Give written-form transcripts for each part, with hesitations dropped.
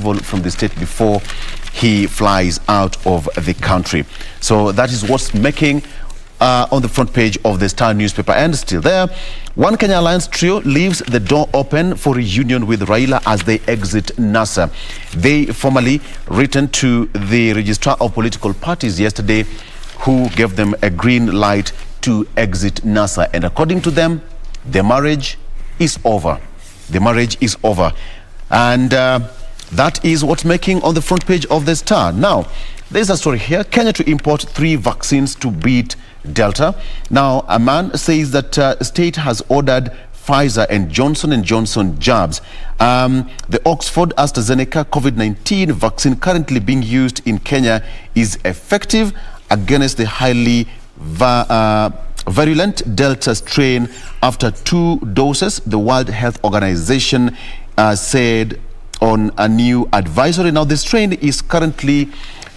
travel from the state before he flies out of the country. So that is what's making on the front page of the Star newspaper. And still there, One Kenya Alliance trio leaves the door open for reunion with Raila as they exit NASA. They formally written to the Registrar of Political Parties yesterday, who gave them a green light to exit NASA. And according to them, the marriage is over. The marriage is over. And that is what's making on the front page of the Star. Now, there's a story here. Kenya to import 3 vaccines to beat Delta. Now, a man says that state has ordered Pfizer and Johnson & Johnson jabs. The Oxford AstraZeneca COVID-19 vaccine currently being used in Kenya is effective against the highly virulent Delta strain after 2 doses, the World Health Organization said on a new advisory. Now, the strain is currently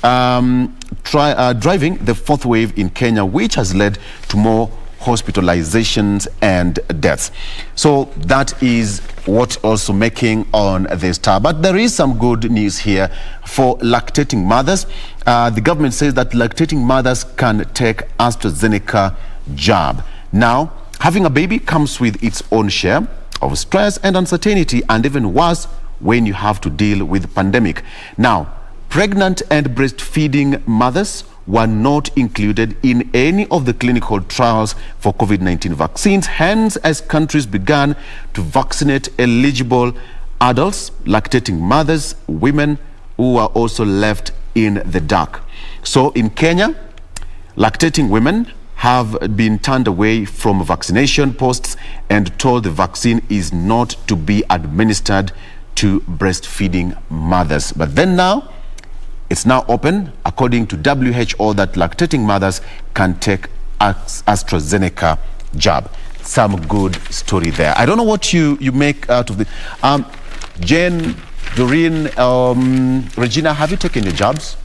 driving the 4th wave in Kenya, which has led to more hospitalizations and deaths. So that is what also making on the Star. But there is some good news here for lactating mothers. The government says that lactating mothers can take AstraZeneca jab. Now, having a baby comes with its own share of stress and uncertainty, and even worse when you have to deal with pandemic. Now, pregnant and breastfeeding mothers were not included in any of the clinical trials for COVID-19 vaccines. Hence, as countries began to vaccinate eligible adults, lactating mothers, women who are also left in the dark. So in Kenya, lactating women have been turned away from vaccination posts and told the vaccine is not to be administered to breastfeeding mothers. But then now, it's now open, according to WHO, that lactating mothers can take AstraZeneca jab. Some good story there. I don't know what you make out of the... Jane, Doreen, Regina, have you taken your jabs?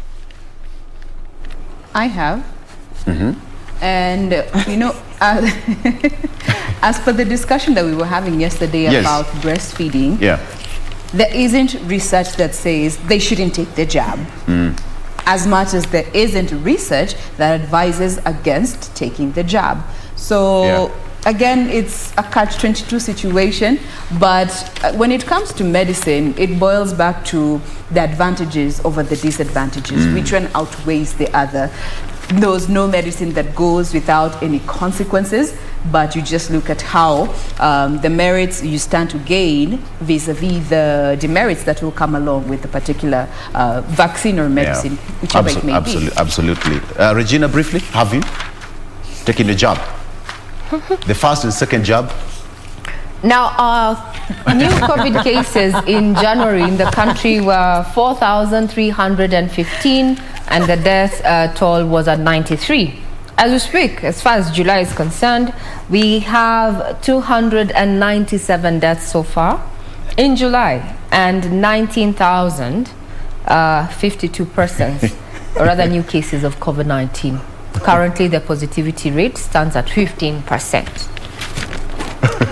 I have. And, you know, as per the discussion that we were having yesterday about breastfeeding, there isn't research that says they shouldn't take the jab, as much as there isn't research that advises against taking the jab. So again, it's a catch-22 situation, but when it comes to medicine, it boils back to the advantages over the disadvantages. Which one outweighs the other? There's no medicine that goes without any consequences, but you just look at how the merits you stand to gain vis-a-vis the demerits that will come along with a particular vaccine or medicine, whichever it may be. Absolutely. Regina, briefly, have you taken the jab? The first and second jab? Now, new COVID cases in January in the country were 4,315, and the death toll was at 93. As we speak, as far as July is concerned, we have 297 deaths so far in July, and 19,052 persons, or rather new cases of COVID-19. Currently, the positivity rate stands at 15%.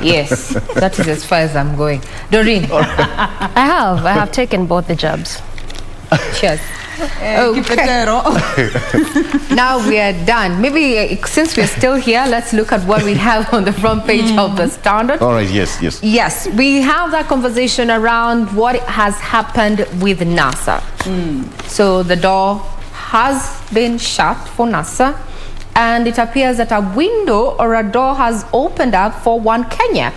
Yes, that is as far as I'm going. Doreen? I have taken both the jabs. Cheers. Now we are done. Maybe since we're still here, let's look at what we have on the front page of the Standard. All right, yes. Yes, we have that conversation around what has happened with NASA. So the door has been shut for NASA, and it appears that a window or a door has opened up for One Kenya.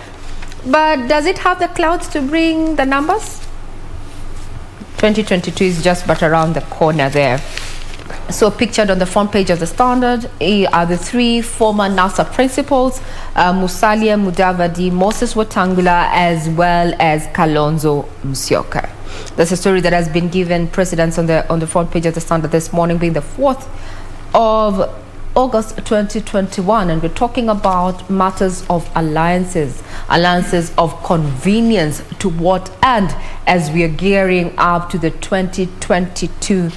But does it have the clouds to bring the numbers? 2022 is just but around the corner there. So pictured on the front page of the Standard are the 3 former NASA principals, Musalia Mudavadi, Moses Wetangula, as well as Kalonzo Musyoka. That's a story that has been given precedence on the front page of the Standard this morning, being the 4th of August 2021, and we're talking about matters of alliances of convenience. To what end? As we are gearing up to the 2022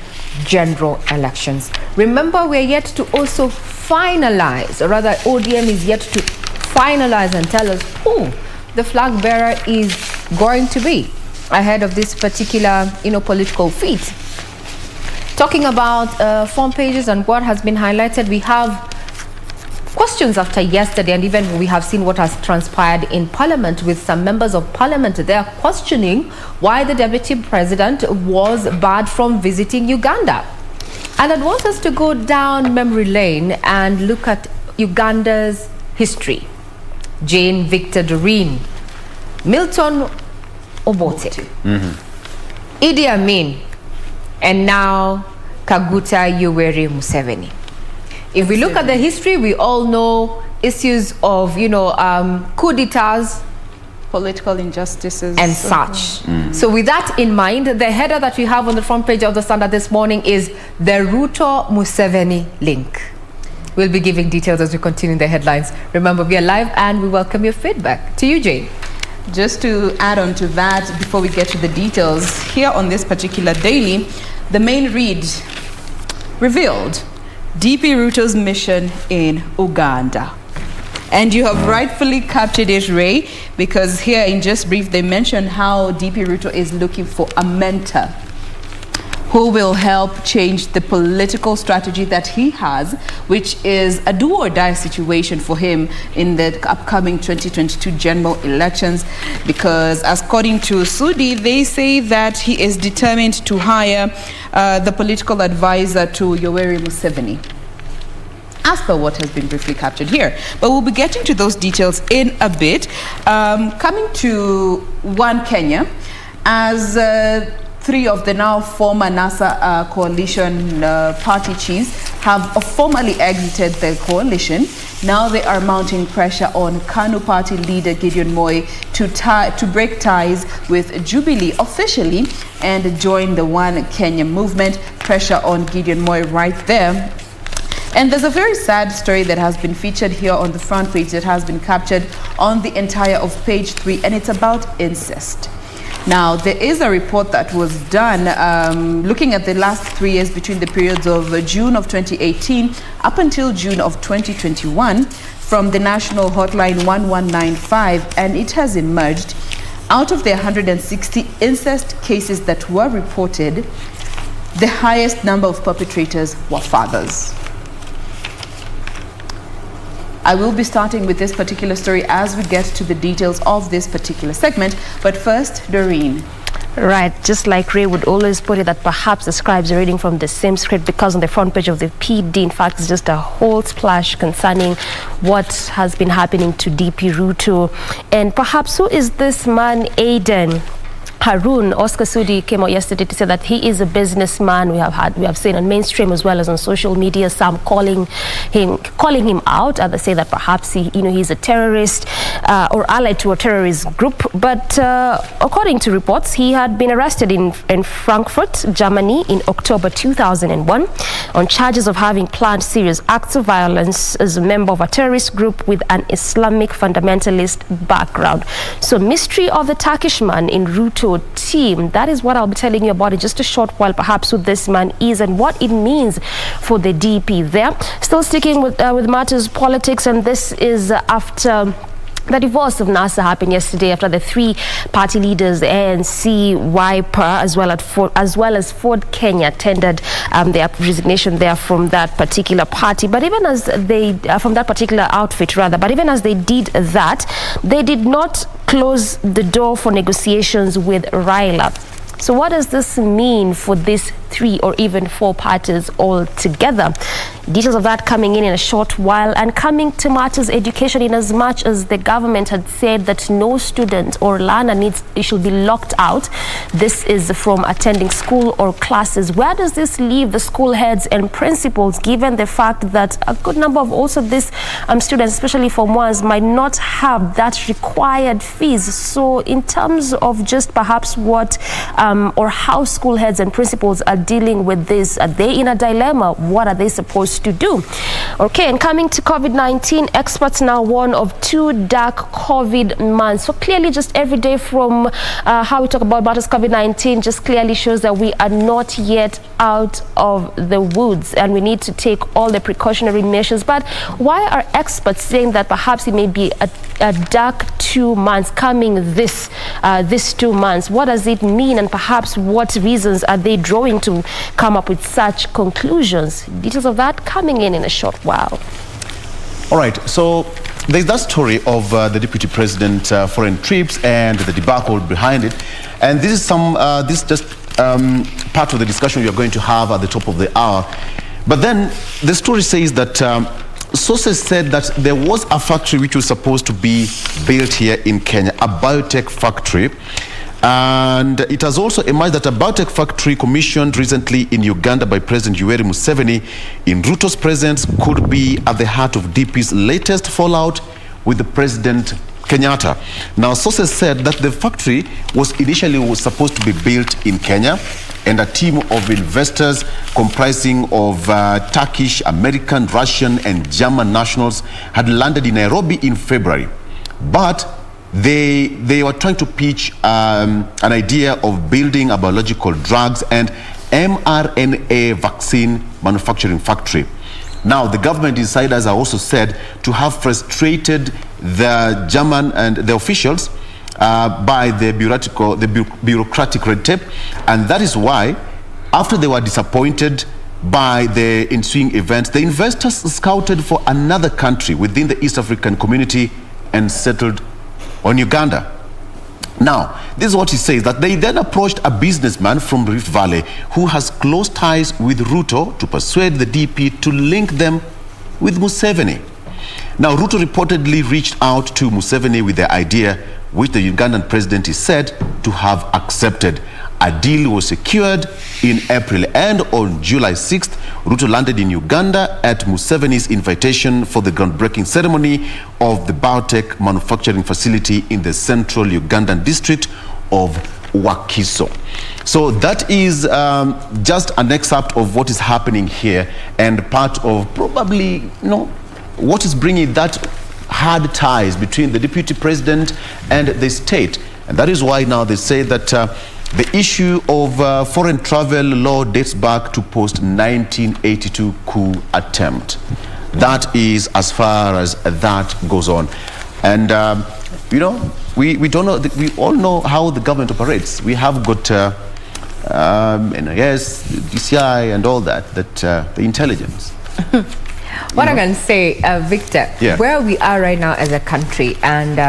general elections. Remember, we're yet to also finalize, or rather ODM is yet to finalize and tell us who the flag bearer is going to be. ahead of this particular, political feat. Talking about front pages and what has been highlighted, we have questions after yesterday, and even we have seen what has transpired in Parliament with some members of Parliament. They are questioning why the Deputy President was barred from visiting Uganda. And I'd want us to go down memory lane and look at Uganda's history. Jane Victor Doreen, Milton Obote, Idi Amin, and now Kaguta Yoweri Museveni. If we look at the history, we all know issues of, coup d'etats, political injustices, and such. So with that in mind, the header that we have on the front page of the Standard this morning is the Ruto-Museveni link. We'll be giving details as we continue the headlines. Remember, we are live and we welcome your feedback. To you, Jane. Just to add on to that, before we get to the details, here on this particular daily, the main read revealed DP Ruto's mission in Uganda. And you have rightfully captured it, Ray, because here in Just Brief, they mention how DP Ruto is looking for a mentor who will help change the political strategy that he has, which is a do-or-die situation for him in the upcoming 2022 general elections. Because according to Sudi, they say that he is determined to hire the political advisor to Yoweri Museveni, as per what has been briefly captured here. But we'll be getting to those details in a bit. Coming to One Kenya, as three of the now former NASA coalition party chiefs have formally exited the coalition. Now they are mounting pressure on KANU party leader Gideon Moi to break ties with Jubilee officially and join the One Kenya movement. Pressure on Gideon Moi right there. And there's a very sad story that has been featured here on the front page that has been captured on the entire of page 3, and it's about incest. Now, there is a report that was done looking at the last 3 years between the periods of June of 2018 up until June of 2021 from the national hotline 1195, and it has emerged out of the 160 incest cases that were reported, the highest number of perpetrators were fathers. I will be starting with this particular story as we get to the details of this particular segment. But first, Doreen. Right, just like Ray would always put it, that perhaps the scribes are reading from the same script, because on the front page of the PD, in fact, it's just a whole splash concerning what has been happening to DP Ruto. And perhaps who is this man, Aiden Harun? Oscar Sudi came out yesterday to say that he is a businessman. We have seen on mainstream as well as on social media some calling him out. Others say that perhaps he's a terrorist or allied to a terrorist group. But according to reports, he had been arrested in Frankfurt, Germany, in October 2001 on charges of having planned serious acts of violence as a member of a terrorist group with an Islamic fundamentalist background. So, mystery of the Turkish man in Ruto team. That is what I'll be telling you about in just a short while, perhaps who this man is and what it means for the DP there. Still sticking with matters politics, and this is after the divorce of NASA happened yesterday, after the 3 party leaders, the ANC, Wiper, as well as Ford Kenya, tendered their resignation there from that particular party. But even as they, from that particular outfit rather, but even as they did that, they did not close the door for negotiations with Raila. So what does this mean for these 3 or even 4 parties all together? Details of that coming in a short while. And coming to matters education, in as much as the government had said that no student or learner should be locked out, this is from attending school or classes. Where does this leave the school heads and principals, given the fact that a good number of also these students, especially Form 1s, might not have that required fees? So in terms of just perhaps what or how school heads and principals are dealing with this, are they in a dilemma? What are they supposed to do? Okay, and coming to COVID-19, experts now warn of 2 dark COVID months. So clearly, just every day from how we talk about matters COVID-19 just clearly shows that we are not yet out of the woods, and we need to take all the precautionary measures. But why are experts saying that perhaps it may be dark 2 months coming this 2 months. What does it mean, and perhaps what reasons are they drawing to come up with such conclusions? Details of that coming in a short while. All right, so there's that story of the Deputy President foreign trips and the debacle behind it. And this is part of the discussion we are going to have at the top of the hour. But then the story says that sources said that there was a factory which was supposed to be built here in Kenya, a biotech factory. And it has also emerged that a biotech factory commissioned recently in Uganda by President Yoweri Museveni in Ruto's presence could be at the heart of DP's latest fallout with the President Kenyatta. Now, sources said that the factory was initially supposed to be built in Kenya, and a team of investors comprising of Turkish, American, Russian, and German nationals had landed in Nairobi in February. But they were trying to pitch an idea of building a biological drugs and mRNA vaccine manufacturing factory. Now, the government insiders are also said to have frustrated the German and the officials by the bureaucratic red tape, and that is why, after they were disappointed by the ensuing events, the investors scouted for another country within the East African community and settled on Uganda. Now, this is what he says, that they then approached a businessman from Rift Valley who has close ties with Ruto to persuade the DP to link them with Museveni. Now, Ruto reportedly reached out to Museveni with the idea, which the Ugandan president is said to have accepted. A deal was secured in April, and on July 6th, Ruto landed in Uganda at Museveni's invitation for the groundbreaking ceremony of the biotech manufacturing facility in the central Ugandan district of Wakiso. So that is just an excerpt of what is happening here, and part of probably, what is bringing that hard ties between the deputy president and the state. And that is why now they say that the issue of foreign travel law dates back to post-1982 coup attempt. That is as far as that goes on. And, we don't know, we all know how the government operates. We have got NIS, DCI and all that, the intelligence. What I can say, Victor, where we are right now as a country, and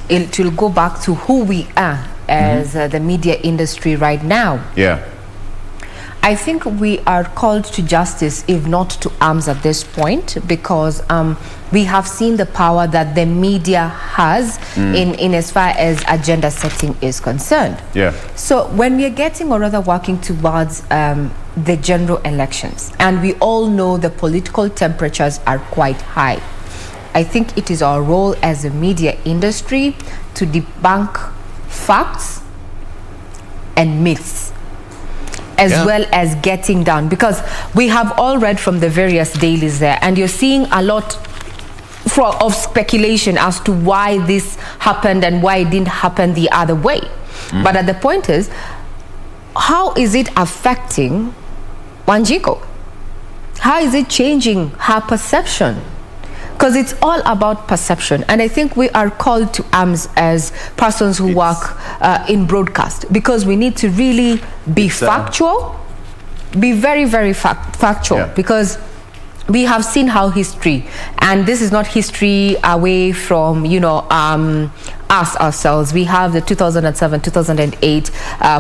it will go back to who we are as the media industry right now. Yeah. I think we are called to justice, if not to arms at this point, because we have seen the power that the media has in as far as agenda setting is concerned. Yeah. So when we are getting, or rather working towards the general elections, and we all know the political temperatures are quite high, I think it is our role as a media industry to debunk facts and myths, as well as getting down, because we have all read from the various dailies there, and you're seeing a lot of speculation as to why this happened and why it didn't happen the other way. But at the point is, how is it affecting Wanjiku? How is it changing her perception? Because it's all about perception, and I think we are called to arms as persons who work in broadcast, because we need to really be factual, be very, very factual, because we have seen how history, and this is not history away from, us ourselves. We have the 2007, 2008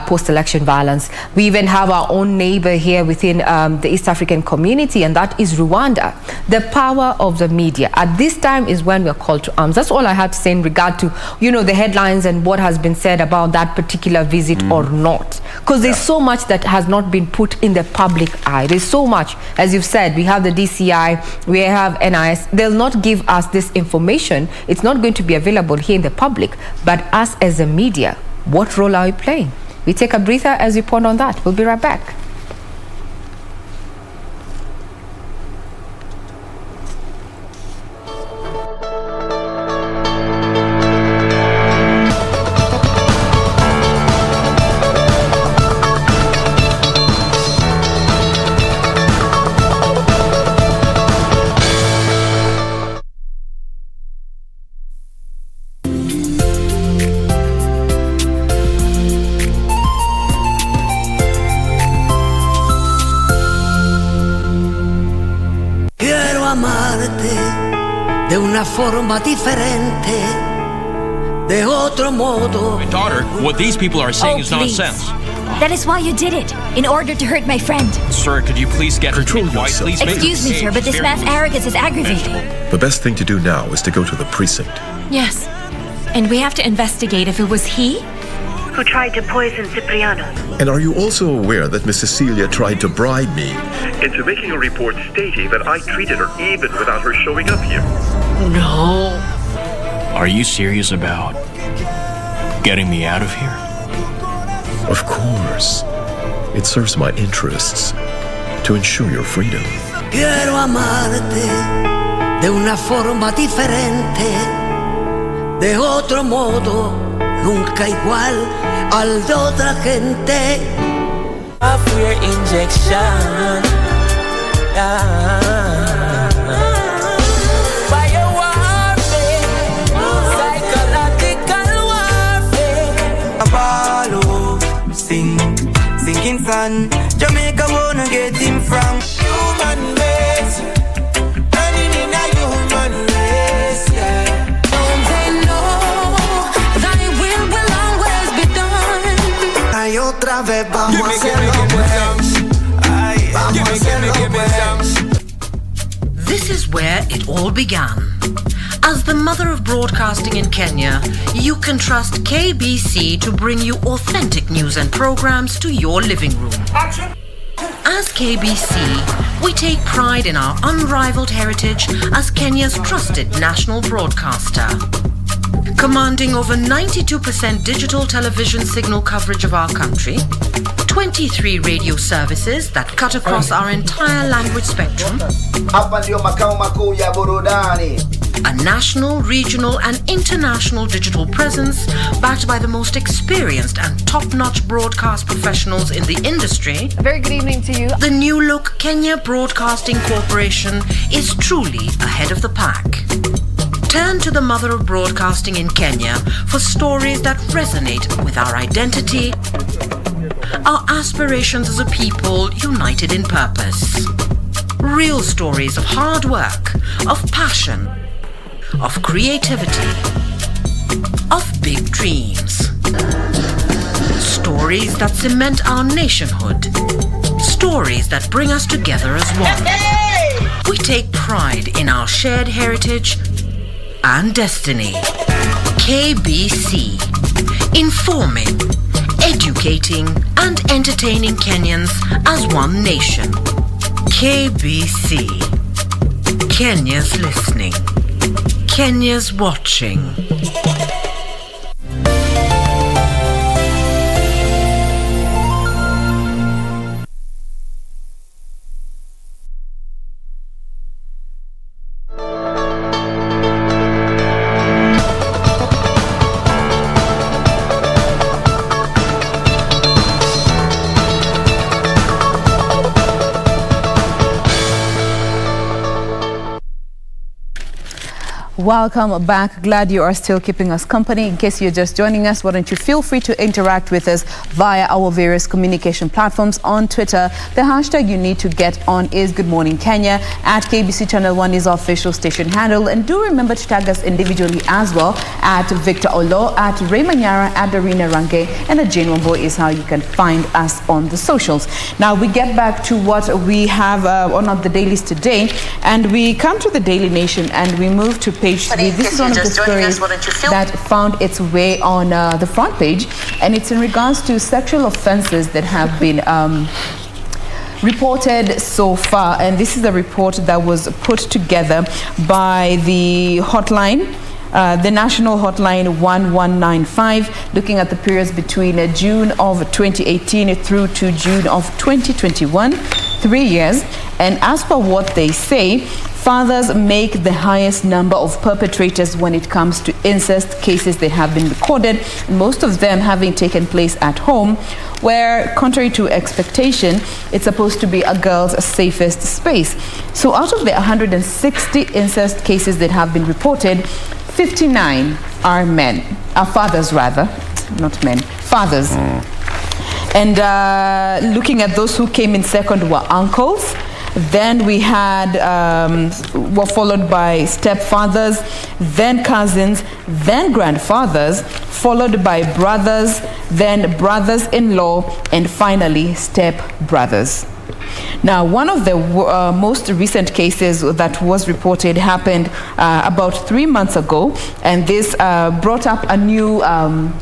post-election violence. We even have our own neighbor here within the East African community, and that is Rwanda. The power of the media at this time is when we are called to arms. That's all I have to say in regard to, the headlines and what has been said about that particular visit or not. Because there's so much that has not been put in the public eye. There's so much, as you've said, we have the DCI, we have NIS. They'll not give us this information. It's not going to be available here in the public. But us as a media, what role are we playing? We take a breather as we ponder on that. We'll be right back. de una forma diferente, de otro modo. My daughter, what these people are saying is nonsense. That is why you did it, in order to hurt my friend. Sir, could you please get her to be quiet, please? Excuse me, sir, but this man's arrogance is aggravating. The best thing to do now is to go to the precinct. Yes, and we have to investigate if it was he who tried to poison Cipriano. And are you also aware that Miss Cecilia tried to bribe me into making a report stating that I treated her even without her showing up here? No. Are you serious about getting me out of here? Of course. It serves my interests to ensure your freedom. Quiero amarte de una forma diferente, de otro modo, nunca igual al de otra gente. A fear injection. Fire warfare, psychological warfare. Apollo, sinking sun. Jamaica wanna get him from human race. Running in a human race, yeah. Don't they know thy will will always be done? Ay, otra vez vamos a hacerlo pues. Ay, vamos a hacerlo pues. This is where it all began. As the mother of broadcasting in Kenya, you can trust KBC to bring you authentic news and programs to your living room. As KBC, we take pride in our unrivaled heritage as Kenya's trusted national broadcaster. Commanding over 92% digital television signal coverage of our country, 23 radio services that cut across our entire language spectrum, a national, regional and international digital presence backed by the most experienced and top-notch broadcast professionals in the industry. A very good evening to you. The new look Kenya Broadcasting Corporation is truly ahead of the pack. Turn to the mother of broadcasting in Kenya for stories that resonate with our identity, our aspirations as a people united in purpose. Real stories of hard work, of passion, of creativity, of big dreams. Stories that cement our nationhood. Stories that bring us together as one. We take pride in our shared heritage and destiny. KBC, informing, educating and entertaining Kenyans as one nation. KBC, Kenya's listening, Kenya's watching. Welcome back. Glad you are still keeping us company. In case you're just joining us, why don't you feel free to interact with us via our various communication platforms. On Twitter, the hashtag you need to get on is Good Morning Kenya. At KBC Channel 1 is our official station handle. And do remember to tag us individually as well. At Victor Olo, at Ray Manyara, at Darina Range, and at Jane Wambo is how you can find us on the socials. Now we get back to what we have on the dailies today. And we come to the Daily Nation and we move to page 3. This is one of the stories that found its way on the front page, and it's in regards to sexual offenses that have been reported so far. And this is a report that was put together by the hotline, the national hotline 1195, looking at the periods between June of 2018 through to June of 2021, 3 years. And as per what they say, fathers make the highest number of perpetrators when it comes to incest cases that have been recorded, most of them having taken place at home, where, contrary to expectation, it's supposed to be a girl's safest space. So out of the 160 incest cases that have been reported, 59 are men, fathers rather, not men, fathers. And looking at those who came in second were uncles. Then we had, were followed by stepfathers, then cousins, then grandfathers, followed by brothers, then brothers-in-law, and finally step-brothers. Now, one of the most recent cases that was reported happened about 3 months ago, and this brought up a new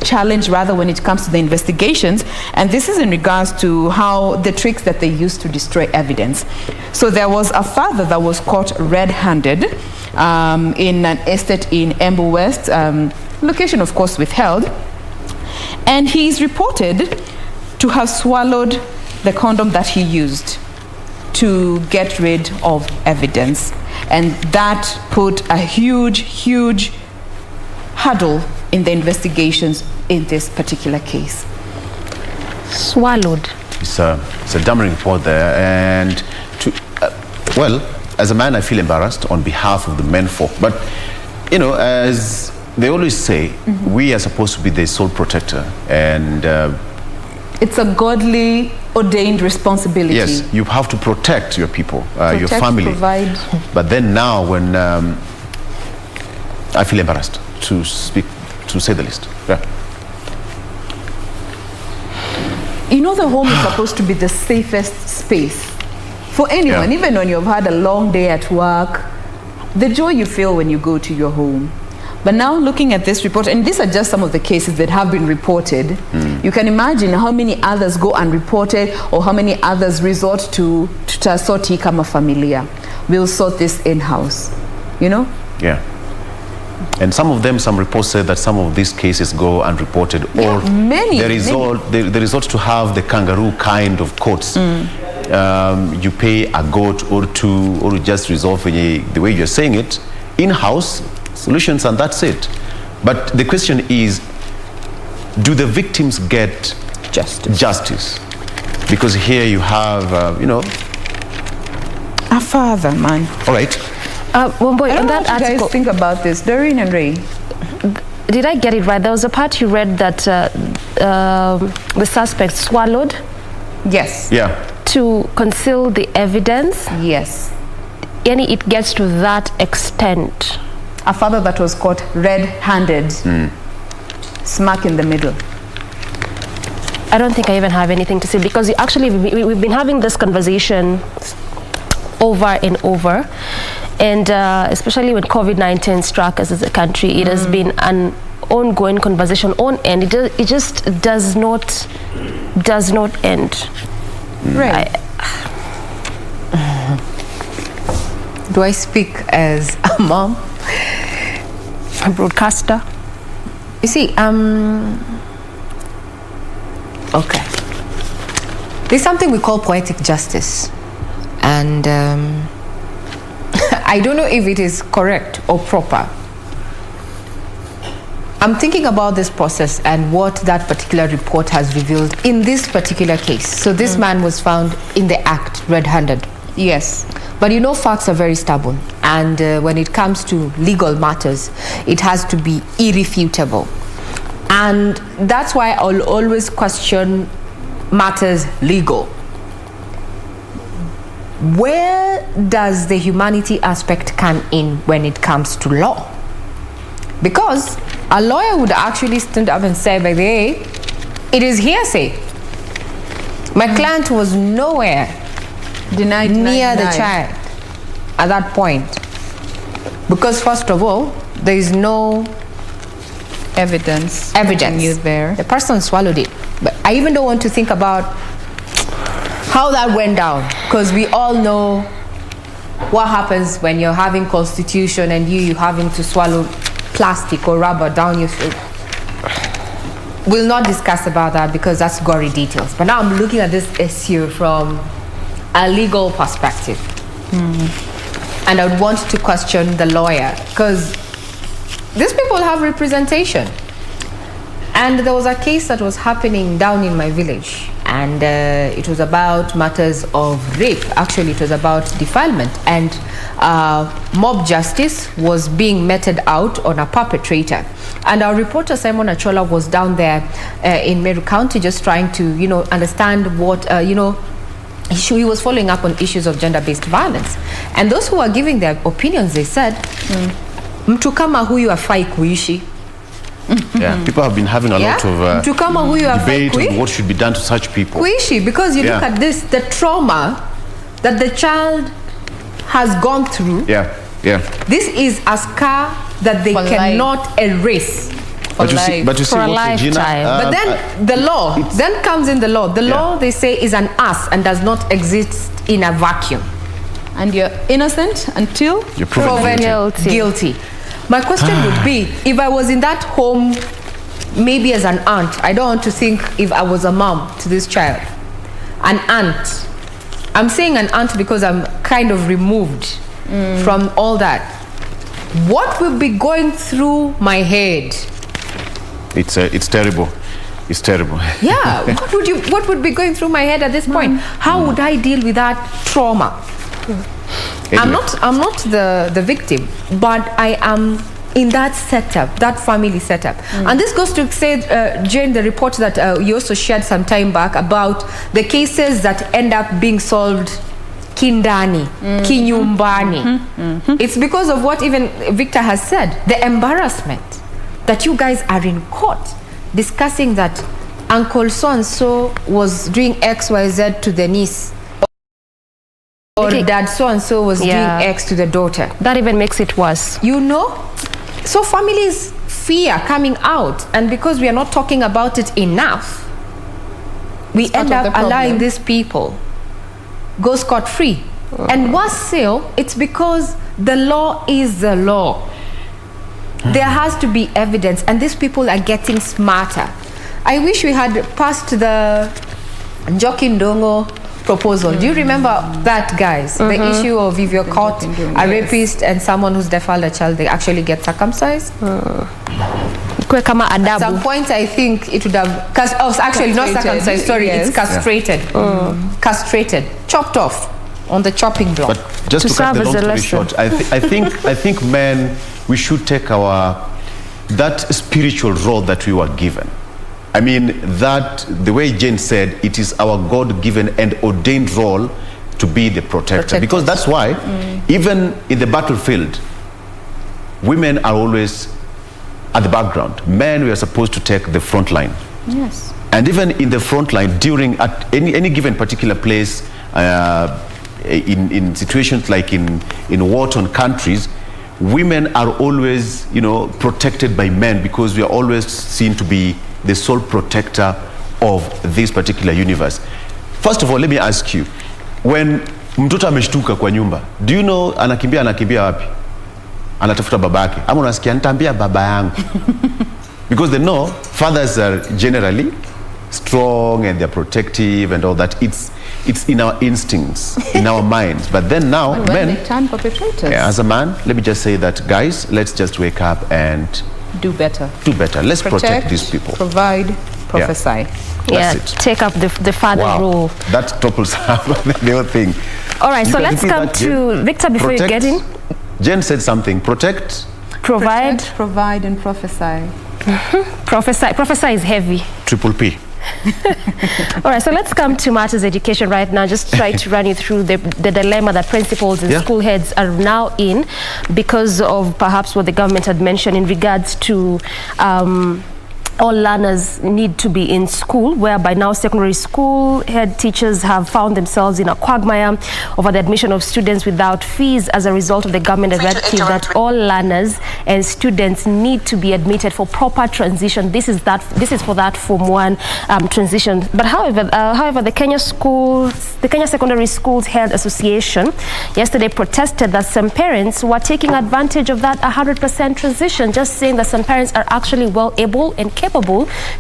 challenge rather when it comes to the investigations, and this is in regards to how the tricks that they use to destroy evidence. So there was a father that was caught red-handed in an estate in Embu West, location of course withheld, and he is reported to have swallowed the condom that he used to get rid of evidence, and that put a huge hurdle in the investigations in this particular case. Swallowed. It's a damning report there, and well, as a man I feel embarrassed on behalf of the men folk, but you know, as they always say, we are supposed to be the sole protector, and it's a godly ordained responsibility. Yes, you have to protect your people, your family. Provide. But then now, when I feel embarrassed to speak, to say the least. Yeah. You know, the home is supposed to be the safest space for anyone, even when you've had a long day at work. The joy you feel when you go to your home. But now looking at this report, and these are just some of the cases that have been reported, you can imagine how many others go unreported, or how many others resort to tutasoti kama familia. We'll sort this in-house, you know? Yeah. And some of them, some reports say that some of these cases go unreported, or they resort to have the kangaroo kind of courts. You pay a goat or two, or you just resolve the way you're saying it, in-house solutions, and that's it. But the question is, do the victims get justice? Because here you have, you know, a father, man. All right. Womboy, on that article, you guys think about this, Doreen and Ray. Did I get it right? There was a part you read that the suspect swallowed. Yes. Yeah. To conceal the evidence. Yes. And it gets to that extent. A father that was caught red-handed, smack in the middle. I don't think I even have anything to say, because we've been having this conversation over and over, and especially when COVID-19 struck us as a country, it has been an ongoing conversation on end. It just does not end. Right. Do I speak as a mom? A broadcaster? You see, okay. There's something we call poetic justice. And I don't know if it is correct or proper. I'm thinking about this process and what that particular report has revealed in this particular case. So this man was found in the act, red-handed. Yes. But you know, facts are very stubborn. And when it comes to legal matters, it has to be irrefutable. And that's why I'll always question matters legal. Where does the humanity aspect come in when it comes to law? Because a lawyer would actually stand up and say, by the way, it is hearsay. My client was nowhere denied near the child at that point. Because first of all, there is no evidence there. The person swallowed it. But I even don't want to think about how that went down, because we all know what happens when you're having constitution and you having to swallow plastic or rubber down your throat. We'll not discuss about that because that's gory details. But now I'm looking at this issue from a legal perspective. And I would want to question the lawyer, because these people have representation. And there was a case that was happening down in my village, and it was about matters of rape. Actually, it was about defilement, and mob justice was being meted out on a perpetrator. And our reporter Simon Achola was down there in Meru County, just trying to, understand what, he was following up on issues of gender-based violence. And those who are giving their opinions, they said, mtu kama huyu hafai kuishi. Yeah, people have been having a lot of debate on what should be done to such people. Kuishi, because you look at this, the trauma that the child has gone through. This is a scar that they cannot erase. But you see, for a lifetime. But then the law, then comes in the law. The law, they say, is an us and does not exist in a vacuum. And you're innocent until you're proven guilty. My question would be, if I was in that home, maybe as an aunt, I don't want to think if I was a mom to this child. An aunt. I'm saying an aunt because I'm kind of removed from all that. What will be going through my head? It's terrible. It's terrible. Yeah. What would be going through my head at this point? How would I deal with that trauma? Anyway. I'm not the victim, but I am in that setup, that family setup. And this goes to say, Jane, the report that you also shared some time back about the cases that end up being solved kindani, kinyumbani. It's because of what even Victor has said, the embarrassment that you guys are in court discussing that Uncle so-and-so was doing XYZ to the niece, or dad so-and-so was doing X to the daughter. That even makes it worse. You know? So families fear coming out, and because we are not talking about it enough, we end up allowing these people go scot-free. And worse still, it's because the law is the law. There has to be evidence, and these people are getting smarter. I wish we had passed the Njoki Ndongo proposal. Do you remember that, guys? The issue of if you're caught a rapist and someone who's defiled a child, they actually get circumcised. At some point, I think it would have... actually, not circumcised, sorry, it's castrated. Castrated. Chopped off on the chopping block. But just to cut the long story short, I think, men, we should take that spiritual role that we were given. I mean, that, the way Jane said, it is our God-given and ordained role to be the protector. Because that's why, even in the battlefield, women are always at the background. Men, we are supposed to take the front line. Yes. And even in the front line, at any given particular place, in situations like in war-torn countries, women are always, protected by men, because we are always seen to be the sole protector of this particular universe. First of all, let me ask you, when mtoto ameshtuka kwa nyumba, do you know anakimbia wapi? Anatafuta babake. Ama unasikia nitaambia baba yangu. Because they know fathers are generally strong and they're protective and all that. It's in our instincts, in our minds. But then now, men, they turn perpetrators. As a man, let me just say that, guys, let's just wake up and do better. Let's protect these people. Provide, prophesy. Take up the father role. That topples up the whole thing. All right, so let's come to Victor before you get in. Jen said something. Protect, provide, and prophesy. Prophesy is heavy. Triple P. All right, so let's come to matters education right now. Just try to run you through the dilemma that principals and school heads are now in because of perhaps what the government had mentioned in regards to all learners need to be in school, whereby now secondary school head teachers have found themselves in a quagmire over the admission of students without fees as a result of the government directive that all learners and students need to be admitted for proper transition. This is for that Form 1 transition. But however, the Kenya Secondary Schools Head Association yesterday protested that some parents were taking advantage of that 100% transition, just saying that some parents are actually well able and capable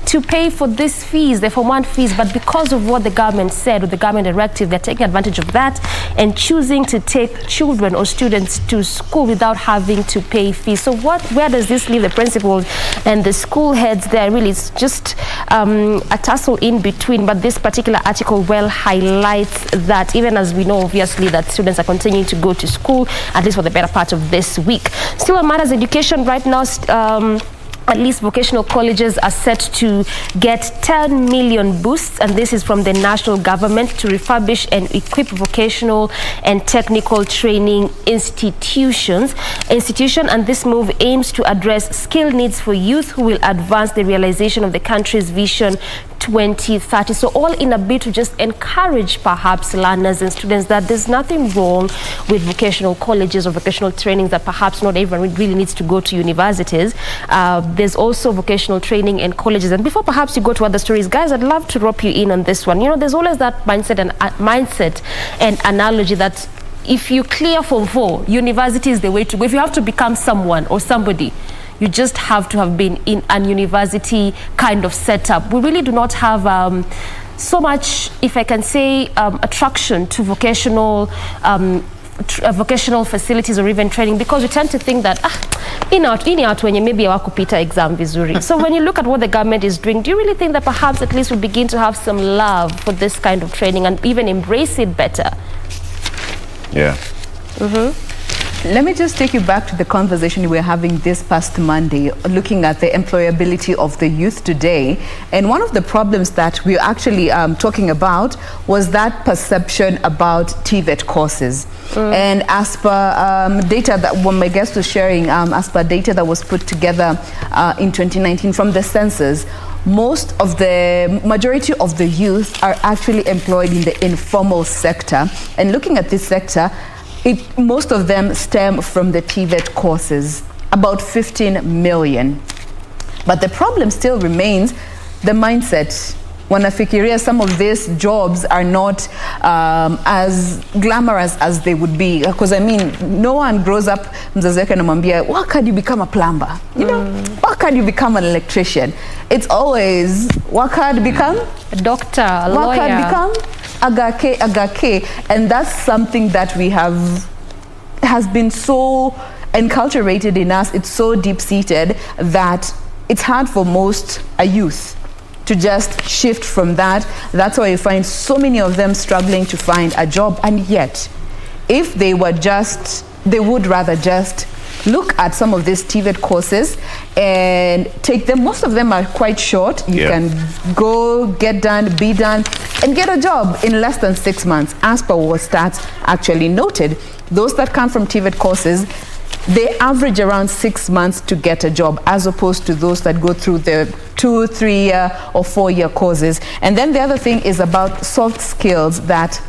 to pay for these fees, the Form 1 fees, but because of what the government said with the government directive, they're taking advantage of that and choosing to take children or students to school without having to pay fees. So where does this leave the principals and the school heads there? Really, it's just a tussle in between, but this particular article well highlights that, even as we know, obviously, that students are continuing to go to school, at least for the better part of this week. Still on matters education right now, At least vocational colleges are set to get 10 million boosts, and this is from the national government to refurbish and equip vocational and technical training institution. And this move aims to address skill needs for youth who will advance the realization of the country's Vision 2030. So all in a bit to just encourage perhaps learners and students that there's nothing wrong with vocational colleges or vocational trainings, that perhaps not everyone really needs to go to universities. There's also vocational training and colleges. And before perhaps you go to other stories, guys, I'd love to rope you in on this one. You know, there's always that mindset and analogy that if you clear Form 4, university is the way to go. If you have to become someone or somebody, you just have to have been in an university kind of setup. We really do not have so much, if I can say, attraction to vocational facilities or even training, because we tend to think that when maybe hawakupita exam vizuri. So when you look at what the government is doing, do you really think that perhaps at least we begin to have some love for this kind of training and even embrace it better? Yeah. Let me just take you back to the conversation we were having this past Monday, looking at the employability of the youth today. And one of the problems that we were actually talking about was that perception about TVET courses. And as per data that my guest was sharing, as per data that was put together in 2019 from the census, majority of the youth are actually employed in the informal sector. And looking at this sector, most of them stem from the TVET courses, about 15 million. But the problem still remains the mindset. Wanafikiria some of these jobs are not as glamorous as they would be. Because I mean, no one grows up, mzazi wake anamwambia, why can't you become a plumber? You know, why can't you become an electrician? It's always, why can't you become a doctor, a lawyer? Why can't become agake? And that's something that has been so enculturated in us. It's so deep-seated that it's hard for most youth to just shift from that. That's why you find so many of them struggling to find a job. And yet, if they would rather just look at some of these TVET courses and take them. Most of them are quite short. You can go, get done, be done, and get a job in less than 6 months. As per what stats actually noted, those that come from TVET courses, they average around 6 months to get a job, as opposed to those that go through the 2, 3 year or 4 year courses. And then the other thing is about soft skills that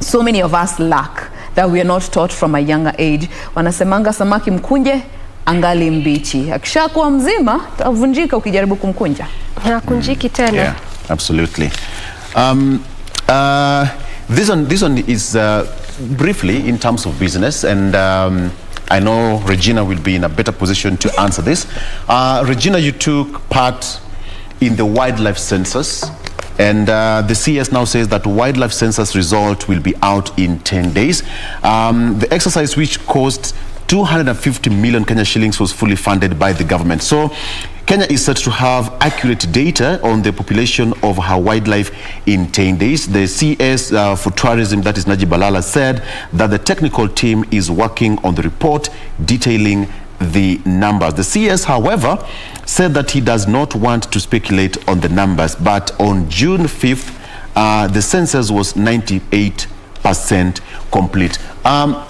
so many of us lack, that we are not taught from a younger age. Wanasemanga samaki mkunje angali mbichi. Akishakuwa mzima tavunjika ukijaribu kumkunja. Hakunjiki tena. Yeah, absolutely. This one is briefly in terms of business, and I know Regina will be in a better position to answer this. Regina, you took part in the wildlife census, and the CS now says that wildlife census result will be out in 10 days. The exercise, which cost 250 million Kenya shillings, was fully funded by the government. So Kenya is set to have accurate data on the population of her wildlife in 10 days. The CS for tourism, that is Najib Balala, said that the technical team is working on the report detailing the numbers. The CS, however, said that he does not want to speculate on the numbers, but on June 5th, the census was 98% complete.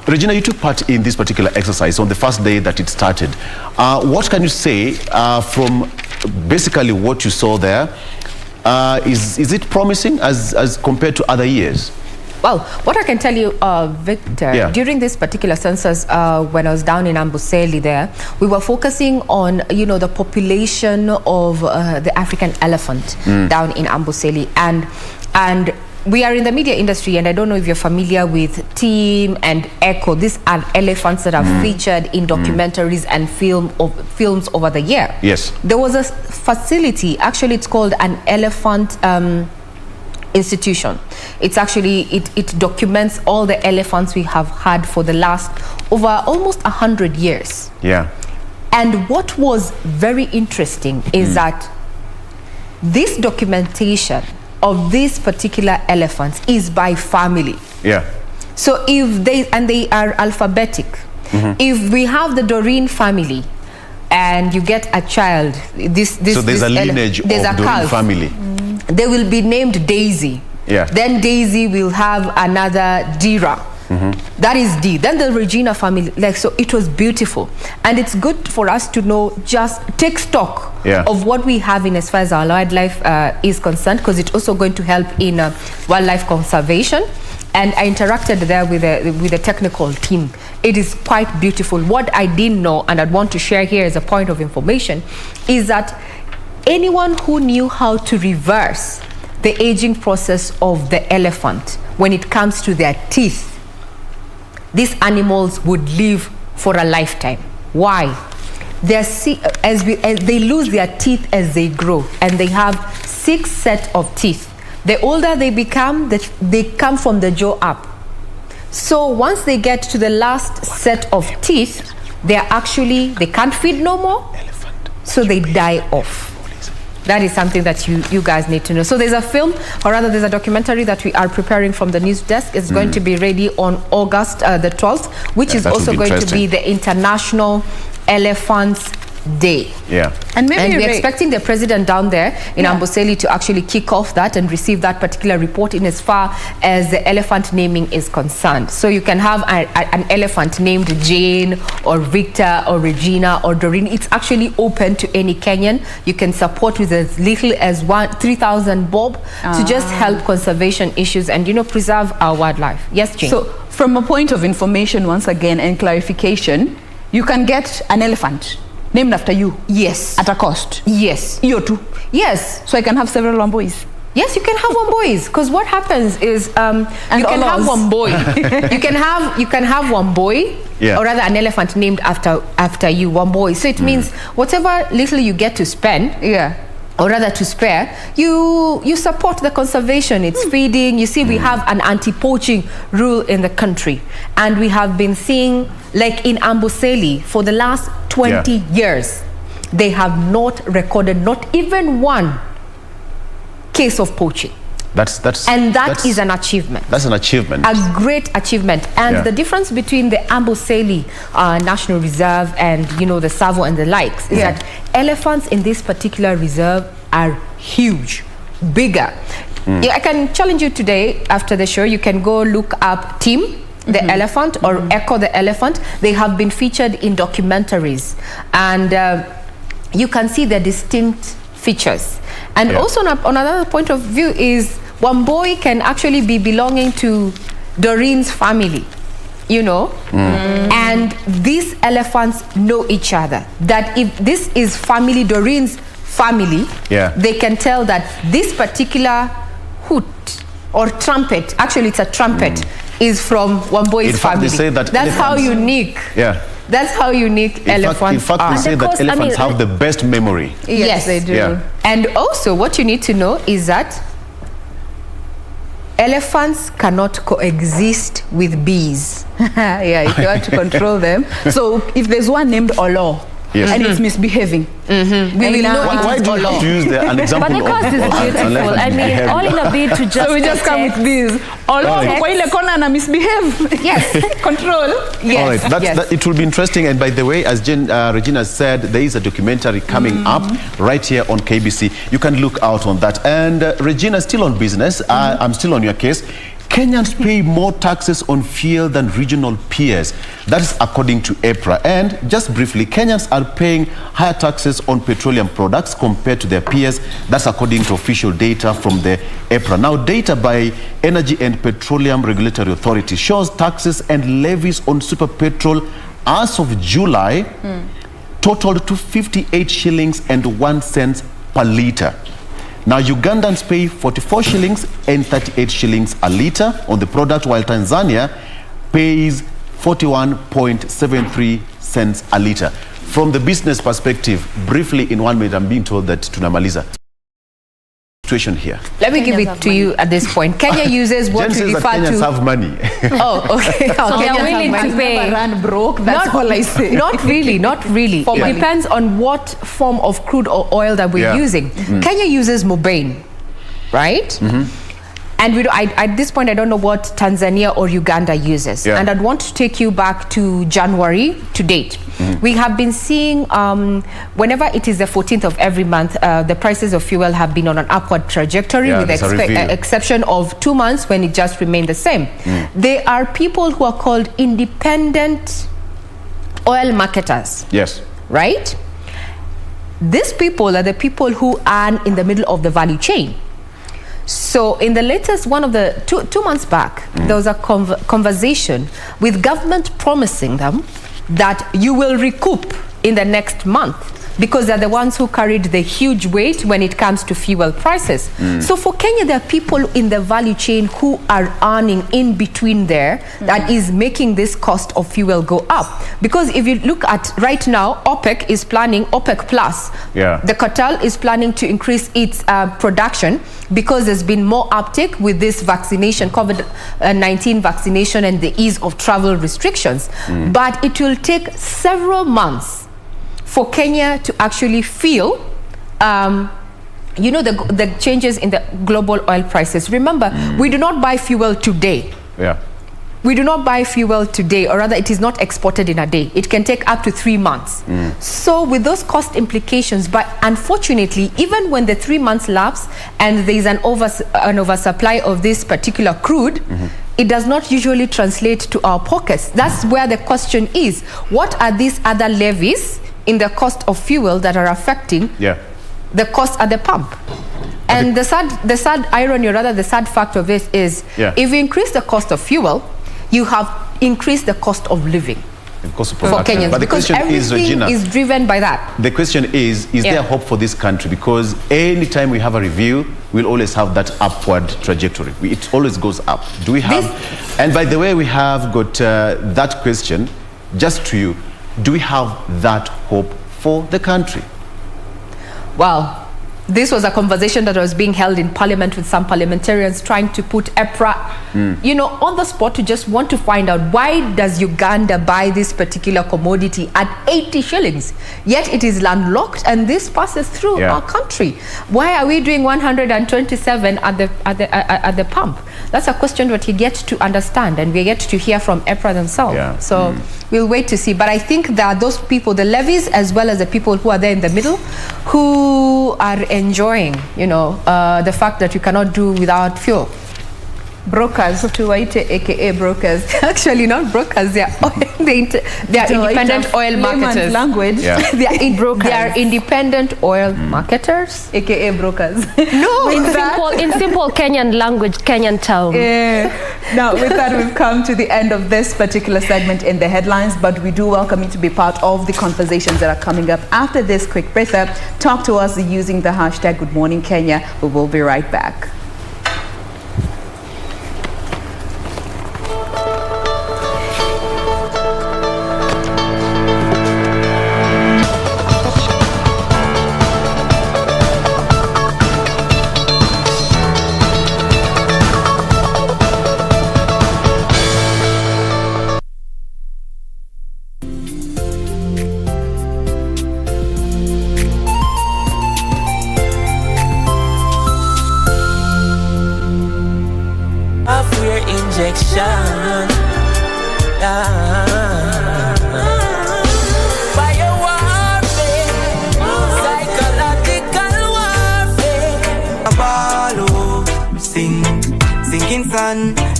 Regina, you took part in this particular exercise on the first day that it started. What can you say from basically what you saw there? Is it promising as compared to other years? Well, what I can tell you, Victor, during this particular census, when I was down in Amboseli there, we were focusing on, the population of the African elephant down in Amboseli. And we are in the media industry, and I don't know if you're familiar with Team and Echo. These are elephants that are featured in documentaries and films over the year. Yes. There was a facility, actually it's called an elephant institution. It's actually, it documents all the elephants we have had for the last over almost 100 years. Yeah. And what was very interesting is that this documentation of these particular elephants is by family. Yeah. So if they are alphabetic. If we have the Doreen family, and you get a child, so there's a lineage of Doreen family. They will be named Daisy. Yeah. Then Daisy will have another Dira. That is D. Then the Regina family, so it was beautiful. And it's good for us to know, just take stock of what we have in as far as our wildlife is concerned, because it's also going to help in wildlife conservation. And I interacted there with the technical team. It is quite beautiful. What I didn't know, and I'd want to share here as a point of information, is that anyone who knew how to reverse the aging process of the elephant when it comes to their teeth, these animals would live for a lifetime. Why? As they lose their teeth as they grow, and they have 6 sets of teeth. The older they become, they come from the jaw up. So once they get to the last set of teeth, they can't feed no more, so they die off. That is something that you guys need to know. So there's a film, or rather there's a documentary that we are preparing from the news desk. It's going to be ready on August the 12th, which is also going to be the International Elephants Day. And we're expecting the president down there in Amboseli to actually kick off that and receive that particular report in as far as the elephant naming is concerned. So you can have an elephant named Jane or Victor or Regina or Doreen. It's actually open to any Kenyan. You can support with as little as 3,000 bob to just help conservation issues and preserve our wildlife. Yes, Jane. So from a point of information once again and clarification, you can get an elephant named after you. Yes. At a cost. Yes. You too. Yes. So I can have several Wambois. Yes, you can have Wambois, because what happens is you can have Wamboi. you can have Wamboi, or rather an elephant named after you, Wamboi. So it means whatever little you get to spend, or rather to spare, you support the conservation. It's feeding. You see, we have an anti-poaching rule in the country, and we have been seeing, like in Amboseli, for the last 20 years, they have not recorded not even one case of poaching. That is an achievement. That's an achievement. A great achievement. And the difference between the Amboseli National Reserve and the Tsavo and the likes is that elephants in this particular reserve are huge, bigger. I can challenge you today after the show. You can go look up Tim the elephant or Echo the elephant. They have been featured in documentaries, and you can see their distinct features. And also on another point of view is Wamboi can actually be belonging to Doreen's family, and these elephants know each other. That if this is family, Doreen's family, they can tell that this particular hoot or trumpet, actually it's a trumpet, is from Wamboi's family. They say that that's how unique. That's how unique elephants are. In fact, they say that elephants have the best memory. Yes, they do. And also, what you need to know is that elephants cannot coexist with bees. If you want to control them. So if there's one named Olo, and it's misbehaving, we will know why do you have to use an example? But the cost is beautiful. I mean, all in a bid to just. So we just come with these. Olo, kwa ile kona na misbehave. Yes. Control. Yes. All right. It will be interesting. And by the way, as Regina said, there is a documentary coming up right here on KBC. You can look out on that. And Regina, still on business. I'm still on your case. Kenyans pay more taxes on fuel than regional peers. That is according to EPRA. And just briefly, Kenyans are paying higher taxes on petroleum products compared to their peers. That's according to official data from the EPRA. Now, data by Energy and Petroleum Regulatory Authority shows taxes and levies on super petrol as of July totaled to 58 shillings and 1 cent per litre. Now, Ugandans pay 44 shillings and 38 shillings a litre on the product, while Tanzania pays 41.73 cents a litre. From the business perspective, briefly in 1 minute, I'm being told that tunamaliza. Situation here. Let me give it to you at this point. Kenya uses what we refer to. Kenyans have money. Oh, okay. So they are willing to pay. Run broke. That's all I say. Not really. It depends on what form of crude or oil that we're using. Kenya uses Mobane, right? And at this point, I don't know what Tanzania or Uganda uses. And I'd want to take you back to January to date. We have been seeing, whenever it is the 14th of every month, the prices of fuel have been on an upward trajectory, with the exception of 2 months when it just remained the same. There are people who are called independent oil marketers. Yes. Right? These people are the people who earn in the middle of the value chain. So in the latest, one of the two months back, there was a conversation with government promising them that you will recoup in the next month, because they're the ones who carried the huge weight when it comes to fuel prices. So for Kenya, there are people in the value chain who are earning in between there that is making this cost of fuel go up. Because if you look at right now, OPEC is planning, OPEC Plus, the cartel is planning to increase its production because there's been more uptake with this vaccination, COVID-19 vaccination, and the ease of travel restrictions. But it will take several months for Kenya to actually feel, the changes in the global oil prices. Remember, we do not buy fuel today. We do not buy fuel today, or rather it is not exported in a day. It can take up to 3 months. So with those cost implications, but unfortunately, even when the 3 months lapse and there is an oversupply of this particular crude, it does not usually translate to our pockets. That's where the question is. What are these other levies in the cost of fuel that are affecting the cost at the pump? And the sad irony, or rather the sad fact of this is, if you increase the cost of fuel, you have increased the cost of living for Kenyans. But the question is, Regina, is driven by that. The question is there hope for this country? Because anytime we have a review, we'll always have that upward trajectory. It always goes up. Do we have, and by the way, we have got that question just to you. Do we have that hope for the country? Well, this was a conversation that was being held in Parliament with some parliamentarians trying to put EPRA, on the spot, to just want to find out, why does Uganda buy this particular commodity at 80 shillings? Yet it is landlocked and this passes through our country. Why are we doing 127 at the pump? That's a question that we get to understand, and we get to hear from EPRA themselves. So we'll wait to see. But I think there are those people, the levies, as well as the people who are there in the middle, who are enjoying, the fact that you cannot do without fuel. Brokers, tuwaite aka brokers. Actually, not brokers. They are independent oil marketers. Language. They are independent oil marketers, aka brokers. No, in simple Kenyan language, Kenyan term. Now, with that, we've come to the end of this particular segment in the headlines, but we do welcome you to be part of the conversations that are coming up after this quick breather. Talk to us using the hashtag Good Morning Kenya. We will be right back.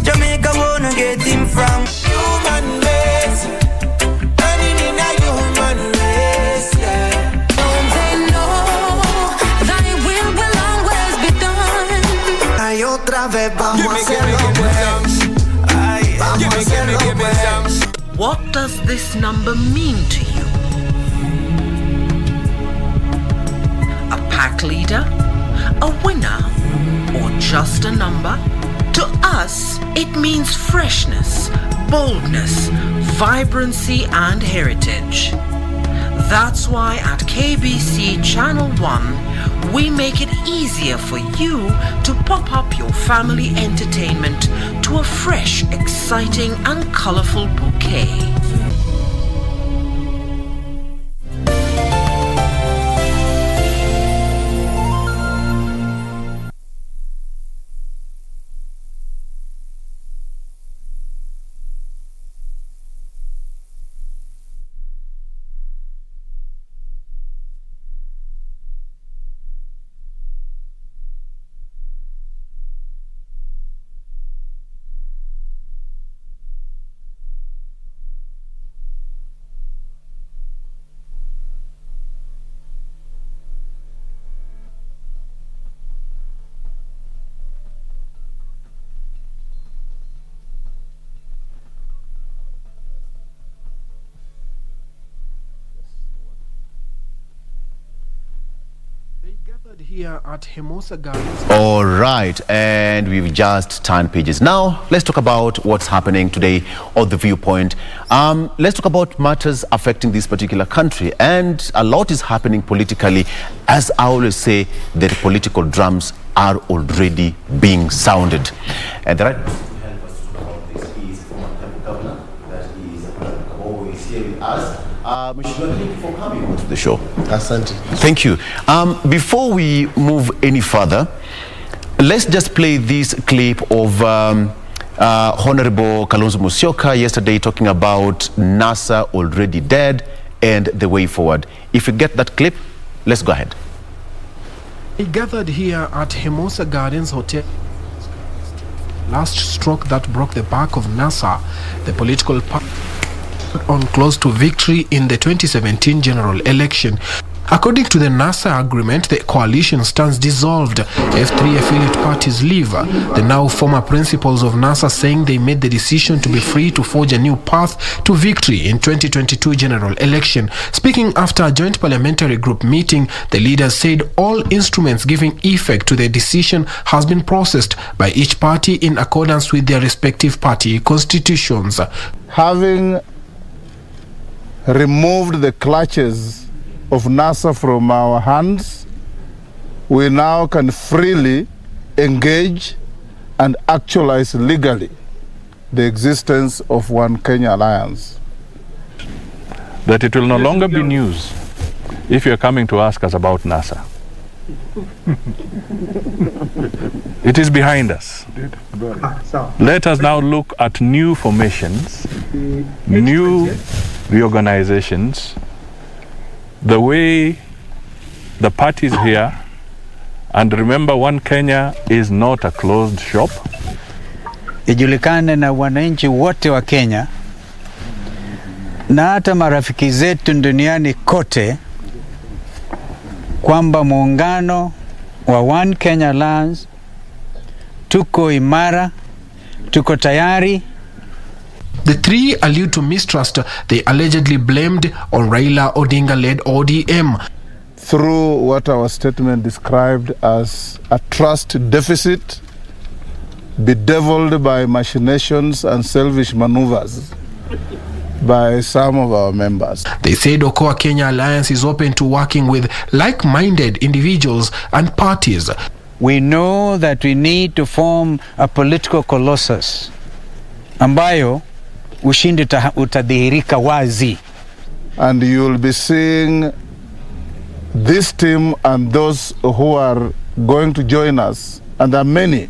Jamaica wanna get him from human race, and in a human race, Don't they know thy will always be done? Ay, otra vez vamos a hacerlo pues. Ay, vamos a hacerlo pues. What does this number mean to you? A pack leader? A winner? Or just a number? To us, it means freshness, boldness, vibrancy, and heritage. That's why at KBC Channel 1, we make it easier for you to pop up your family entertainment to a fresh, exciting, and colorful bouquet. Here at Hermosa Gardens. All right, and we've just turned pages. Now, let's talk about what's happening today on The Viewpoint. Let's talk about matters affecting this particular country. And a lot is happening politically. As I always say, the political drums are already being sounded. And the right person to help us talk about this is former governor, that is always here with us. Mheshimiwa, thank you for coming to the show. Asante. Thank you. Before we move any further, let's just play this clip of Honorable Kalonzo Musyoka yesterday talking about NASA already dead and the way forward. If you get that clip, let's go ahead. He gathered here at Hermosa Gardens Hotel. Last stroke that broke the back of NASA, the political party on close to victory in the 2017 general election. According to the NASA agreement, the coalition stands dissolved. F3 affiliate parties leave. The now former principals of NASA saying they made the decision to be free to forge a new path to victory in 2022 general election. Speaking after a joint parliamentary group meeting, the leaders said all instruments giving effect to the decision has been processed by each party in accordance with their respective party constitutions. Having removed the clutches of NASA from our hands, we now can freely engage and actualize legally the existence of One Kenya Alliance. That it will no longer be news if you're coming to ask us about NASA. It is behind us. Let us now look at new formations, new reorganizations, the way the parties here, and remember, One Kenya is not a closed shop. Ijulikane na wananchi wote wa Kenya na hata marafiki zetu duniani kote kwamba muungano wa One Kenya Alliance tuko imara, tuko tayari. The three allude to mistrust they allegedly blamed on Raila Odinga-led ODM. Through what our statement described as a trust deficit bedeviled by machinations and selfish maneuvers by some of our members. They said Okoa Kenya Alliance is open to working with like-minded individuals and parties. We know that we need to form a political colossus ambayo ushindi utadhihirika wazi. And you'll be seeing this team and those who are going to join us, and there are many,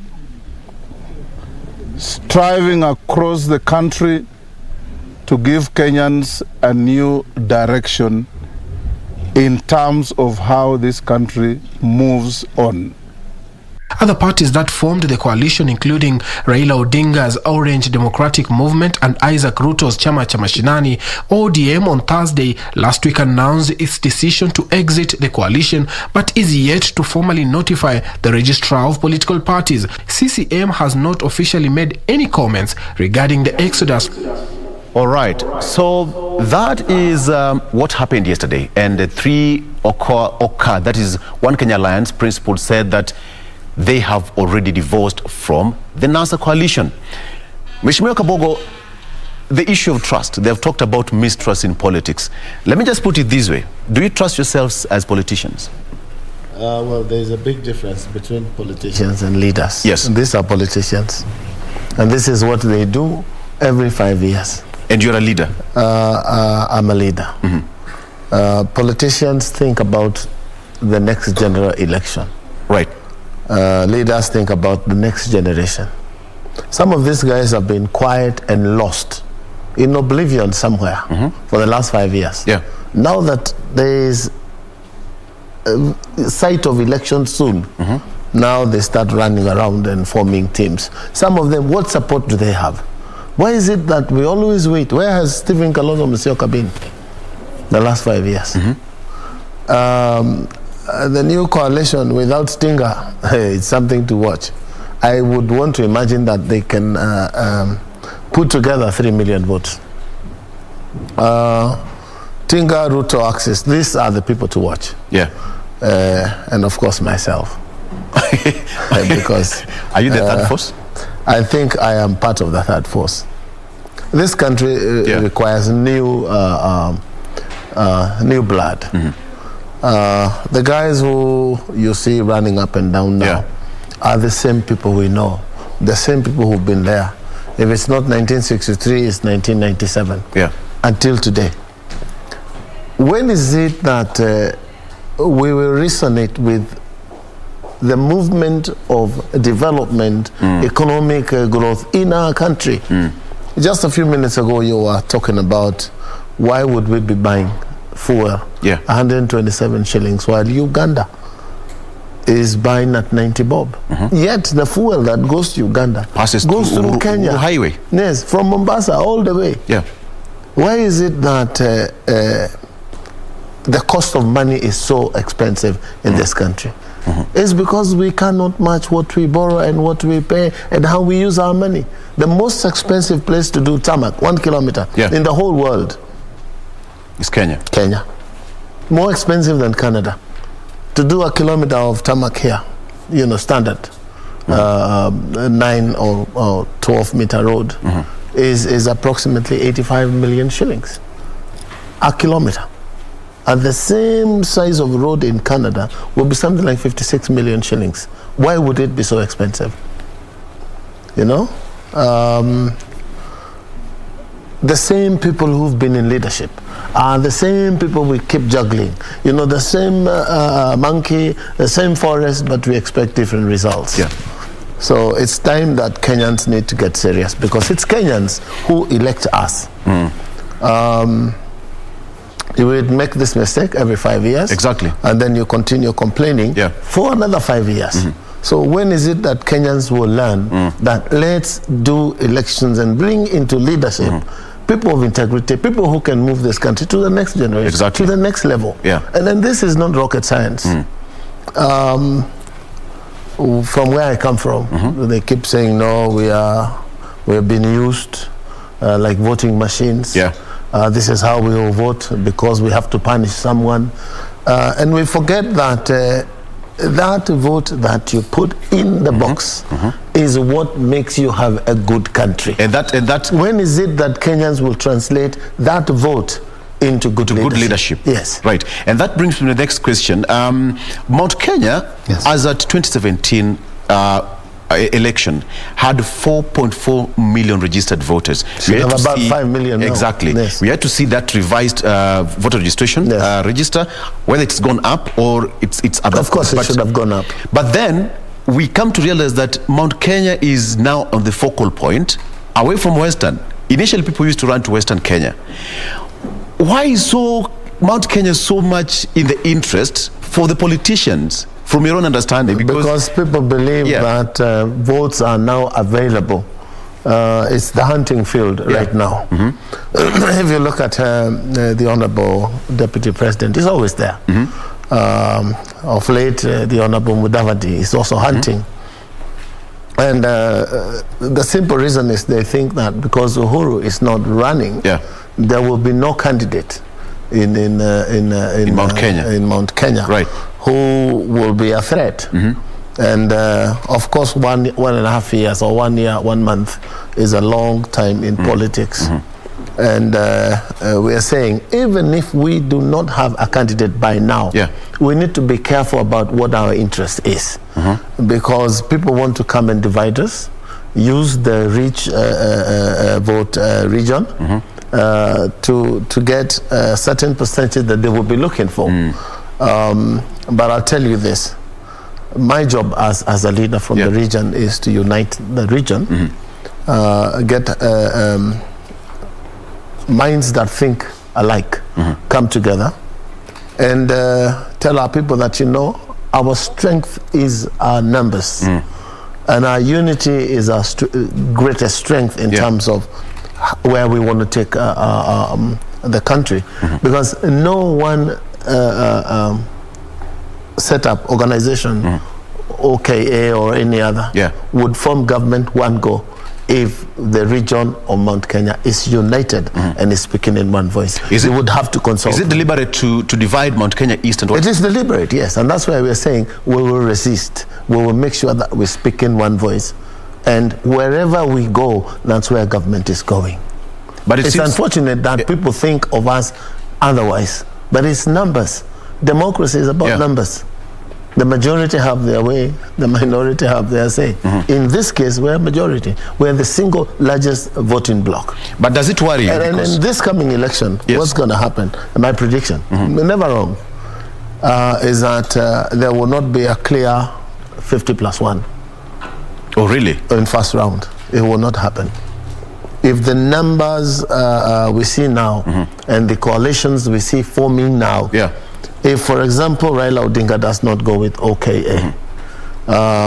striving across the country to give Kenyans a new direction in terms of how this country moves on. Other parties that formed the coalition, including Raila Odinga's Orange Democratic Movement and Isaac Ruto's Chama cha Mashinani, ODM, on Thursday last week announced its decision to exit the coalition, but is yet to formally notify the registrar of political parties. CCM has not officially made any comments regarding the exodus. All right, so that is what happened yesterday. And the three Oka, that is One Kenya Alliance principals, said that they have already divorced from the NASA coalition. Mheshimiwa Kabogo, the issue of trust, they have talked about mistrust in politics. Let me just put it this way. Do you trust yourselves as politicians? Well, there's a big difference between politicians and leaders. Yes. And these are politicians. And this is what they do every 5 years. And you're a leader? I'm a leader. Mm-hmm. Politicians think about the next general election. Right. Leaders think about the next generation. Some of these guys have been quiet and lost in oblivion somewhere for the last 5 years. Yeah. Now that there is sight of election soon, now they start running around and forming teams. Some of them, what support do they have? Why is it that we always wait? Where has Stephen Kalonzo Musyoka been the last 5 years? The new coalition without Stinger, it's something to watch. I would want to imagine that they can put together 3 million votes. Tinga, Ruto, Axis, these are the people to watch. Yeah. and of course myself. Because are you the third force? I think I am part of the third force. This country requires new blood. The guys who you see running up and down now are the same people we know, the same people who've been there. If it's not 1963, it's 1997. Until today. When is it that we will resonate with the movement of development, economic growth in our country? Just a few minutes ago, you were talking about why would we be buying fuel 127 shillings while Uganda is buying at 90 bob. Yet the fuel that goes to Uganda goes through Kenya. Highway. Yes, from Mombasa all the way. Why is it that the cost of money is so expensive in this country? It's because we cannot match what we borrow and what we pay and how we use our money. The most expensive place to do tarmac, 1 kilometer, in the whole world is Kenya. Kenya. More expensive than Canada. To do a kilometer of tarmac here, you know, standard, 9 or 12 meter road, is approximately 85 million shillings a kilometer. And the same size of road in Canada will be something like 56 million shillings. Why would it be so expensive? You know? The same people who've been in leadership are the same people we keep juggling. You know, the same monkey, the same forest, but we expect different results. So it's time that Kenyans need to get serious, because it's Kenyans who elect us. You would make this mistake every 5 years. Exactly. And then you continue complaining for another 5 years. So when is it that Kenyans will learn that let's do elections and bring into leadership people of integrity, people who can move this country to the next generation, to the next level. And then this is not rocket science. From where I come from, they keep saying, no, we have been used like voting machines. This is how we will vote because we have to punish someone. And we forget that that vote that you put in the box is what makes you have a good country. And that when is it that Kenyans will translate that vote into good leadership? Yes. Right. And that brings me to the next question. Mount Kenya, as at 2017 election, had 4.4 million registered voters. We have about 5 million now. Exactly. We had to see that revised voter registration register, whether it's gone up or it's adopted. Of course, it should have gone up. But then we come to realize that Mount Kenya is now on the focal point, away from Western. Initially, people used to run to Western Kenya. Why is Mount Kenya so much in the interest for the politicians? From your own understanding, because people believe that votes are now available. It's the hunting field right now. If you look at the Honorable Deputy President, he's always there. Of late, the Honorable Mudavadi is also hunting. And the simple reason is they think that because Uhuru is not running, there will be no candidate in Mount Kenya. In Mount Kenya, who will be a threat. And of course, 1.5 years or 1 year, 1 month is a long time in politics. And we are saying, even if we do not have a candidate by now, we need to be careful about what our interest is. Because people want to come and divide us, use the rich vote region to get a certain percentage that they will be looking for. But I'll tell you this, my job as a leader from the region is to unite the region, get minds that think alike, come together, and tell our people that, you know, our strength is our numbers, and our unity is our greatest strength in terms of where we want to take the country, because no one set up organization, OKA or any other, would form government one go if the region of Mount Kenya is united and is speaking in one voice. We would have to consult. Is it deliberate to divide Mount Kenya East and West? It is deliberate, yes. And that's why we're saying we will resist. We will make sure that we speak in one voice. And wherever we go, that's where government is going. But it's unfortunate that people think of us otherwise. But it's numbers. Democracy is about numbers. The majority have their way, the minority have their say. In this case, we're a majority. We're the single largest voting bloc. But does it worry you? And in this coming election, what's going to happen, my prediction, never wrong, is that there will not be a clear 50+1. Oh, really? In first round. It will not happen. If the numbers we see now and the coalitions we see forming now, if, for example, Raila Odinga does not go with OKA,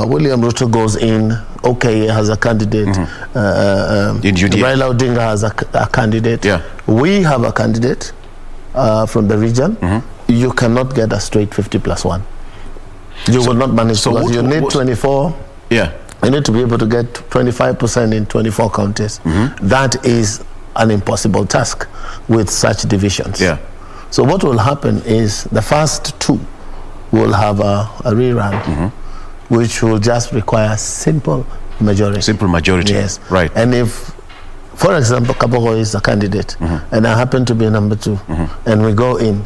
William Ruto goes in, OKA has a candidate, Raila Odinga has a candidate, we have a candidate from the region, you cannot get a straight 50+1. You will not manage to, you need 24. You need to be able to get 25% in 24 counties. That is an impossible task with such divisions. So what will happen is the first two will have a rerun, which will just require simple majority. Simple majority. Yes. Right. And if, for example, Kabogo is a candidate, and I happen to be number 2, and we go in,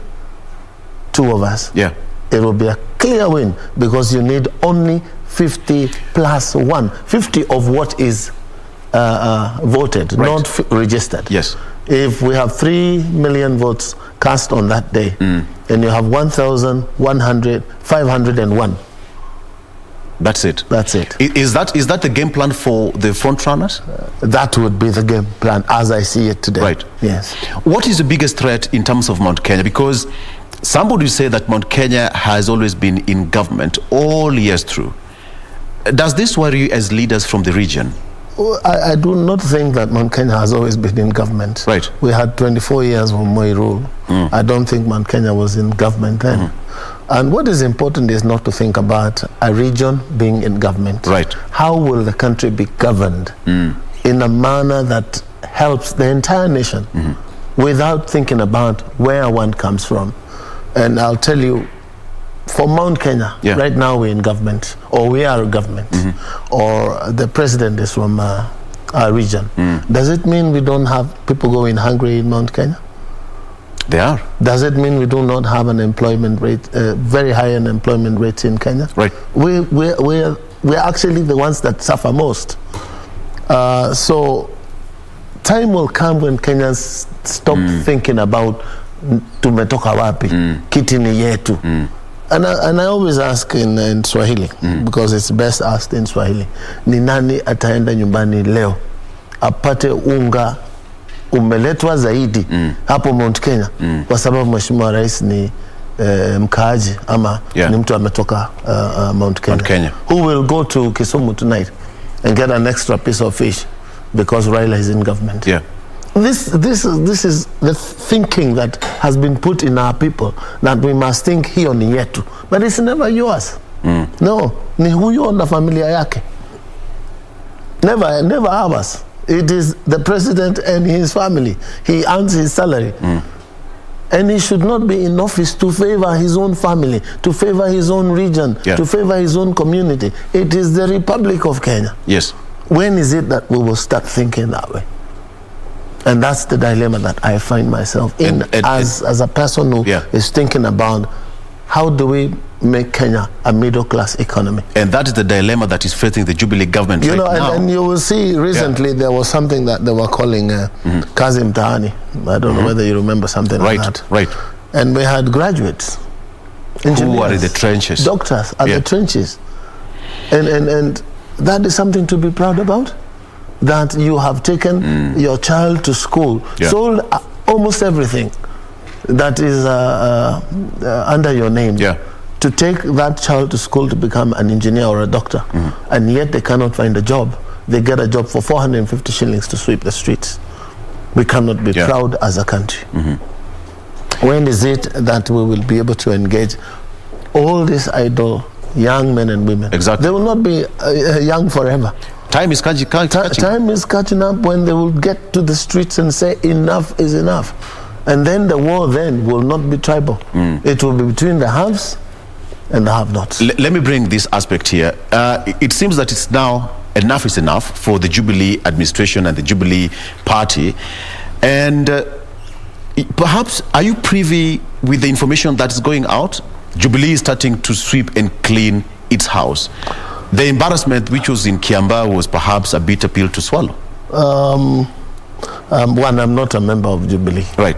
2 of us, it will be a clear win because you need only 50+1, 50 of what is voted, not registered. Yes. If we have 3 million votes cast on that day, and you have 501, that's it. That's it. Is that the game plan for the front runners? That would be the game plan as I see it today. Right. Yes. What is the biggest threat in terms of Mount Kenya? Because somebody say that Mount Kenya has always been in government all years through. Does this worry you as leaders from the region? Well, I do not think that Mount Kenya has always been in government. Right. We had 24 years of Moi rule. I don't think Mount Kenya was in government then. And what is important is not to think about a region being in government. Right. How will the country be governed in a manner that helps the entire nation without thinking about where one comes from? And I'll tell you, for Mount Kenya, right now we're in government, or we are a government, or the president is from our region. Does it mean we don't have people going hungry in Mount Kenya? They are. Does it mean we do not have an employment rate, very high unemployment rates in Kenya? Right. We're actually the ones that suffer most. So time will come when Kenyans stop thinking about tumetoka wapi, kiti ni yetu. And I always ask in Swahili, because it's best asked in Swahili, ni nani ataenda nyumbani leo apate unga umeletwa zaidi hapo Mount Kenya kwa sababu Mheshimiwa Rais ni mkaaji ama ni mtu ametoka Mount Kenya. Who will go to Kisumu tonight and get an extra piece of fish because Raila is in government? This is the thinking that has been put in our people, that we must think hiyo ni yetu, but it's never yours. No, ni huyo na familia yake. Never ours. It is the president and his family. He earns his salary. And he should not be in office to favor his own family, to favor his own region, to favor his own community. It is the Republic of Kenya. Yes. When is it that we will start thinking that way? And that's the dilemma that I find myself in as a person who is thinking about how do we make Kenya a middle-class economy. And that is the dilemma that is facing the Jubilee government right now. And you will see recently there was something that they were calling Kazi Mtaani. I don't know whether you remember something like that. Right. And we had graduates, engineers, who are in the trenches, doctors at the trenches. And that is something to be proud about. That you have taken your child to school, sold almost everything that is under your name, to take that child to school to become an engineer or a doctor, and yet they cannot find a job. They get a job for 450 shillings to sweep the streets. We cannot be proud as a country. When is it that we will be able to engage all these idle young men and women? Exactly. They will not be young forever. Time is catching Time is catching up when they will get to the streets and say enough is enough. And then the war then will not be tribal. It will be between the haves and the have-nots. Let me bring this aspect here. It seems that it's now enough is enough for the Jubilee administration and the Jubilee party. And perhaps, are you privy with the information that is going out? Jubilee is starting to sweep and clean its house. The embarrassment which was in Kiambaa was perhaps a bitter pill to swallow. One, I'm not a member of Jubilee. Right.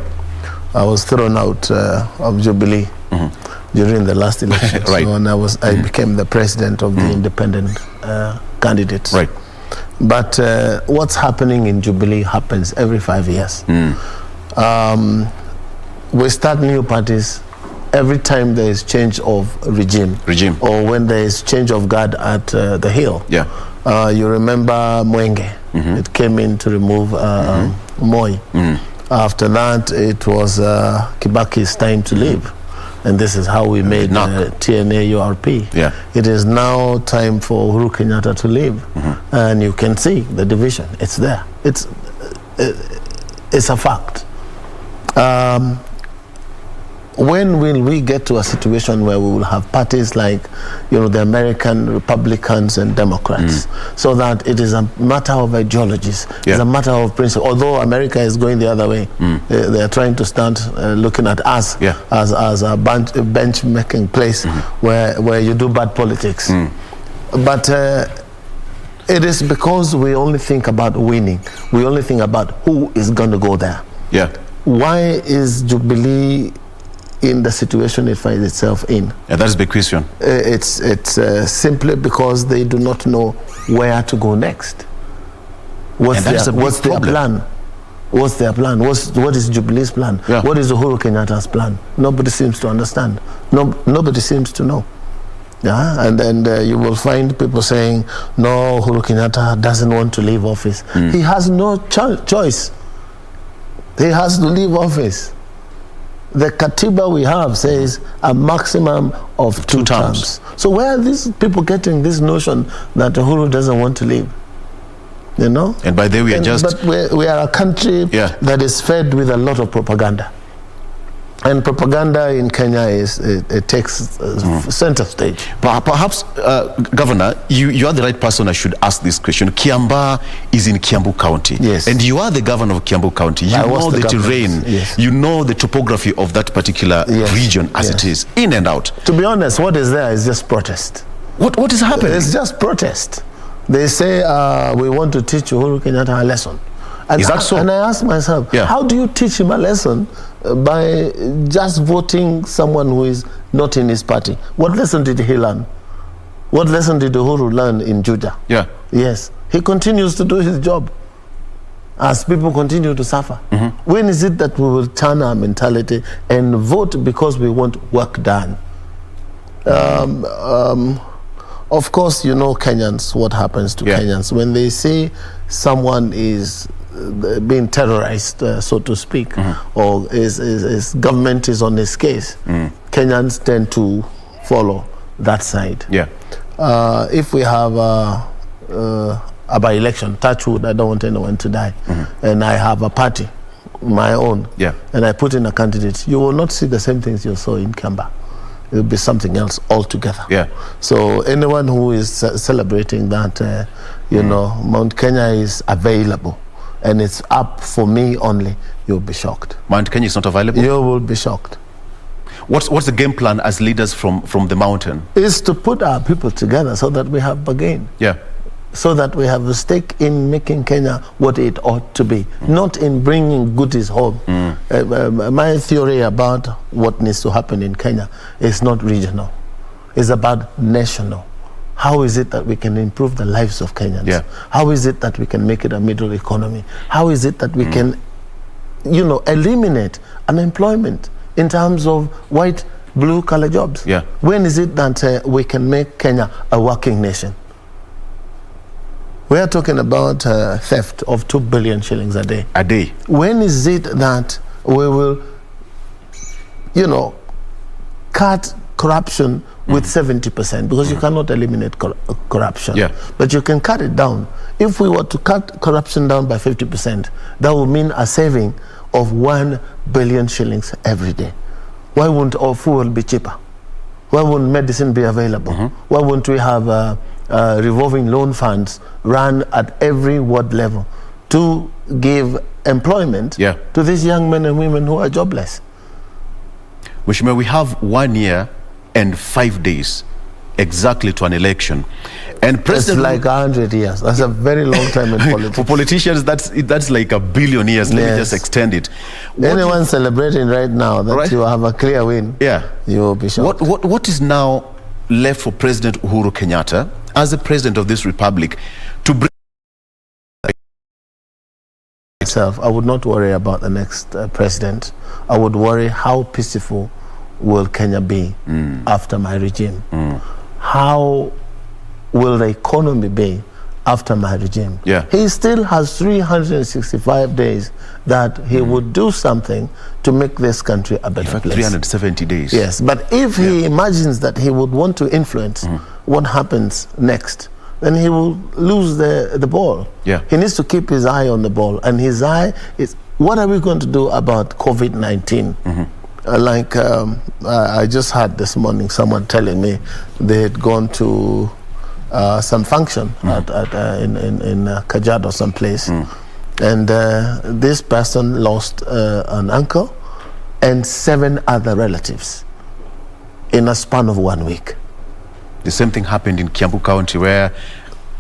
I was thrown out of Jubilee during the last election. Right. So, and I became the president of the independent candidates. Right. But what's happening in Jubilee happens every 5 years. We start new parties every time there is change of regime. Or when there is change of guard at the Hill. Yeah. You remember Mwenge. It came in to remove Moi. After that, it was Kibaki's time to leave. And this is how we made TNA URP. Yeah. It is now time for Uhuru Kenyatta to leave. And you can see the division. It's there. It's a fact. When will we get to a situation where we will have parties like, the American Republicans and Democrats, so that it is a matter of ideologies, it's a matter of principle. Although America is going the other way, they are trying to start looking at us as a benchmarking place where you do bad politics. But it is because we only think about winning. We only think about who is going to go there. Yeah. Why is Jubilee in the situation it finds itself in? Yeah, that's the big question. It's simply because they do not know where to go next. What's their plan? What's their plan? What is Jubilee's plan? Yeah. What is Uhuru Kenyatta's plan? Nobody seems to understand. Nobody seems to know. Yeah, and then you will find people saying, no, Uhuru Kenyatta doesn't want to leave office. He has no choice. He has to leave office. The Katiba we have says a maximum of two terms. So where are these people getting this notion that Uhuru doesn't want to leave? And by the way, But we are a country that is fed with a lot of propaganda. And propaganda in Kenya it takes center stage. Perhaps, Governor, you are the right person I should ask this question. Kiambaa is in Kiambu County. Yes. And you are the governor of Kiambu County. You know the terrain. Yes. You know the topography of that particular region as it is, in and out. To be honest, what is there is just protest. What is happening? It's just protest. They say, we want to teach Uhuru Kenyatta a lesson. And is that so? And I ask myself, how do you teach him a lesson by just voting someone who is not in his party? What lesson did he learn? What lesson did Uhuru learn in Juja? Yeah. Yes. He continues to do his job as people continue to suffer. When is it that we will turn our mentality and vote because we want work done? Of course, Kenyans, what happens to Kenyans when they see someone is being terrorized, so to speak, or is government is on his case. Kenyans tend to follow that side. Yeah. If we have a by-election, touch wood, I don't want anyone to die, and I have a party, my own, and I put in a candidate, you will not see the same things you saw in Kiambaa. It will be something else altogether. Yeah. So anyone who is celebrating that, Mount Kenya is available, and it's up for me only, you'll be shocked. Mount Kenya is not available? You will be shocked. What's the game plan as leaders from the mountain? Is to put our people together so that we have bargain. Yeah. So that we have a stake in making Kenya what it ought to be, not in bringing goodies home. My theory about what needs to happen in Kenya is not regional. It's about national. How is it that we can improve the lives of Kenyans? Yeah. How is it that we can make it a middle economy? How is it that we can, eliminate unemployment in terms of white, blue-collar jobs? Yeah. When is it that we can make Kenya a working nation? We are talking about theft of 2 billion shillings a day. A day. When is it that we will, cut corruption with 70%, because you cannot eliminate corruption. Yeah. But you can cut it down. If we were to cut corruption down by 50%, that would mean a saving of 1 billion shillings every day. Why wouldn't all fuel be cheaper? Why wouldn't medicine be available? Why wouldn't we have revolving loan funds run at every ward level to give employment to these young men and women who are jobless? Mheshimiwa, we have 1 year and 5 days exactly to an election, and President, it's like 100 years. That's a very long time in politics. For politicians, that's like 1 billion years. Let me just extend it. Anyone celebrating right now that you have a clear win, you will be shocked. What is now left for President Uhuru Kenyatta as the president of this republic to bring itself? I would not worry about the next president. I would worry how peaceful will Kenya be after my regime. How will the economy be after my regime? He still has 365 days that he would do something to make this country a better place. 370 days. Yes, but if he imagines that he would want to influence what happens next, then he will lose the ball. He needs to keep his eye on the ball, and his eye is, what are we going to do about COVID-19? I just had this morning someone telling me they had gone to some function in Kajiado, someplace, and this person lost an uncle and 7 other relatives in a span of 1 week. The same thing happened in Kiambu County, where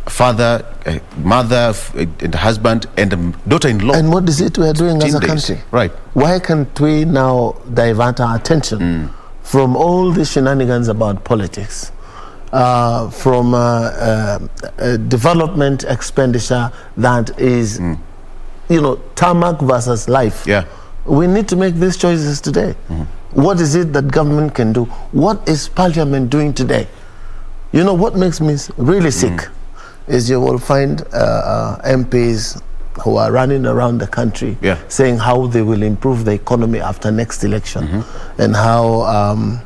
father, mother, and husband, and a daughter-in-law. And what is it we are doing as a country? Right. Why can't we now divert our attention from all the shenanigans about politics, from development expenditure that is, tarmac versus life? We need to make these choices today. What is it that government can do? What is Parliament doing today? You know, what makes me really sick is you will find MPs who are running around the country saying how they will improve the economy after next election and how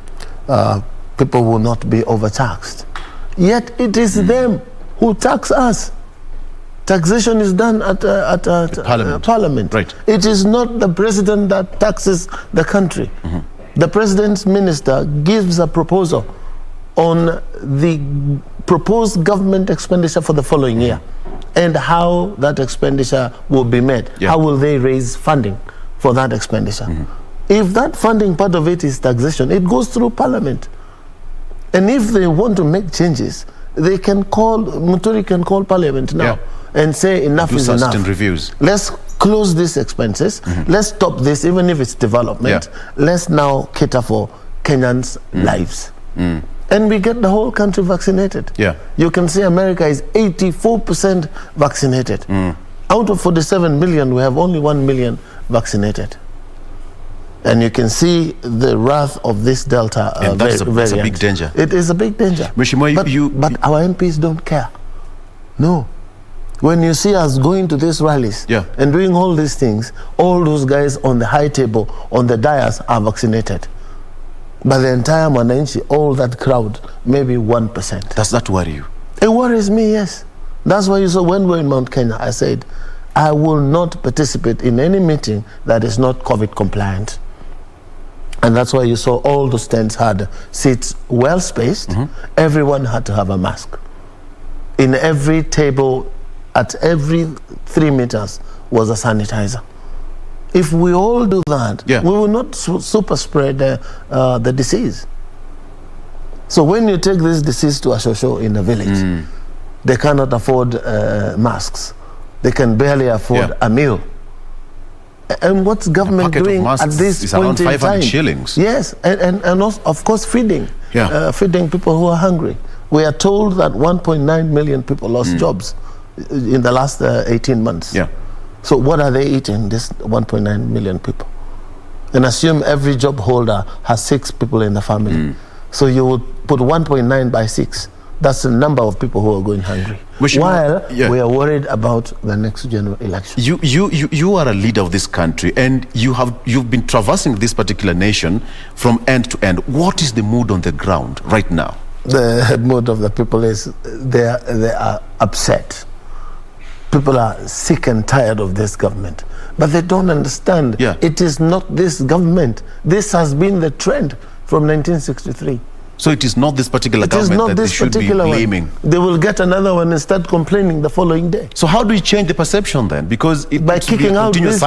people will not be overtaxed. Yet it is them who tax us. Taxation is done at Parliament. Right. It is not the president that taxes the country. The president's minister gives a proposal on the proposed government expenditure for the following year and how that expenditure will be made. How will they raise funding for that expenditure? If that funding part of it is taxation, it goes through Parliament. And if they want to make changes, they can call, Muturi can call Parliament now and say enough is enough. Reviews. Let's close these expenses. Let's stop this, even if it's development. Let's now cater for Kenyans' lives. And we get the whole country vaccinated. You can see America is 84% vaccinated. Out of 47 million, we have only 1 million vaccinated. And you can see the wrath of this Delta that's variant. a big danger. It is a big danger. But our MPs don't care. No. When you see us going to these rallies and doing all these things, all those guys on the high table, on the dais, are vaccinated. But the entire Mwananchi, all that crowd, maybe 1%. Does that worry you? It worries me, yes. That's why you saw when we were in Mount Kenya, I said, I will not participate in any meeting that is not COVID compliant. And that's why you saw all those tents had seats well spaced. Everyone had to have a mask. In every table, at every 3 meters, was a sanitizer. If we all do that, we will not super spread the disease. So when you take this disease to a shosho in a village, they cannot afford masks. They can barely afford a meal. And what's government doing at this point in time? 500 shillings. Yes, and also, of course, feeding. Feeding people who are hungry. We are told that 1.9 million people lost jobs in the last 18 months. So what are they eating, this 1.9 million people? And assume every job holder has 6 people in the family. So you would put 1.9 by 6. That's the number of people who are going hungry. While we are worried about the next general election. You are a leader of this country, and you've been traversing this particular nation from end to end. What is the mood on the ground right now? The mood of the people is they are upset. People are sick and tired of this government, but they don't understand. It is not this government. This has been the trend from 1963. So it is not this particular government that they should be blaming. They will get another one and start complaining the following day. So how do we change the perception then? Because by kicking out these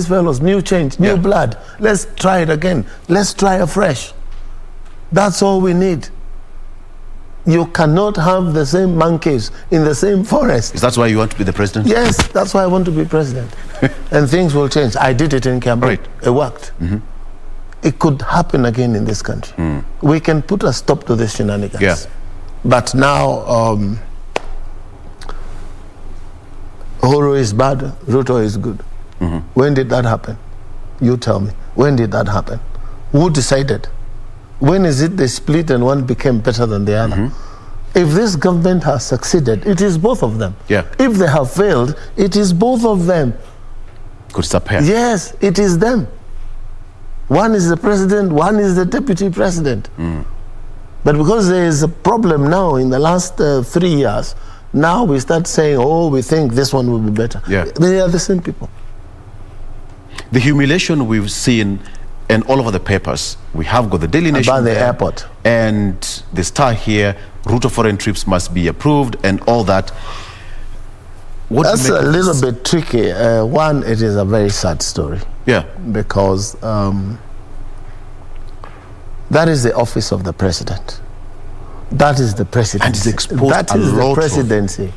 fellows, new change, new blood. Let's try it again. Let's try afresh. That's all we need. You cannot have the same monkeys in the same forest. Is that why you want to be the president? Yes, that's why I want to be president. And things will change. I did it in Canberra. It worked. It could happen again in this country. We can put a stop to this shenanigans. But now, Uhuru is bad, Ruto is good. When did that happen? You tell me. When did that happen? Who decided? When is it they split and one became better than the other? If this government has succeeded, it is both of them. If they have failed, it is both of them. Could stop here. Yes, it is them. One is the president, one is the deputy president. But because there is a problem now in the last 3 years, now we start saying, oh, we think this one will be better. They are the same people. The humiliation we've seen and all over the papers, we have got the Daily Nation about the airport and the Star here, route of foreign trips must be approved and all that. That's a little bit tricky. One, it is a very sad story. Because that is the office of the president. That is the presidency. And it's exposed that is the presidency.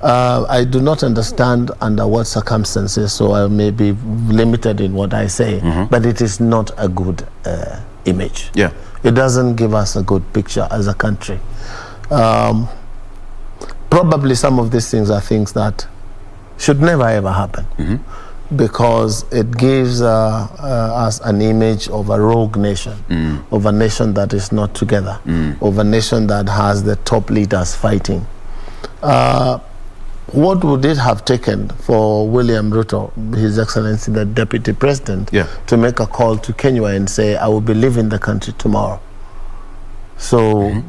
I do not understand under what circumstances, so I may be limited in what I say, but it is not a good image. It doesn't give us a good picture as a country. Probably some of these things are things that should never ever happen, because it gives us an image of a rogue nation, of a nation that is not together, of a nation that has the top leaders fighting. What would it have taken for William Ruto, His Excellency the Deputy President, to make a call to Kenya and say, I will be leaving the country tomorrow? So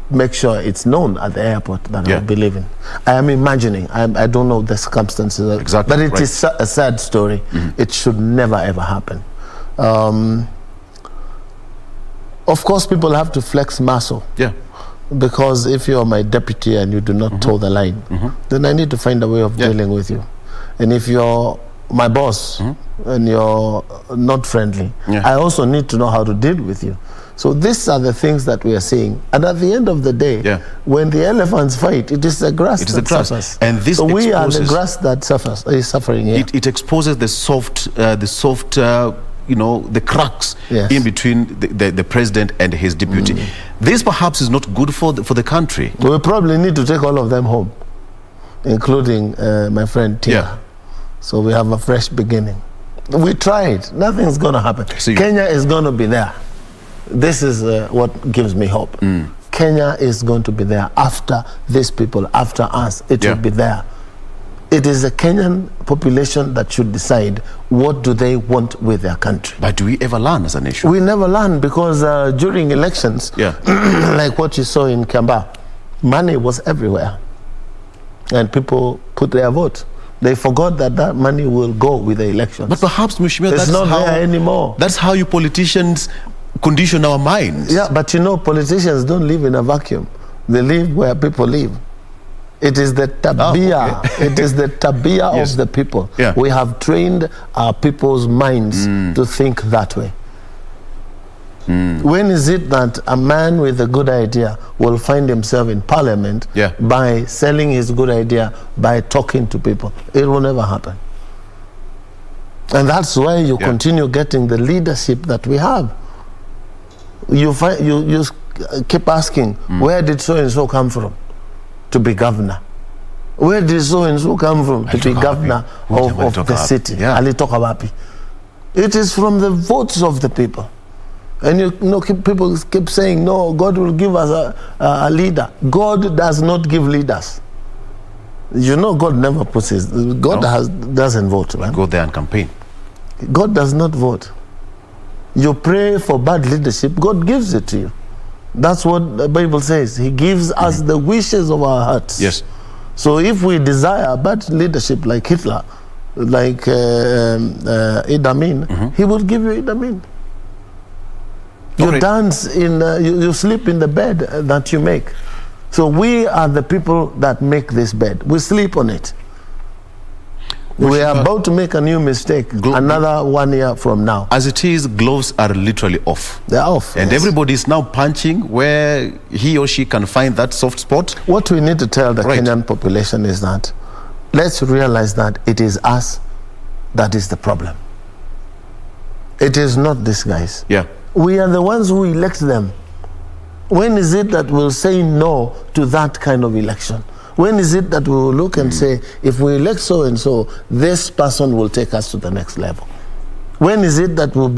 make sure it's known at the airport that I will be leaving. I am imagining, I don't know the circumstances, but it is a sad story. It should never ever happen. Of course, people have to flex muscle. Because if you're my deputy and you do not toe the line, then I need to find a way of dealing with you. And if you're my boss and you're not friendly, I also need to know how to deal with you. So these are the things that we are seeing. And at the end of the day, when the elephants fight, it is the grass that suffers. And this so we are the grass that suffers, is suffering here. It exposes the soft, you know, the cracks in between the president and his deputy. This perhaps is not good for the country. We probably need to take all of them home, including my friend Tia. So we have a fresh beginning. We tried. Nothing's going to happen. Kenya is going to be there. This is what gives me hope. Kenya is going to be there after these people, after us. It will be there. It is the Kenyan population that should decide what do they want with their country. But do we ever learn as a nation? We never learn, because during elections, like what you saw in Canberra, money was everywhere. And people put their vote. They forgot that that money will go with the elections. But perhaps, Mheshimiwa, it's not there anymore. That's how you politicians condition our minds. Yeah, but you know, politicians don't live in a vacuum. They live where people live. It is the tabia. It is the tabia of the people. We have trained our people's minds to think that way. When is it that a man with a good idea will find himself in parliament by selling his good idea, by talking to people? It will never happen. And that's why you continue getting the leadership that we have. You keep asking, where did so-and-so come from to be governor? Where did so-and-so come from to be governor of the city? Alitoka wapi? It is from the votes of the people. And you know, people keep saying, no, God will give us a leader. God does not give leaders. You know, God never puts his, God doesn't vote, right? Go there and campaign. God does not vote. You pray for bad leadership, God gives it to you. That's what the Bible says. He gives us the wishes of our hearts. Yes. So if we desire bad leadership like Hitler, like Idi Amin, he will give you Idi Amin. You dance in, you sleep in the bed that you make. So we are the people that make this bed. We sleep on it. We are about to make a new mistake another 1 year from now. As it is, gloves are literally off. They're off. And everybody is now punching where he or she can find that soft spot. What we need to tell the Kenyan population is that let's realize that it is us that is the problem. It is not these guys. Yeah. We are the ones who elect them. When is it that we'll say no to that kind of election? When is it that we will look and say, if we elect so and so, this person will take us to the next level? When is it that we'll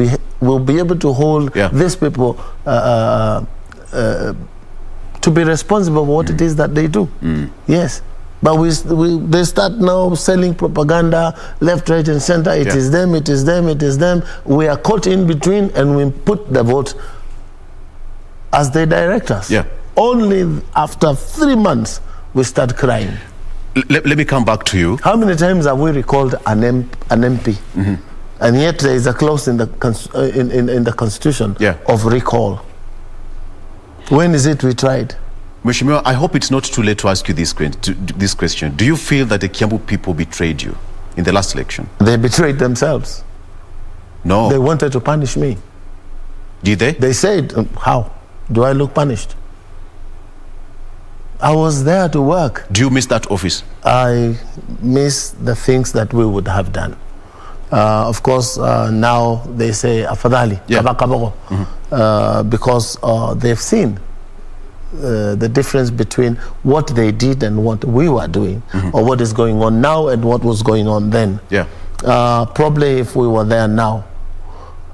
be able to hold these people to be responsible for what it is that they do? Yes. But they start now selling propaganda left, right, and center. It is them, it is them, it is them. We are caught in between, and we put the vote as they direct us. Yeah. Only after 3 months we start crying. Let me come back to you. How many times have we recalled an MP? And yet there is a clause in the Constitution of recall. When is it we tried? Mheshimiwa, I hope it's not too late to ask you this question. Do you feel that the Kiambu people betrayed you in the last election? They betrayed themselves. No. They wanted to punish me. Did they? They said, how do I look punished? I was there to work. Do you miss that office? I miss the things that we would have done. Of course, now they say afadhali, because they've seen the difference between what they did and what we were doing, or what is going on now and what was going on then. Yeah. Probably if we were there now,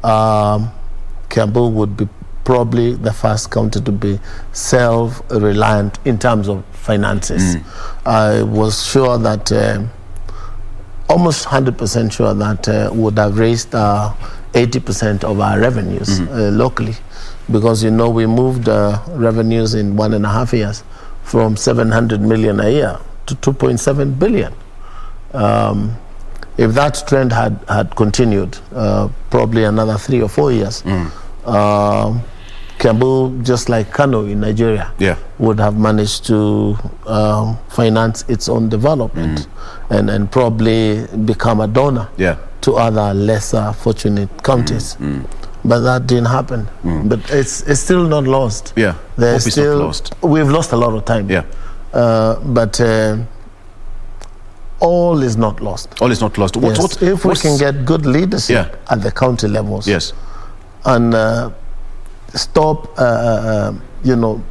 Kiambu would be probably the first county to be self-reliant in terms of finances. I was sure that, almost 100% sure that would have raised 80% of our revenues locally. Because, you know, we moved revenues in 1.5 years from 700 million a year to 2.7 billion. If that trend had continued, probably another 3 or 4 years, Kiambu, just like Kano in Nigeria, would have managed to finance its own development and probably become a donor to other lesser fortunate counties. But that didn't happen. But it's still not lost. Yeah, There's hope is still not lost. We've lost a lot of time. Yeah. But all is not lost. All is not lost. Yes. If we can get good leadership at the county levels, and stop, you know,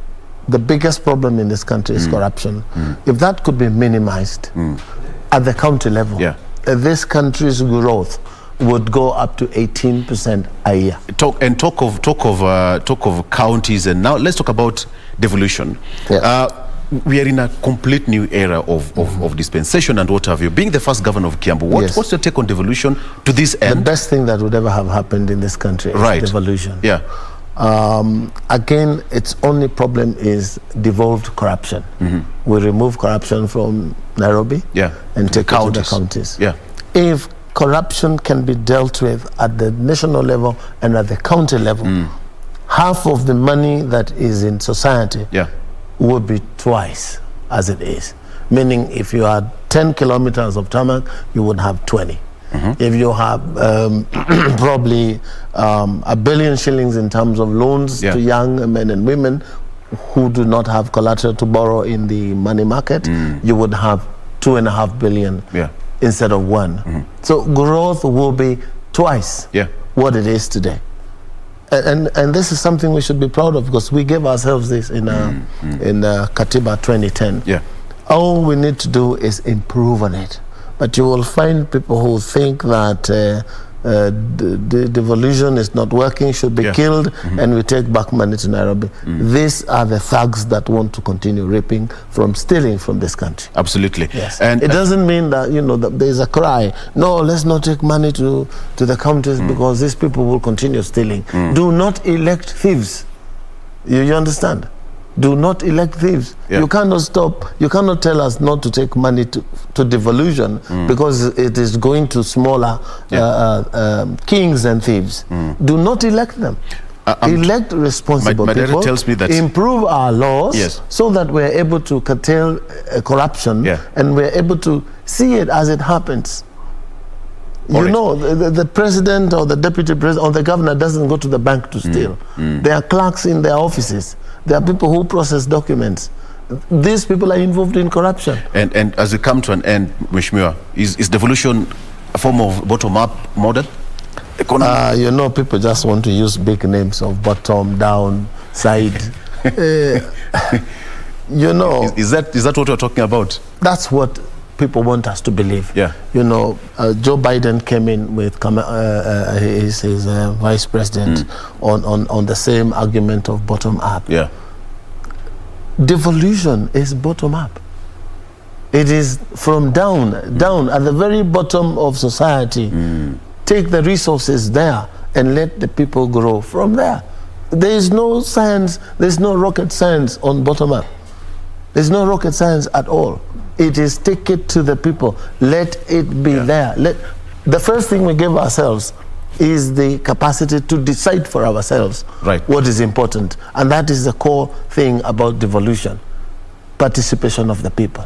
the biggest problem in this country is corruption. If that could be minimized at the county level, this country's growth would go up to 18% a year. Talk of counties, and now let's talk about devolution. We are in a complete new era of dispensation and what have you. Being the first governor of Kiambu, what's your take on devolution to this end? The best thing that would ever have happened in this country is devolution. Yeah. Again, its only problem is devolved corruption. We remove corruption from Nairobi and take it to the counties. If corruption can be dealt with at the national level and at the county level, half of the money that is in society would be twice as it is. Meaning, if you had 10 kilometers of tarmac, you would have 20. If you have probably $1 billion shillings in terms of loans to young men and women who do not have collateral to borrow in the money market, you would have 2.5 billion instead of 1. So growth will be twice what it is today. And this is something we should be proud of, because we gave ourselves this in Katiba 2010. All we need to do is improve on it. But you will find people who think that devolution is not working, should be killed, and we take back money to Nairobi. These are the thugs that want to continue raping from stealing from this country. Absolutely. Yes. And it doesn't mean that, you know, that there's a cry, no, let's not take money to the counties because these people will continue stealing. Do not elect thieves. You understand? Do not elect thieves. You cannot stop, you cannot tell us not to take money to devolution because it is going to smaller kings and thieves. Do not elect them. Elect responsible my people, tells me that improve our laws so that we're able to curtail corruption and we're able to see it as it happens. You know, the president or the deputy president or the governor doesn't go to the bank to steal. There are clerks in their offices. There are people who process documents. These people are involved in corruption. And as we come to an end, Mheshimiwa, is devolution a form of bottom-up model? You know, people just want to use big names of bottom, down, side. You know, is that what we're talking about? That's what people want us to believe. Yeah. You know, Joe Biden came in with his vice president on the same argument of bottom up. Yeah. Devolution is bottom up. It is from down at the very bottom of society. Take the resources there and let the people grow from there. There is no science, there's no rocket science on bottom up. There's no rocket science at all. It is take it to the people. Let it be there. The first thing we give ourselves is the capacity to decide for ourselves what is important. And that is the core thing about devolution, participation of the people.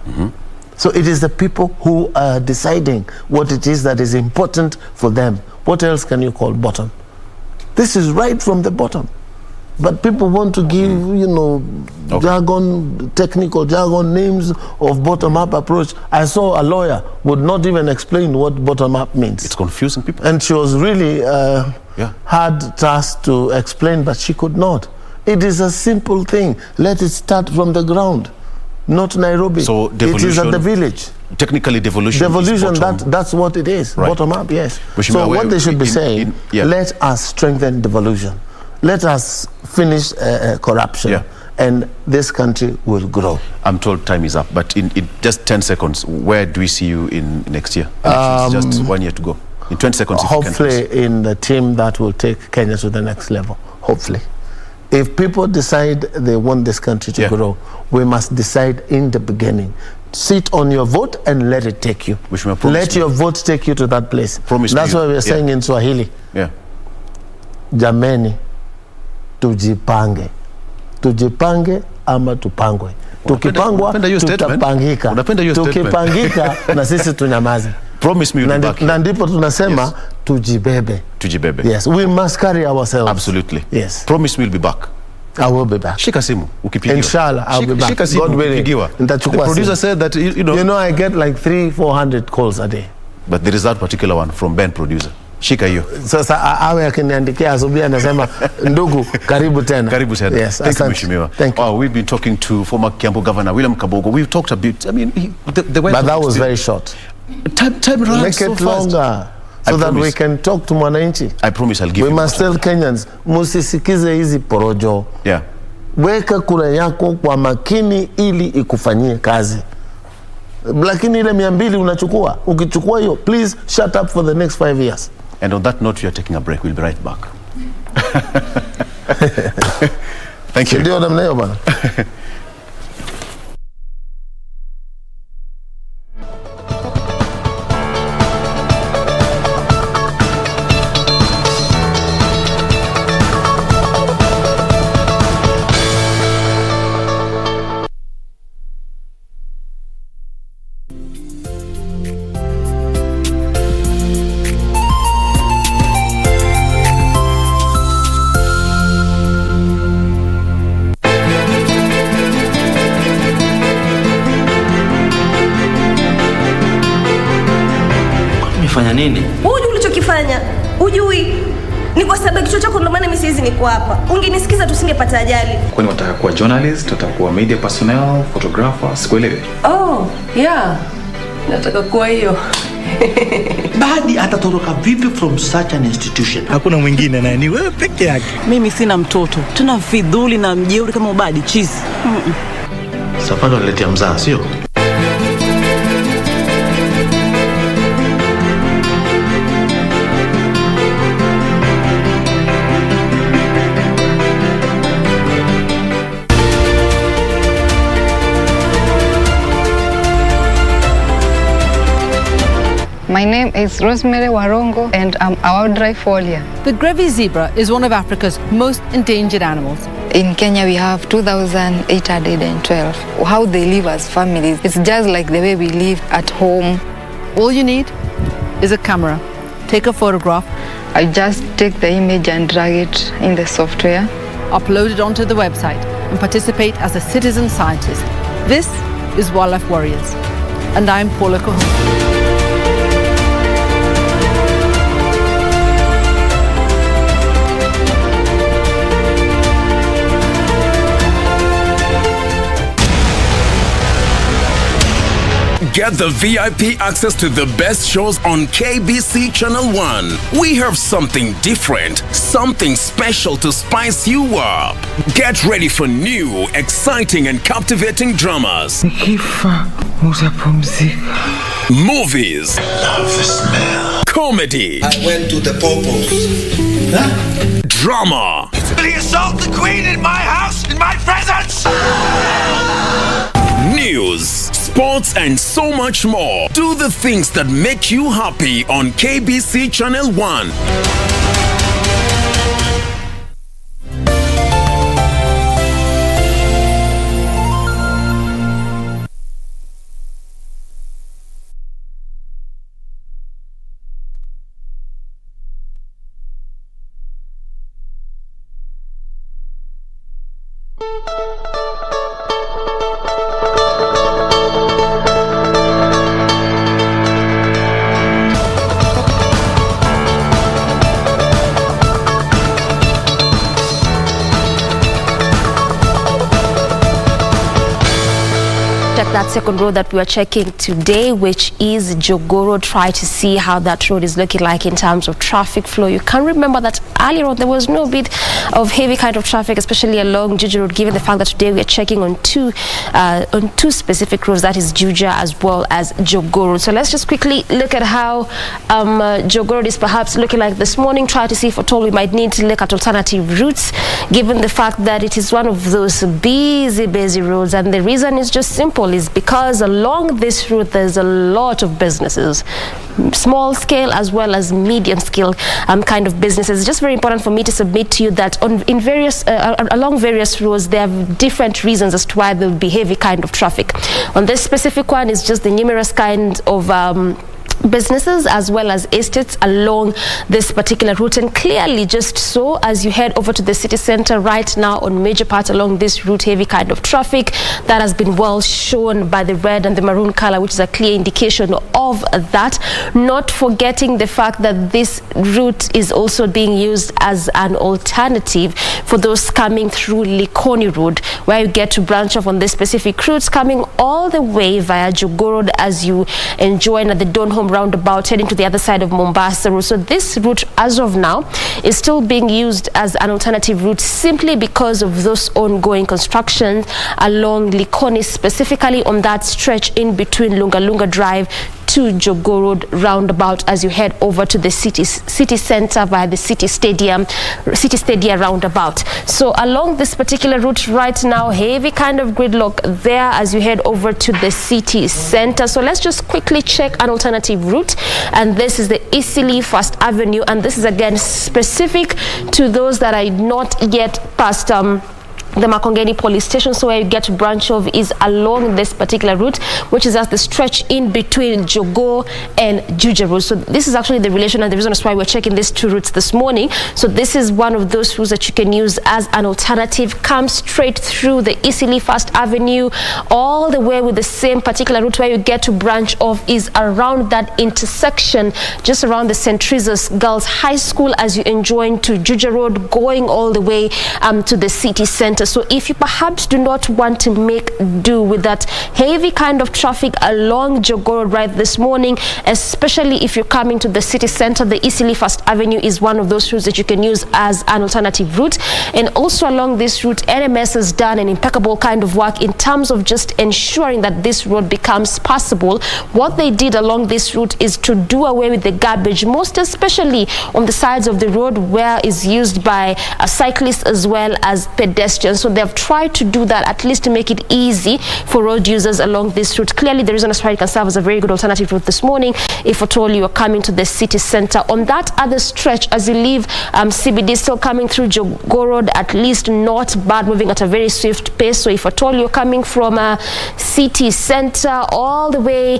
So it is the people who are deciding what it is that is important for them. What else can you call bottom? This is right from the bottom. But people want to give, you know, jargon, technical jargon names of bottom-up approach. I saw a lawyer would not even explain what bottom-up means. It's confusing people. And she was really hard task to explain, but she could not. It is a simple thing. Let it start from the ground, not Nairobi. So devolution, it is at the village. Technically, devolution that's what it is. Bottom-up, yes. So what they should be saying, let us strengthen devolution. Let us finish corruption, and this country will grow. I'm told time is up, but in just 10 seconds, where do we see you in next year? Just 1 year to go. In 20 seconds, hopefully in the team that will take Kenya to the next level. Hopefully. If people decide they want this country to grow, we must decide in the beginning. Sit on your vote and let it take you. Let your vote take you to that place. That's what we're saying in Swahili. Jameni. Tujipange ama tupangwe. Tukipangwa tutapangika. Tukipangika na sisi tunyamaze. Promise me you'll be back. Na ndipo tunasema tujibebe. Yes, we must carry ourselves. Absolutely. Yes. Promise me you'll be back. I will be back. Shika simu ukipigiwa. Inshallah, I'll be back. Shika simu ukipigiwa. The producer said that you know I get like 300-400 calls a day. But there is that particular one from Ben producer. Shika hiyo. Sasa awe akiniandikia asubuhi anasema ndugu karibu tena. Karibu tena. Yes, thank you Mheshimiwa. Thank you. We've been talking to former Kiambu Governor William Kabogo. We've talked a bit. I mean, the way but that was very short. Time runs Make so it fast. Longer. So that we can talk to mwananchi. I promise I'll give you. We must tell Kenyans, musisikize hizi porojo. Yeah. Weka kura yako kwa makini ili ikufanyie kazi. Lakini ile 200 unachukua, ukichukua hiyo, please shut up for the next 5 years. And on that note, we are taking a break. We'll be right back. Thank you. Ndio namna hiyo bwana. Fanya nini? Hujui ulichokifanya. Hujui. Ni kwa sababu kichwa chako ndio maana mimi siwezi niko hapa. Ungenisikiza tusingepata ajali. Kwani unataka kuwa journalist, unataka kuwa media personnel, photographer, sikuelewi. Oh, yeah. Nataka kuwa hiyo. Badi atatoroka vipi from such an institution? Hakuna mwingine na ni wewe peke yake. Mimi sina mtoto. Tuna fidhuli na mjeuri kama Ubadi chizi. Safari waletea mzaa, sio? My name is Rosemary Warongo and I'm a wildlife folio. The Grevy's zebra is one of Africa's most endangered animals. In Kenya we have 2,812. How they live as families, it's just like the way we live at home. All you need is a camera. Take a photograph. I just take the image and drag it in the software. Upload it onto the website and participate as a citizen scientist. This is Wildlife Warriors. And I'm Paula Cohon. Get the VIP access to the best shows on KBC Channel 1. We have something different, something special to spice you up. Get ready for new, exciting and captivating dramas. Movies. Love the smell. Comedy. I went to the popos. Huh? Drama. Will he assault the queen in my house, in my presence? News, sports, and so much more. Do the things that make you happy on KBC Channel 1. That second road that we are checking today, which is Jogoro, try to see how that road is looking like in terms of traffic flow. You can remember that earlier on there was no bit of heavy kind of traffic, especially along Juja Road, given the fact that today we are checking on two specific roads, that is Juja as well as Jogoro. So let's just quickly look at how Jogoro is perhaps looking like this morning, try to see if at all we might need to look at alternative routes, given the fact that it is one of those busy roads, and the reason is just simple, is because along this route there's a lot of businesses, small scale as well as medium scale kind of businesses. It's just very important for me to submit to you that along various roads there are different reasons as to why there will be heavy kind of traffic. On this specific one is just the numerous kind of businesses as well as estates along this particular route, and clearly just so as you head over to the city center right now on major parts along this route, heavy kind of traffic that has been well shown by the red and the maroon color, which is a clear indication of that. Not forgetting the fact that this route is also being used as an alternative for those coming through Likoni Road, where you get to branch off on this specific routes coming all the way via Jogoo Road as you enjoy at the Donholm roundabout heading to the other side of Mombasa Road. So this route as of now is still being used as an alternative route simply because of those ongoing constructions along Likoni, specifically on that stretch in between Lunga Drive to Jogoo Road roundabout as you head over to the city center via the city stadium roundabout. So along this particular route right now, heavy kind of gridlock there as you head over to the city center. So let's just quickly check an alternative route, and this is the Eastleigh First Avenue, and this is again specific to those that are not yet past the Makongeni police station. So where you get to branch of is along this particular route, which is at the stretch in between Jogoo and Juja Road. So this is actually the relation and the reason why we're checking these two routes this morning. So this is one of those routes that you can use as an alternative. Come straight through the Eastleigh First Avenue all the way with the same particular route. Where you get to branch off is around that intersection just around the St. Teresa's Girls High School as you enjoy to Juja Road, going all the way to the city center. center. So if you perhaps do not want to make do with that heavy kind of traffic along Jogoo Road right this morning, especially if you're coming to the city center, the Eastleigh First Avenue is one of those routes that you can use as an alternative route. And also along this route, NMS has done an impeccable kind of work in terms of just ensuring that this road becomes passable. What they did along this route is to do away with the garbage, most especially on the sides of the road where is used by cyclists as well as pedestrians. So they've tried to do that at least to make it easy for road users along this route. Clearly the reason why it can serve as a very good alternative route this morning if at all you are coming to the city center. On that other stretch, as you leave CBD, still coming through Jogoo Road, at least not bad, moving at a very swift pace. So if at all you're coming from city center all the way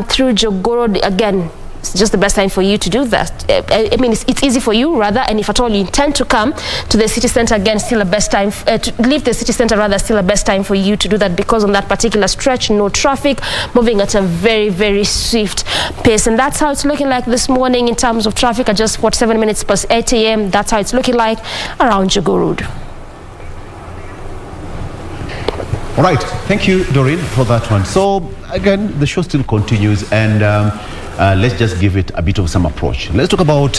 through Jogoo Road, again, it's just the best time for you to do that. I mean, it's easy for you rather, and if at all you intend to come to the city center, again, still a best time to leave the city center rather, still a best time for you to do that, because on that particular stretch, no traffic, moving at a very, very swift pace. And that's how it's looking like this morning in terms of traffic at just 47 minutes past 8 a.m. That's how it's looking like around Jogoo Road. All right, thank you, Doreen, for that one. So again, the show still continues, and let's just give it a bit of some approach. Let's talk about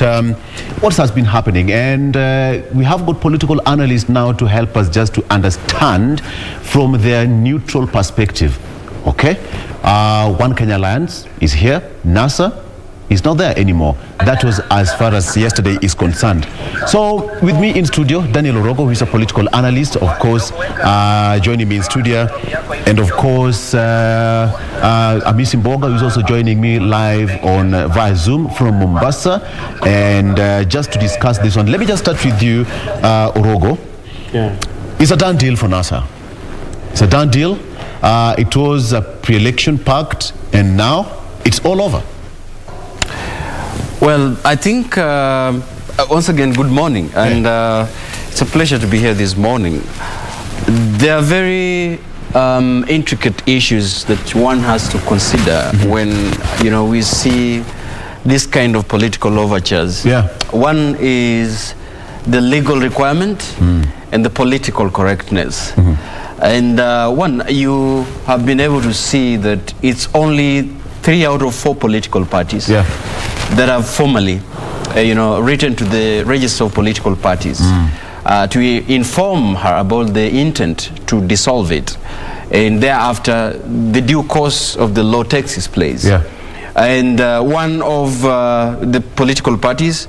what has been happening, and we have got political analysts now to help us just to understand from their neutral perspective. Okay, One Kenya Alliance is here. NASA is not there anymore. That was as far as yesterday is concerned. So with me in studio, Daniel Orogo, who is a political analyst, of course, joining me in studio, and of course Amisi Mboga, who is also joining me live on via Zoom from Mombasa. And just to discuss this one, let me just start with you, Orogo. Yeah. It's a done deal for NASA. It's a done deal. It was a pre-election pact, and now it's all over. Well, I think, once again, good morning, and it's a pleasure to be here this morning. There are very intricate issues that one has to consider when, we see this kind of political overtures. Yeah. One is the legal requirement and the political correctness. And one, you have been able to see that it's only 3 out of 4 political parties that have formally, written to the register of political parties to inform her about the intent to dissolve it. And thereafter, the due course of the law takes its place. Yeah. And one of the political parties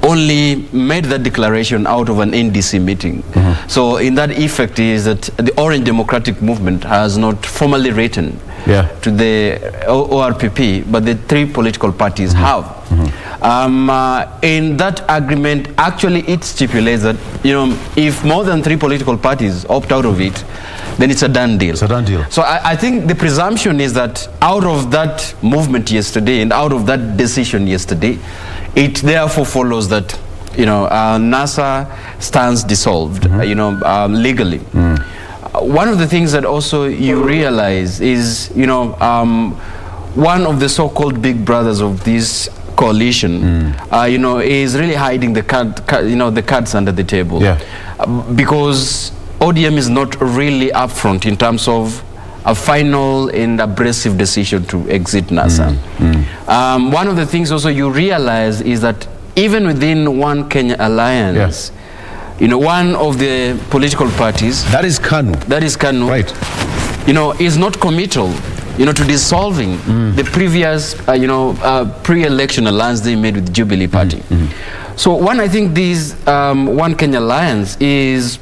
only made that declaration out of an NDC meeting. So in that effect is that the Orange Democratic Movement has not formally written to the ORPP, but the 3 political parties have. In that agreement, actually it stipulates that, if more than 3 political parties opt out of it, then it's a done deal. It's a done deal. So I think the presumption is that out of that movement yesterday and out of that decision yesterday, it therefore follows that, NASA stands dissolved, legally. One of the things that also you realize is, one of the so-called big brothers of this coalition, is really hiding the cards under the table. Because ODM is not really upfront in terms of a final and abrasive decision to exit NASA. One of the things also you realize is that even within One Kenya Alliance, one of the political parties, that is KANU, right, is not committal, to dissolving the previous, pre-election alliance they made with the Jubilee Party. So one, I think this One Kenya Alliance is,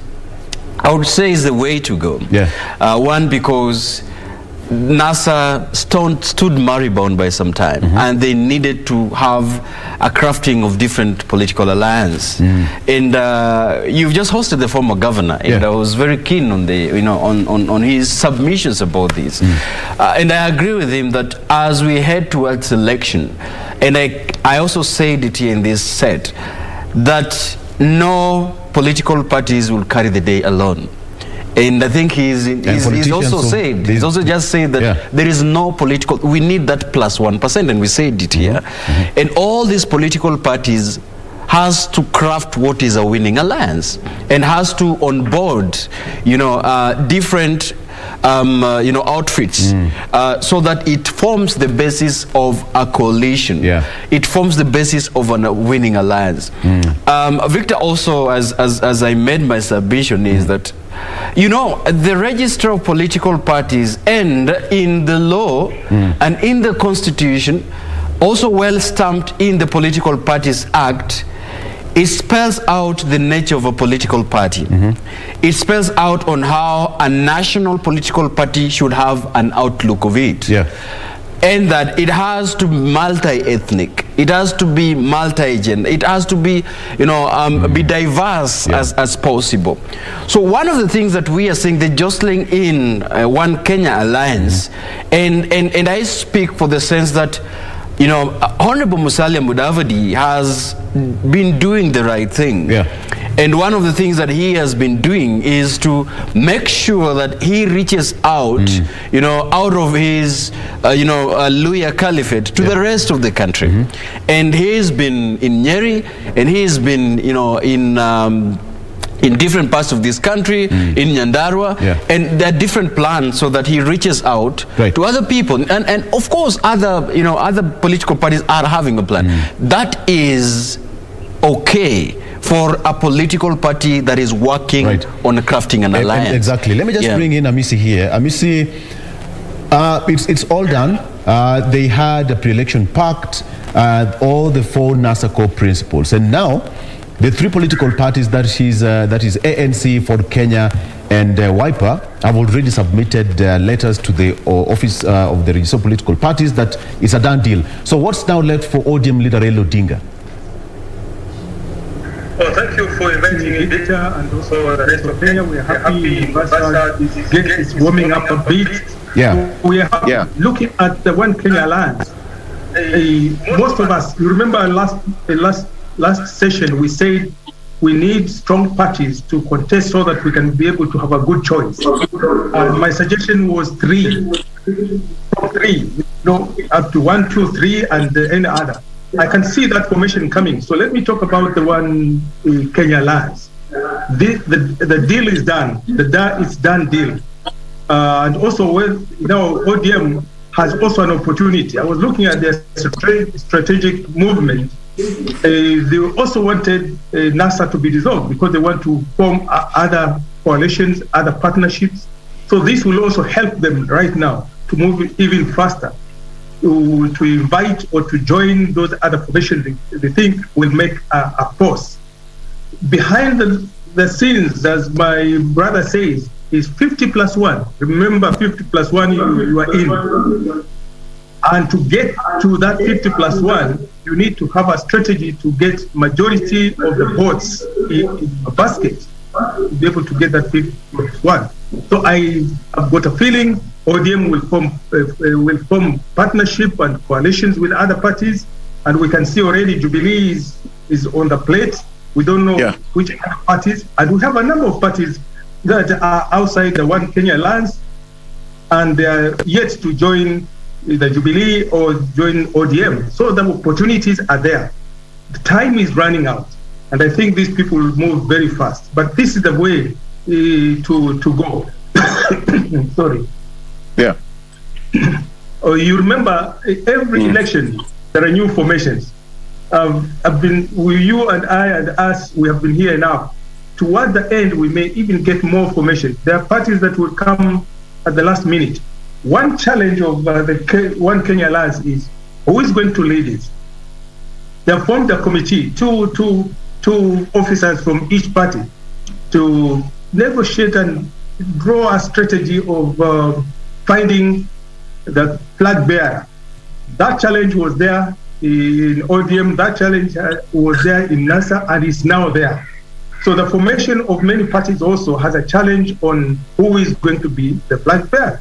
I would say, is the way to go. One, because NASA stood moribund by some time, and they needed to have a crafting of different political alliance. And you've just hosted the former governor, and I was very keen on the, on his submissions about this. And I agree with him that as we head towards election, and I also said it here in this set, that no political parties will carry the day alone. And I think he's also said, he's also just said that there is no political, we need that +1%, and we said it here. And all these political parties has to craft what is a winning alliance and has to onboard, different outfits, so that it forms the basis of a coalition. It forms the basis of a winning alliance. Victor, also, as I made my submission, is that the register of political parties and in the law and in the constitution, also well stamped in the Political Parties Act, it spells out the nature of a political party. It spells out on how a national political party should have an outlook of it. And that it has to be multi-ethnic, it has to be multi-gender, it has to be, be diverse as possible. So one of the things that we are seeing, the jostling in One Kenya Alliance, and I speak for the sense that, Honorable Musalia Mudavadi has been doing the right thing. And one of the things that he has been doing is to make sure that he reaches out, out of his, Luya Caliphate to the rest of the country. And he's been in Nyeri, and he's been, in different parts of this country, in Nyandarua, and there are different plans so that he reaches out to other people. And of course, other political parties are having a plan. That is okay for a political party that is working on crafting an alliance. Exactly. Let me just bring in Amisi here. Amisi, it's all done. They had a pre-election pact, all the 4 NASA core principles, and now the 3 political parties, that is ANC, Ford Kenya, and Wiper, have already submitted letters to the office of the register of political parties that it's a done deal. So what's now left for ODM leader Raila Odinga? Well, thank you for inviting me, Victor, and also the rest of Kenya. We are happy Ambassador is warming up a bit. We are happy looking at the One Kenya Alliance. Most of us, you remember last session, we said we need strong parties to contest so that we can be able to have a good choice. My suggestion was 3, up to 1, 2, 3, and any other. I can see that formation coming. So let me talk about the One Kenya Alliance. The deal is done. It's done deal. And also, ODM has also an opportunity. I was looking at their strategic movement. They also wanted NASA to be dissolved because they want to form other coalitions, other partnerships. So this will also help them right now to move even faster, to invite or to join those other formations they think will make a force. Behind the scenes, as my brother says, is 50+1. Remember, 50+1 you are in. And to get to that 50+1, you need to have a strategy to get majority of the votes in a basket to be able to get that 50+1. So I've got a feeling ODM will form partnership and coalitions with other parties, and we can see already Jubilee is on the plate. We don't know which other parties, and we have a number of parties that are outside the One Kenya Alliance, and they are yet to join the Jubilee or join ODM. So the opportunities are there. The time is running out, and I think these people will move very fast. But this is the way to go. Sorry. You remember every election there are new formations. You and I and us, we have been here enough. Toward the end, we may even get more formation. There are parties that will come at the last minute. One challenge of the One Kenya Alliance is who is going to lead it. They have formed a committee, two officers from each party, to negotiate and draw a strategy of finding the flag bearer. That challenge was there in ODM, that challenge was there in NASA, and is now there. So the formation of many parties also has a challenge on who is going to be the flag bearer.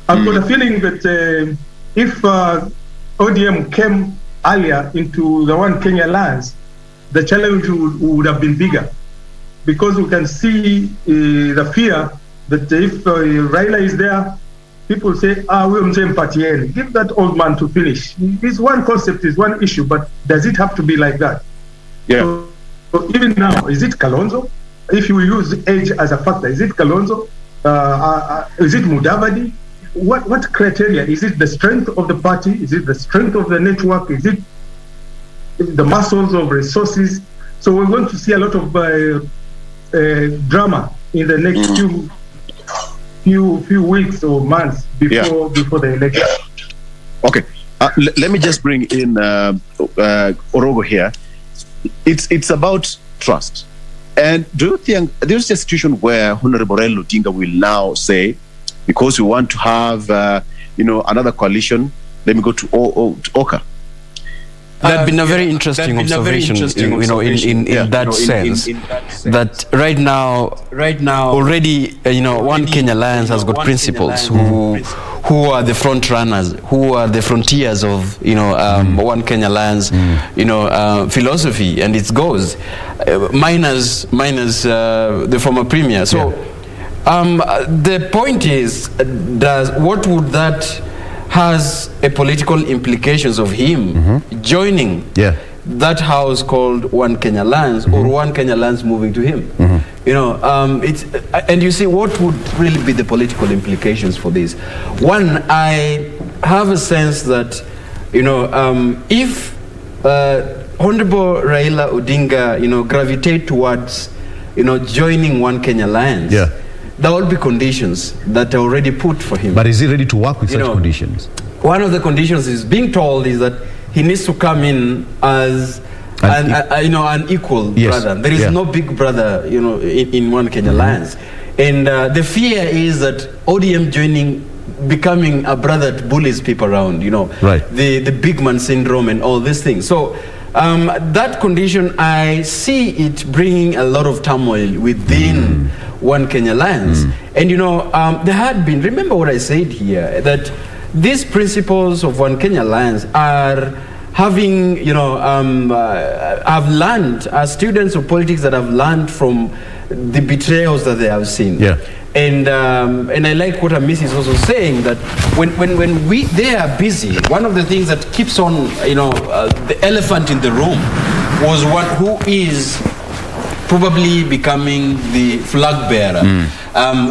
I've got a feeling that if ODM came earlier into the One Kenya Alliance, the challenge would have been bigger, because we can see the fear that if Raila is there, people say, we'll give that old man to finish. This one concept is one issue, but does it have to be like that? So So even now, is it Kalonzo? If you use age as a factor, is it Kalonzo? Is it Mudavadi? What criteria? Is it the strength of the party? Is it the strength of the network? Is it the muscles of resources? So we're going to see a lot of drama in the next few weeks or months before the election. Okay, let me just bring in Orogo here. It's about trust. And do you think there's a situation where Honorable Raila Odinga will now say, because we want to have another coalition, let me go to Oka? That'd been a very interesting observation, in that sense. That right now, already, One Kenya Alliance has got principles who are the front runners, who are the frontiers of, One Kenya Alliance, philosophy and its goals, minus the former premier. So, the point is, what would that has a political implications of him joining that house called One Kenya Alliance, or One Kenya Alliance moving to him. It's and you see what would really be the political implications for this. One, I have a sense that if Honorable Raila Odinga gravitate towards joining One Kenya Alliance, there will be conditions that are already put for him. But is he ready to work with such conditions? One of the conditions is being told is that he needs to come in as an equal brother. There is no big brother, in One Kenya Alliance. And the fear is that ODM becoming a brother that bullies people around, the big man syndrome and all these things. So that condition, I see it bringing a lot of turmoil within One Kenya Alliance. And there had been, remember what I said here, that these principles of One Kenya Alliance are having, have learned, as students of politics that have learned from the betrayals that they have seen. And I like what Amisi is also saying, that when they are busy, one of the things that keeps on, the elephant in the room was who is probably becoming the flag bearer.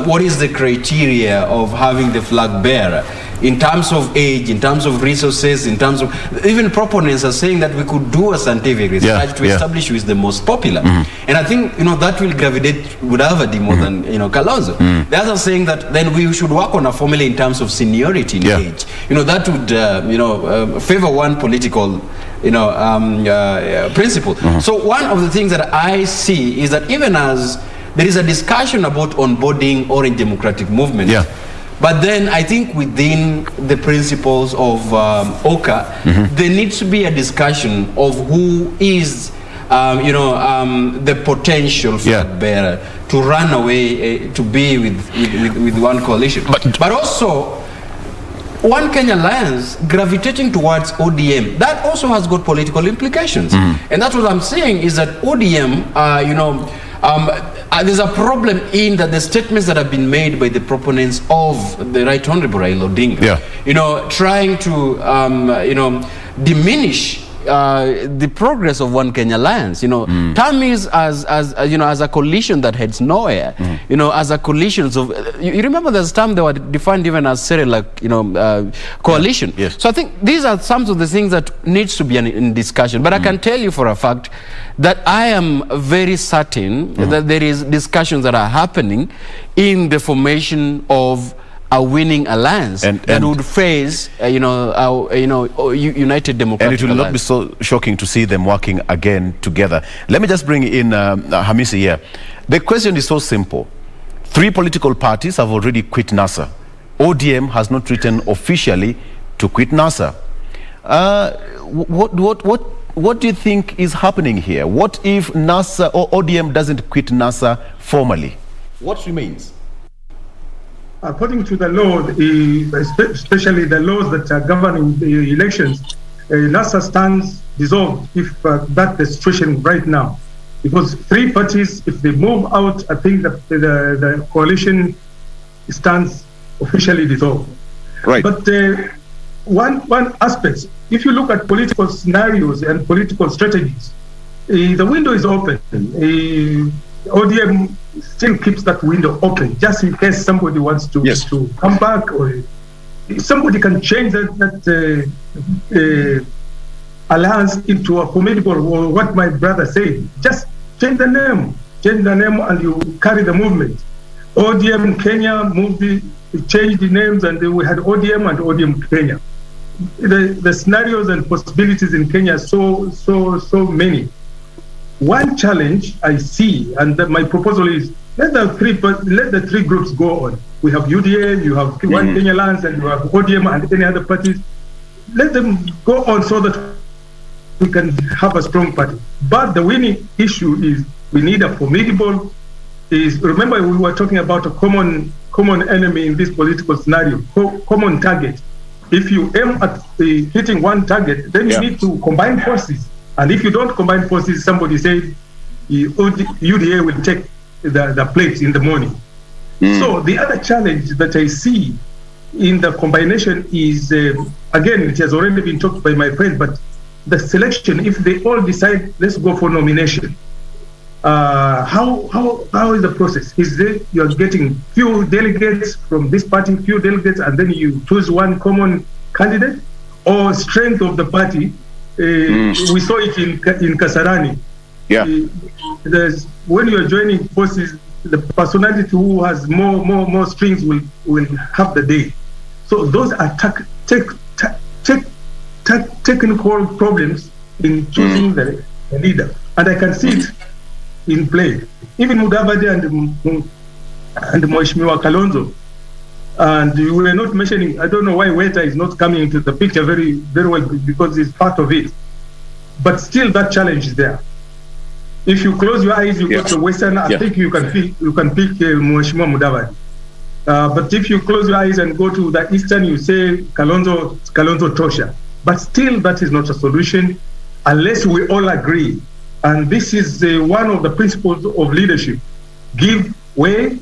What is the criteria of having the flag bearer? In terms of age, in terms of resources, in terms of even proponents are saying that we could do a scientific research to establish who is the most popular. And I think that will gravitate Mudavadi more than Kalonzo. The other saying that then we should work on a formula in terms of seniority in age. That would favor one political principle. So one of the things that I see is that even as there is a discussion about onboarding Orange Democratic Movement, but then I think within the principles of OCA, there needs to be a discussion of who is, the potential flag bearer to run away, to be with one coalition. But also, One Kenya Alliance gravitating towards ODM, that also has got political implications. And that's what I'm saying, is that ODM, there's a problem in that the statements that have been made by the proponents of the Right Honorable Raila Odinga, trying to, diminish the progress of One Kenya Alliance. Tamis as a coalition that heads nowhere. As a coalition of, you remember there's time they were defined even as Serelak, coalition. So I think these are some of the things that needs to be in discussion. But I can tell you for a fact that I am very certain that there is discussions that are happening in the formation of a winning alliance that would face, United Democratic Alliance. And it will not be so shocking to see them working again together. Let me just bring in Hamisi here. The question is so simple. 3 political parties have already quit NASA. ODM has not written officially to quit NASA. What do you think is happening here? What if NASA or ODM doesn't quit NASA formally? What remains? According to the law, especially the laws that are governing the elections, NASA stands dissolved if that's the situation right now. Because 3 parties, if they move out, I think that the coalition stands officially dissolved. Right. But one aspect, if you look at political scenarios and political strategies, The window is open. ODM still keeps that window open just in case somebody wants to come back, or somebody can change that alliance into a formidable, or what my brother said, just change the name and you carry the movement. ODM Kenya changed the names, and we had ODM and ODM Kenya. The scenarios and possibilities in Kenya are so many. One challenge I see, and my proposal is, let the three groups go on. We have UDA, you have One Kenya Alliance, and you have ODM and any other parties. Let them go on so that we can have a strong party. But the winning issue is we need a formidable. Remember, we were talking about a common enemy in this political scenario, common target. If you aim at hitting one target, then you need to combine forces. And if you don't combine forces, somebody said UDA will take the plate in the morning. So the other challenge that I see in the combination is, again, it has already been talked by my friend, but the selection, if they all decide, let's go for nomination, how is the process? Is there, you're getting few delegates from this party, few delegates, and then you choose one common candidate, or strength of the party? We saw it in Kasarani. When you're joining forces, the personality who has more strings will have the day. So those are technical problems in choosing the leader, and I can see it in play. Even Mudavadi and Mheshimiwa Kalonzo, and we were not mentioning. I don't know why Weta is not coming into the picture very well, because he's part of it. But still, that challenge is there. If you close your eyes, you go to Western. I think you can pick Mheshimiwa Mudavadi. But if you close your eyes and go to the Eastern, you say Kalonzo Tosha. But still, that is not a solution unless we all agree. And this is one of the principles of leadership: give way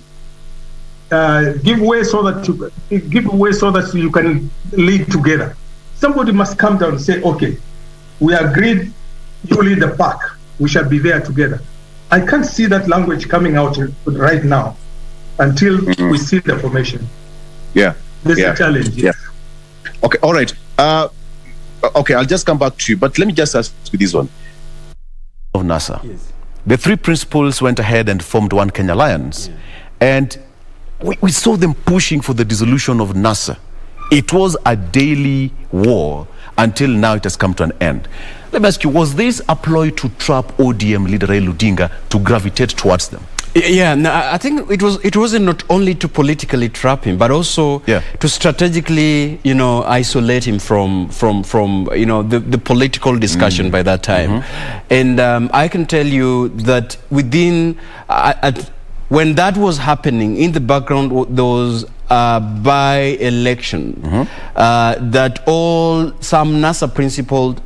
so that you can lead together. Somebody must come down and say, okay, we agreed, you lead the pack, we shall be there together. I can't see that language coming out right now until we see the formation. This is a challenge. Okay, all right. Okay, I'll just come back to you, but let me just ask you this one. Of NASA. The three principals went ahead and formed One Kenya Alliance, and we saw them pushing for the dissolution of NASA. It was a daily war until now it has come to an end. Let me ask you, was this a ploy to trap ODM leader Raila Odinga to gravitate towards them? Yeah, no, I think it wasn't not only to politically trap him, but also to strategically, isolate him from the political discussion by that time. And I can tell you that when that was happening, in the background there was by-election that some NASA principled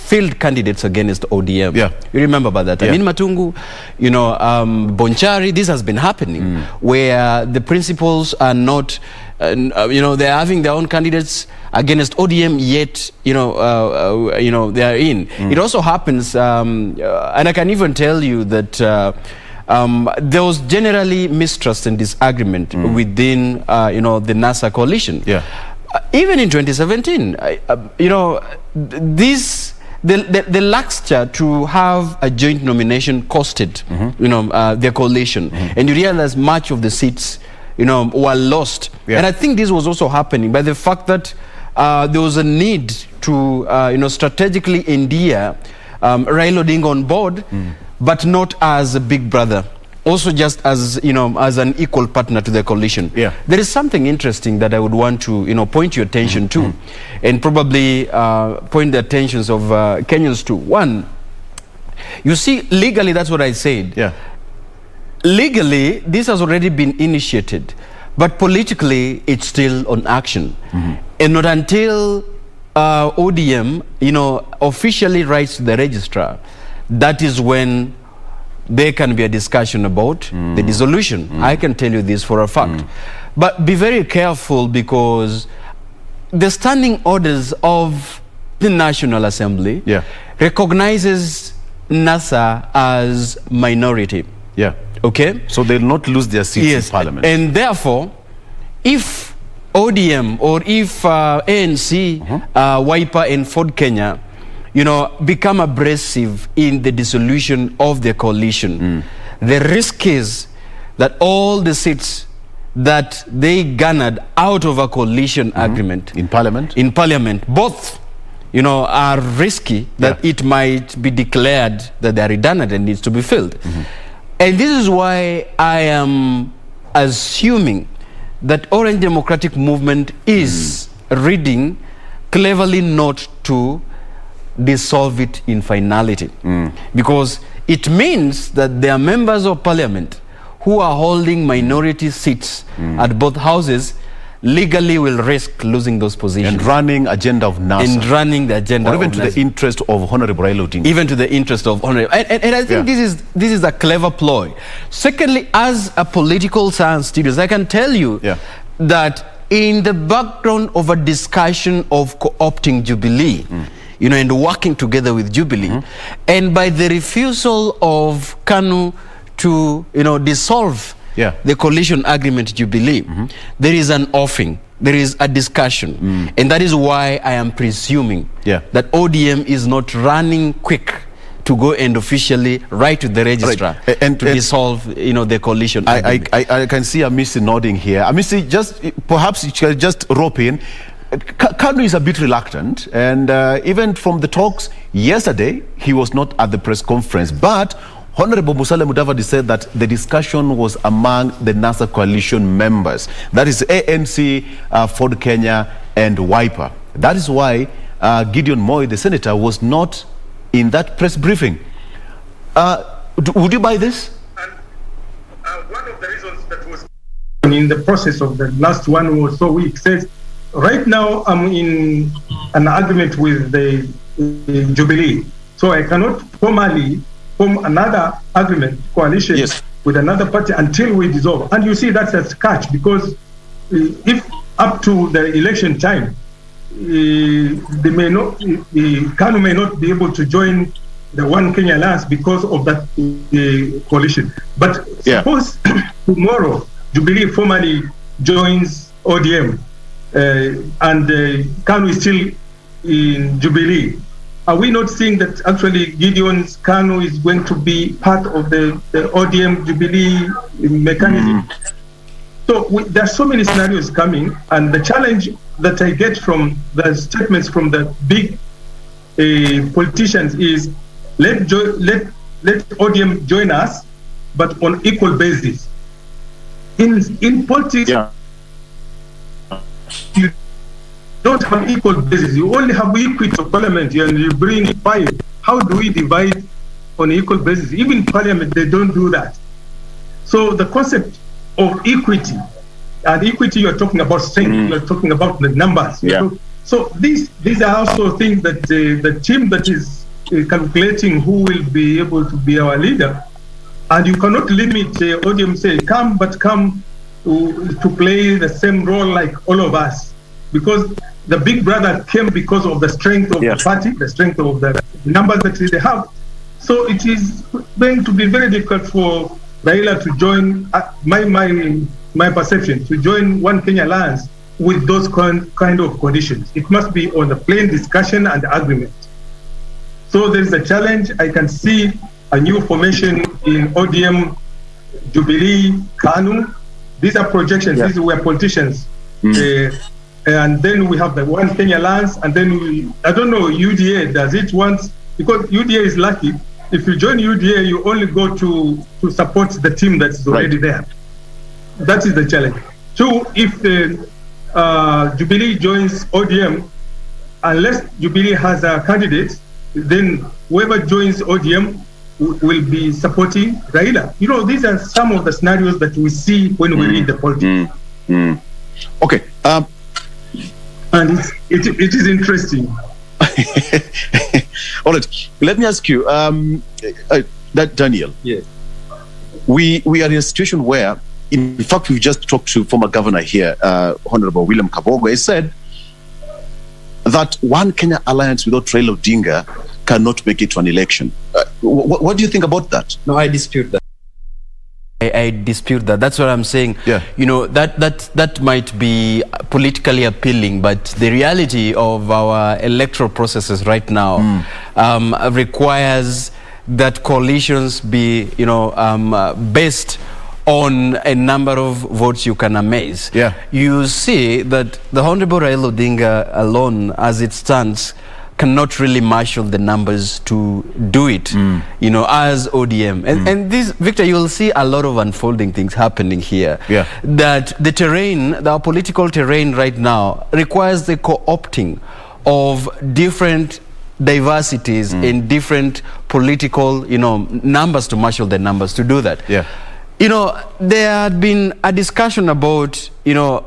field candidates against ODM. You remember about that? I mean, Matungu, Bonchari, this has been happening where the principals are not, they're having their own candidates against ODM, yet, they are in. It also happens, and I can even tell you that there was generally mistrust and disagreement within, the NASA coalition. Even in 2017, the luxury to have a joint nomination costed, their coalition, and you realize much of the seats, were lost. And I think this was also happening by the fact that there was a need to, strategically endear Raila Odinga on board, but not as a big brother. Also just as, as an equal partner to the coalition. There is something interesting that I would want to, point your attention to, and probably point the attentions of Kenyans to. One, you see, legally, that's what I said. Legally, this has already been initiated, but politically, it's still on action. And not until ODM, officially writes to the registrar, that is when there can be a discussion about the dissolution. I can tell you this for a fact. But be very careful, because the standing orders of the National Assembly recognizes NASA as minority. Yeah. Okay? So they'll not lose their seats in parliament. And therefore, if ODM or if ANC, Wiper and Ford Kenya, become abrasive in the dissolution of the coalition, the risk is that all the seats that they garnered out of a coalition agreement in parliament, both are risky that it might be declared that they are redundant and needs to be filled. And this is why I am assuming that Orange Democratic Movement is reading cleverly not to dissolve it in finality, because it means that there are members of parliament who are holding minority seats at both houses legally will risk losing those positions. And running agenda of NASA. And running the agenda or even of to NASA. the interest of Honorable Raila Odinga. Even to the interest of Honorable. And I think this is a clever ploy. Secondly, as a political science student, I can tell you that in the background of a discussion of co-opting Jubilee, and working together with Jubilee, and by the refusal of KANU to dissolve the coalition agreement Jubilee, there is an offing, there is a discussion, and that is why I am presuming that ODM is not running quick to go and officially write to the registrar and to dissolve the coalition agreement. I can see Amisi nodding here. Amisi, perhaps you can just rope in. KANU is a bit reluctant, and even from the talks yesterday, he was not at the press conference, but Honorable Musalia Mudavadi said that the discussion was among the NASA coalition members. That is ANC, Ford Kenya, and Wiper. That is why Gideon Moi, the senator, was not in that press briefing. Would you buy this? One of the reasons that was in the process of the last 1 or so weeks says, right now I'm in an agreement with the Jubilee, so I cannot formally form another agreement, coalition with another party until we dissolve. And you see that's a catch, because if up to the election time, they may not, KANU may not be able to join the One Kenya Alliance because of that coalition. But suppose tomorrow Jubilee formally joins ODM and KANU is still in Jubilee. Are we not seeing that actually Gideon's KANU is going to be part of the ODM Jubilee mechanism? So there are so many scenarios coming, and the challenge that I get from the statements from the big politicians is let ODM join us, but on equal basis. In politics, you don't have equal basis. You only have equity of parliament, and you bring 5. How do we divide on equal basis? Even parliament, they don't do that. So the concept of equity, and equity, you're talking about strength, you're talking about the numbers. So these are also things that the team that is calculating who will be able to be our leader, and you cannot limit ODM say come to play the same role like all of us, because the big brother came because of the strength of the party, the strength of the numbers that they have. So it is going to be very difficult for Raila to join, my perception, to join One Kenya Alliance with those kind of conditions. It must be on a plain discussion and agreement. So there is a challenge. I can see a new formation in ODM, Jubilee, KANU. These are projections. These were politicians. And then we have the One Kenya Alliance, and then I don't know, UDA, does it want, because UDA is lucky, if you join UDA, you only go to support the team that's already there. That is the challenge. 2, if Jubilee joins ODM, unless Jubilee has a candidate, then whoever joins ODM will be supporting Raila. These are some of the scenarios that we see when we read the politics. Okay. And it is interesting. All right. Let me ask you, Daniel. Yes. We are in a situation where, in fact, we've just talked to former governor here, Honorable William Kabogo. He said that One Kenya Alliance without Raila Odinga cannot make it to an election. What do you think about that? No, I dispute that. I dispute that. That's what I'm saying. Yeah. You know, that might be politically appealing, but the reality of our electoral processes right now requires that coalitions be, you know, based on a number of votes you can amass. Yeah. You see that the Honorable Raila Odinga alone, as it stands, cannot really marshal the numbers to do it, you know, as ODM. And this, Victor, you will see a lot of unfolding things happening here. Yeah. That the terrain, the political terrain right now, requires the co-opting of different diversities in different political, you know, numbers to marshal the numbers to do that. Yeah. You know, there had been a discussion about, you know,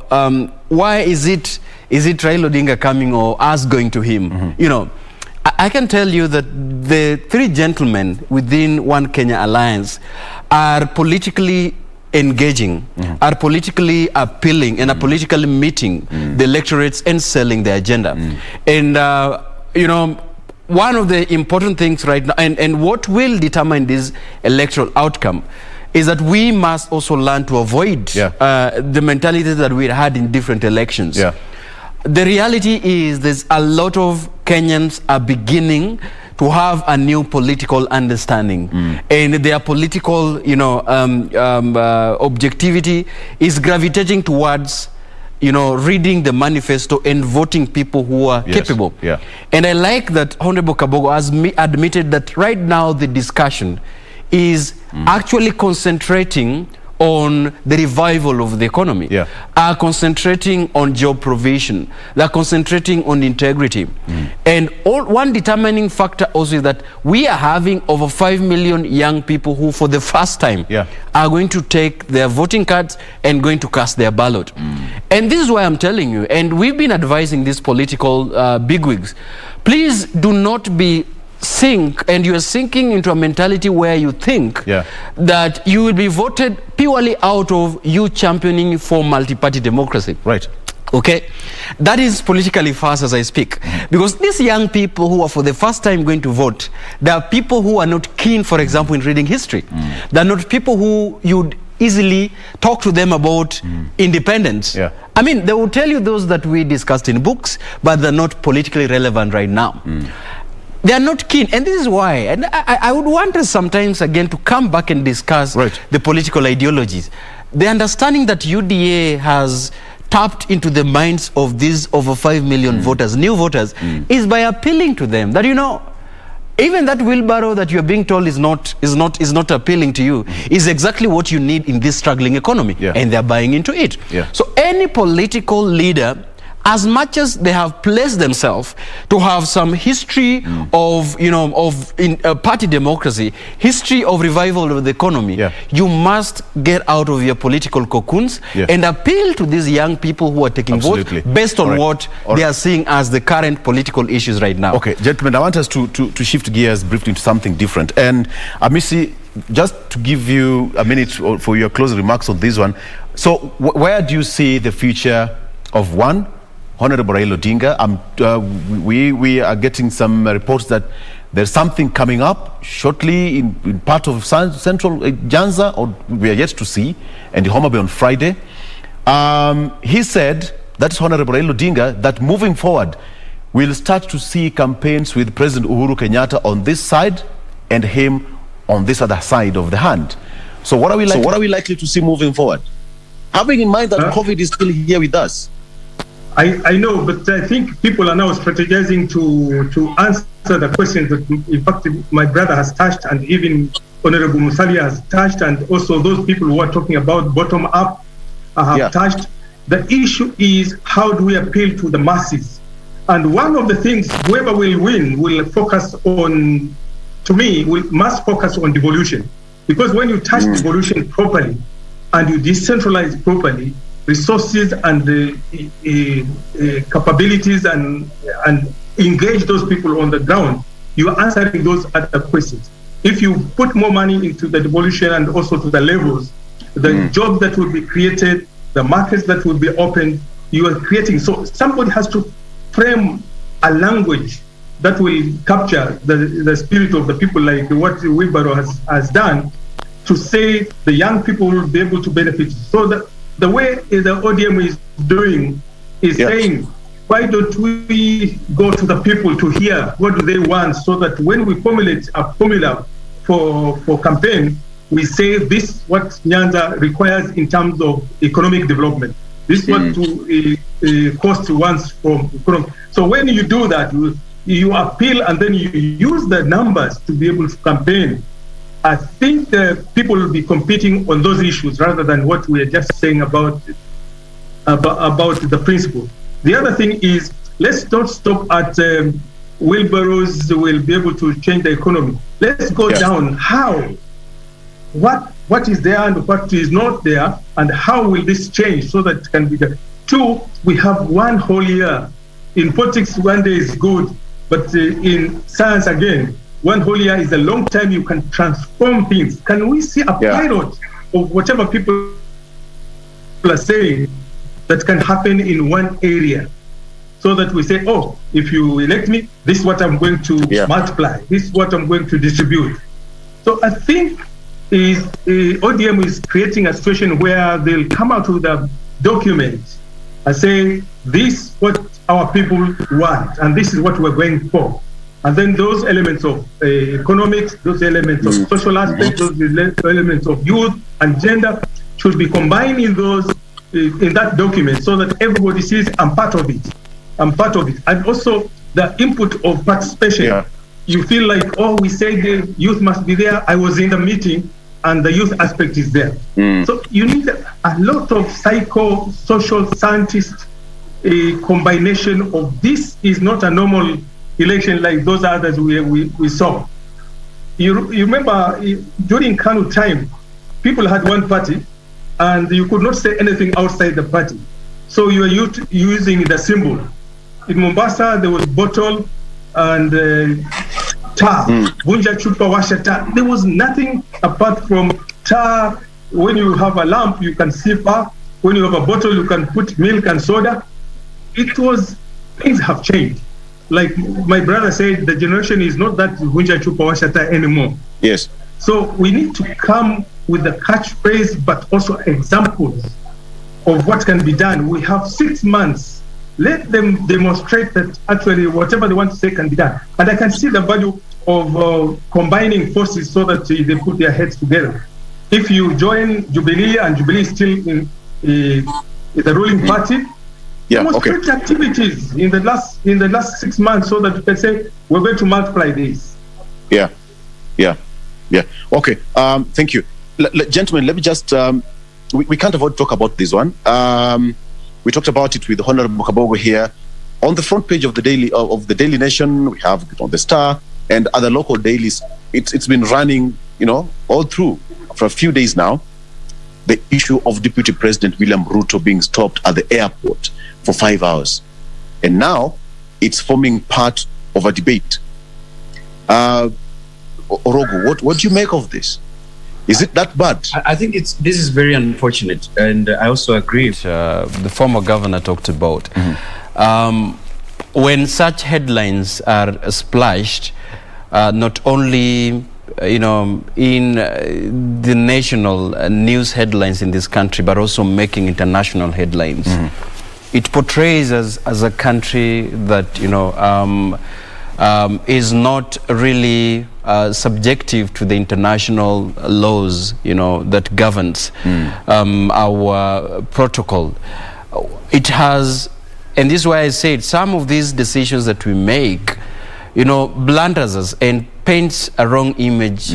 why is it Raila Odinga coming or us going to him? You know, I can tell you that the three gentlemen within One Kenya Alliance are politically engaging, are politically appealing, and are politically meeting the electorates and selling their agenda. And, you know, one of the important things right now, and what will determine this electoral outcome, is that we must also learn to avoid the mentality that we had in different elections. Yeah. The reality is there's a lot of Kenyans are beginning to have a new political understanding, and their political, you know, objectivity is gravitating towards, you know, reading the manifesto and voting people who are capable. Yeah. And I like that Honorable Kabogo has admitted that right now the discussion is actually concentrating on the revival of the economy, are concentrating on job provision, they're concentrating on integrity. And one determining factor also is that we are having over 5 million young people who for the first time are going to take their voting cards and going to cast their ballot. And this is why I'm telling you, and we've been advising these political bigwigs, please do not be and you are sinking into a mentality where you think that you will be voted purely out of you championing for multi-party democracy. Right. Okay, that is politically fast as I speak, because these young people who are for the first time going to vote, there are people who are not keen, for example, in reading history. They're not people who you'd easily talk to them about independence. I mean, they will tell you those that we discussed in books, but they're not politically relevant right now. They are not keen, and this is why. And I would want us sometimes again to come back and discuss the political ideologies. The understanding that UDA has tapped into the minds of these over 5 million voters, new voters, is by appealing to them that, you know, even that wheelbarrow that you're being told is not appealing to you is exactly what you need in this struggling economy, and they're buying into it. So any political leader, as much as they have placed themselves to have some history of, you know, of party democracy, history of revival of the economy, you must get out of your political cocoons and appeal to these young people who are taking votes based on what they are seeing as the current political issues right now. Okay, gentlemen, I want us to shift gears briefly to something different. And Amisi, just to give you a minute for your closing remarks on this one. So where do you see the future of one Honorable Raila Odinga? We are getting some reports that there's something coming up shortly in part of central Nyanza, or we are yet to see, and in Homa Bay on Friday. He said, that's Honorable Raila Odinga, that moving forward, we'll start to see campaigns with President Uhuru Kenyatta on this side and him on this other side of the hand. So what are we likely to see moving forward? Having in mind that COVID is still here with us. I know, but I think people are now strategizing to answer the questions that, in fact, my brother has touched, and even Honorable Musalia has touched, and also those people who are talking about bottom up have touched. The issue is, how do we appeal to the masses? And one of the things, whoever will win will focus on, to me, must focus on devolution. Because when you touch devolution properly and you decentralize properly, resources and capabilities and engage those people on the ground, you are answering those other questions. If you put more money into the devolution and also to the levels, the jobs that will be created, the markets that will be opened, you are creating. So somebody has to frame a language that will capture the spirit of the people, like what Wheelbarrow has done, to say the young people will be able to benefit. So the way the ODM is doing is saying, why don't we go to the people to hear what do they want, so that when we formulate a formula for campaign, we say this what Nyanza requires in terms of economic development. This is what cost wants from economic. So when you do that, you appeal and then you use the numbers to be able to campaign. I think people will be competing on those issues rather than what we are just saying about the principle. The other thing is, let's not stop at wheelbarrows will be able to change the economy. Let's go down how, what is there and what is not there, and how will this change so that it can be done. Two, we have one whole year. In politics, one day is good, but in science again, one whole year is a long time. You can transform things. Can we see a pilot of whatever people are saying that can happen in one area, so that we say, oh, if you elect me, this is what I'm going to multiply, this is what I'm going to distribute. So I think ODM is creating a situation where they'll come out with a document and say, this is what our people want, and this is what we're going for. And then those elements of economics, those elements of social aspects, those elements of youth and gender should be combined in that document, so that everybody sees I'm part of it. I'm part of it. And also the input of participation. You feel like, oh, we say the youth must be there. I was in the meeting and the youth aspect is there. So you need a lot of psycho-social scientist combination of this. Is not a normal election like those others we saw. You remember during Kanu time, people had one party and you could not say anything outside the party. So you were using the symbol. In Mombasa, there was bottle and tar. Bunja chupa washa tar. There was nothing apart from tar. When you have a lamp, you can see far. When you have a bottle, you can put milk and soda. Things have changed. Like my brother said, the generation is not that Bunja chupa washa tar anymore. Yes. So we need to come with the catchphrase, but also examples of what can be done. We have 6 months. Let them demonstrate that actually whatever they want to say can be done. And I can see the value of combining forces so that they put their heads together. If you join Jubilee and Jubilee is still in the ruling party, demonstrate activities in the last 6 months so that you can say we're going to multiply this. Okay. Thank you, gentlemen. Let me just we can't afford to talk about this one. We talked about it with Honorable Kabogo here. On the front page of the Daily Nation, we have it on the Star and other local dailies. It's been running, all through for a few days now. The issue of Deputy President William Ruto being stopped at the airport for 5 hours, and now it's forming part of a debate. Orogo, what do you make of this? Is it that bad? I think this is very unfortunate, and I also agree with the former governor talked about. When such headlines are splashed, not only in the national news headlines in this country, but also making international headlines, it portrays us as a country that is not really subjective to the international laws, that governs our protocol. It has, and this is why I said some of these decisions that we make, blunders us and paints a wrong image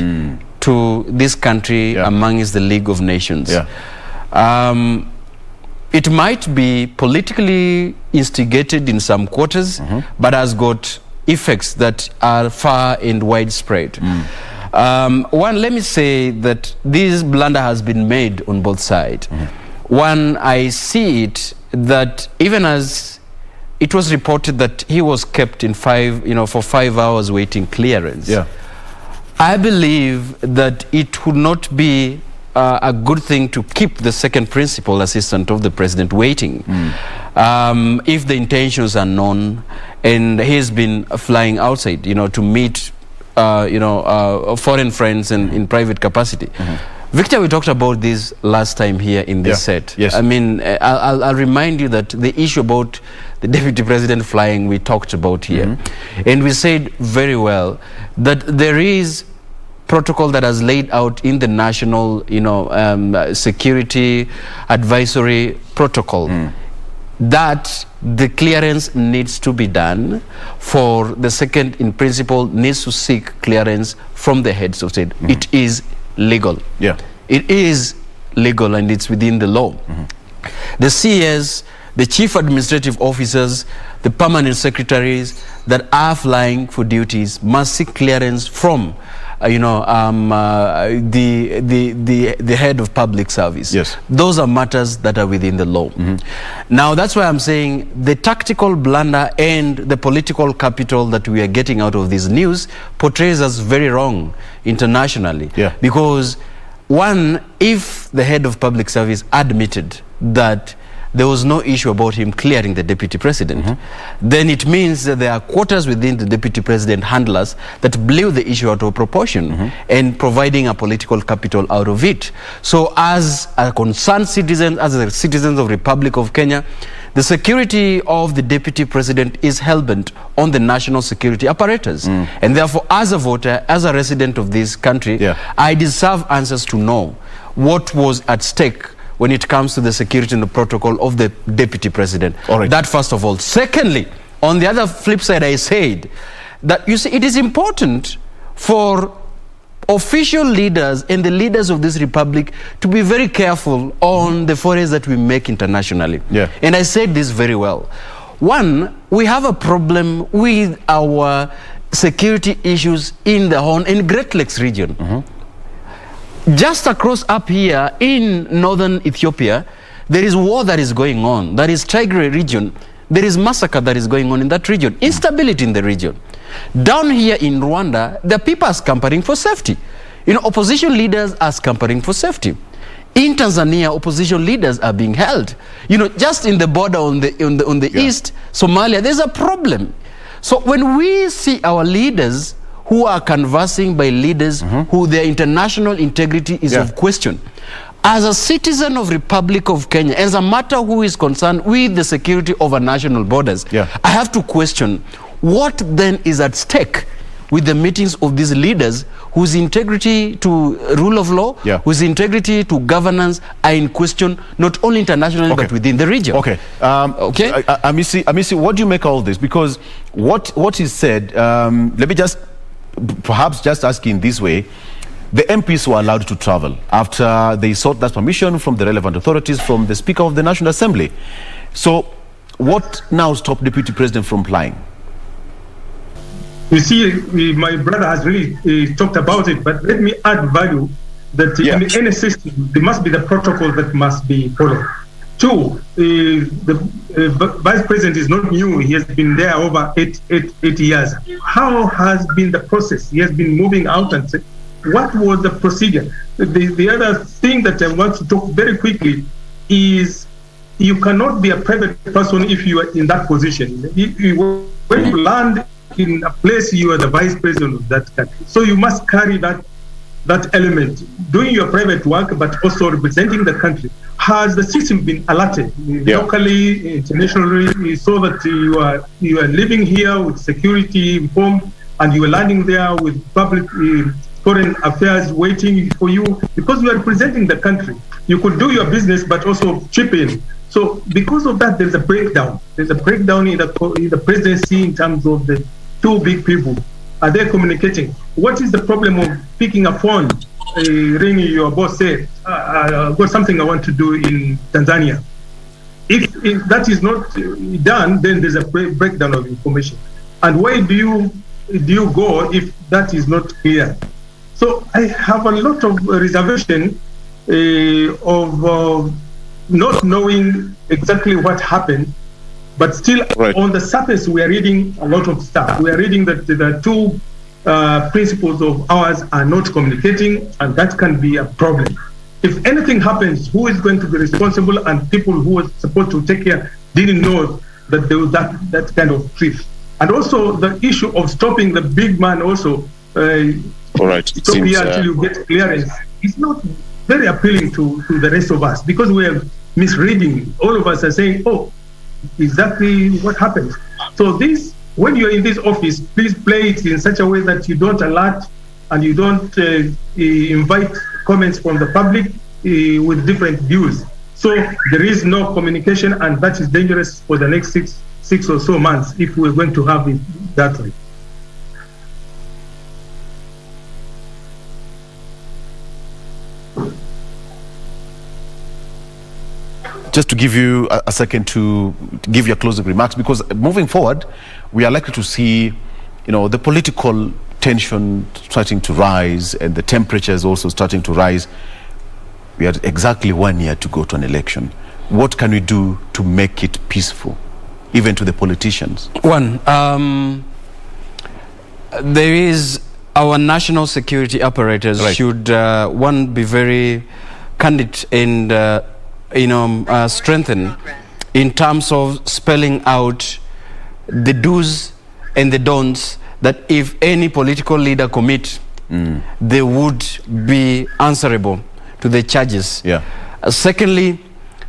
to this country amongst the League of Nations. It might be politically instigated in some quarters, but has got effects that are far and widespread. One, let me say that this blunder has been made on both sides. One, I see it that even as it was reported that he was kept in for 5 hours waiting clearance. I believe that it would not be a good thing to keep the second principal assistant of the president waiting if the intentions are known and he's been flying outside, to meet, foreign friends in private capacity. Victor, we talked about this last time here in this set. Yes. I mean, I'll remind you that the issue about the deputy president flying, we talked about here. And we said very well that there is protocol that has laid out in the national, security advisory protocol that the clearance needs to be done for the second in principle needs to seek clearance from the heads of state. It is legal. Yeah. It is legal and it's within the law. The CS, the chief administrative officers, the permanent secretaries that are flying for duties must seek clearance from the head of public service. Yes. Those are matters that are within the law. Now, that's why I'm saying the tactical blunder and the political capital that we are getting out of this news portrays us very wrong internationally. Yeah. Because, one, if the head of public service admitted that there was no issue about him clearing the deputy president, then it means that there are quarters within the deputy president handlers that blew the issue out of proportion and providing a political capital out of it. So as a concerned citizen, as a citizen of Republic of Kenya, the security of the deputy president is hell-bent on the national security apparatus. And therefore, as a voter, as a resident of this country, I deserve answers to know what was at stake when it comes to the security and the protocol of the deputy president. All right. That first of all. Secondly, on the other flip side, I said that, you see, it is important for official leaders and the leaders of this republic to be very careful on the forays that we make internationally. Yeah. And I said this very well. One, we have a problem with our security issues in the Horn and Great Lakes region. Just across up here in northern Ethiopia, there is war that is going on. That is Tigray region. There is massacre that is going on in that region. Instability in the region. Down here in Rwanda, the people are scampering for safety. Opposition leaders are scampering for safety. In Tanzania, opposition leaders are being held. Just in the border on the east, Somalia, there's a problem. So when we see our leaders who are conversing by leaders who their international integrity is of question, as a citizen of Republic of Kenya, as a matter who is concerned with the security of our national borders, I have to question what then is at stake with the meetings of these leaders whose integrity to rule of law, whose integrity to governance are in question, not only internationally but within the region. Amisi, what do you make of all this? Because what is said, let me just perhaps just ask in this way. The MPs were allowed to travel after they sought that permission from the relevant authorities, from the Speaker of the National Assembly. So what now stopped Deputy President from flying? You see, my brother has really talked about it, but let me add value that in any system, there must be the protocol that must be followed. Two, the Vice President is not new. He has been there over eight years. How has been the process? He has been moving out and saying, what was the procedure? The other thing that I want to talk very quickly is you cannot be a private person if you are in that position. When you land in a place, you are the Vice President of that country. So you must carry that element, doing your private work, but also representing the country. Has the system been alerted locally, internationally, so that you are living here with security informed, and you are landing there with public foreign affairs waiting for you, because you are representing the country. You could do your business, but also chip in. So because of that, there's a breakdown. There's a breakdown in the presidency in terms of the two big people. Are they communicating? What is the problem of picking a phone, ringing your boss, say, I've got something I want to do in Tanzania? If that is not done, then there's a breakdown of information. And where do you go if that is not clear? So I have a lot of reservation of not knowing exactly what happened, but still on the surface we are reading a lot of stuff. We are reading that the two principles of ours are not communicating, and that can be a problem. If anything happens, who is going to be responsible? And people who were supposed to take care didn't know that there was that kind of truth. And also the issue of stopping the big man also. All right. It stop seems, here until you get clearance. It's not very appealing to the rest of us because we are misreading. All of us are saying, oh, exactly what happened. So this, when you're in this office, please play it in such a way that you don't alert and you don't invite comments from the public with different views. So there is no communication, and that is dangerous for the next six or so months if we're going to have it that way. Just to give you a second to give your closing remarks, because moving forward, we are likely to see, the political tension starting to rise and the temperatures also starting to rise. We had exactly 1 year to go to an election. What can we do to make it peaceful, even to the politicians? One, there is our national security apparatus should be very candid and strengthen in terms of spelling out the do's and the don'ts, that if any political leader commit, they would be answerable to the charges. Secondly,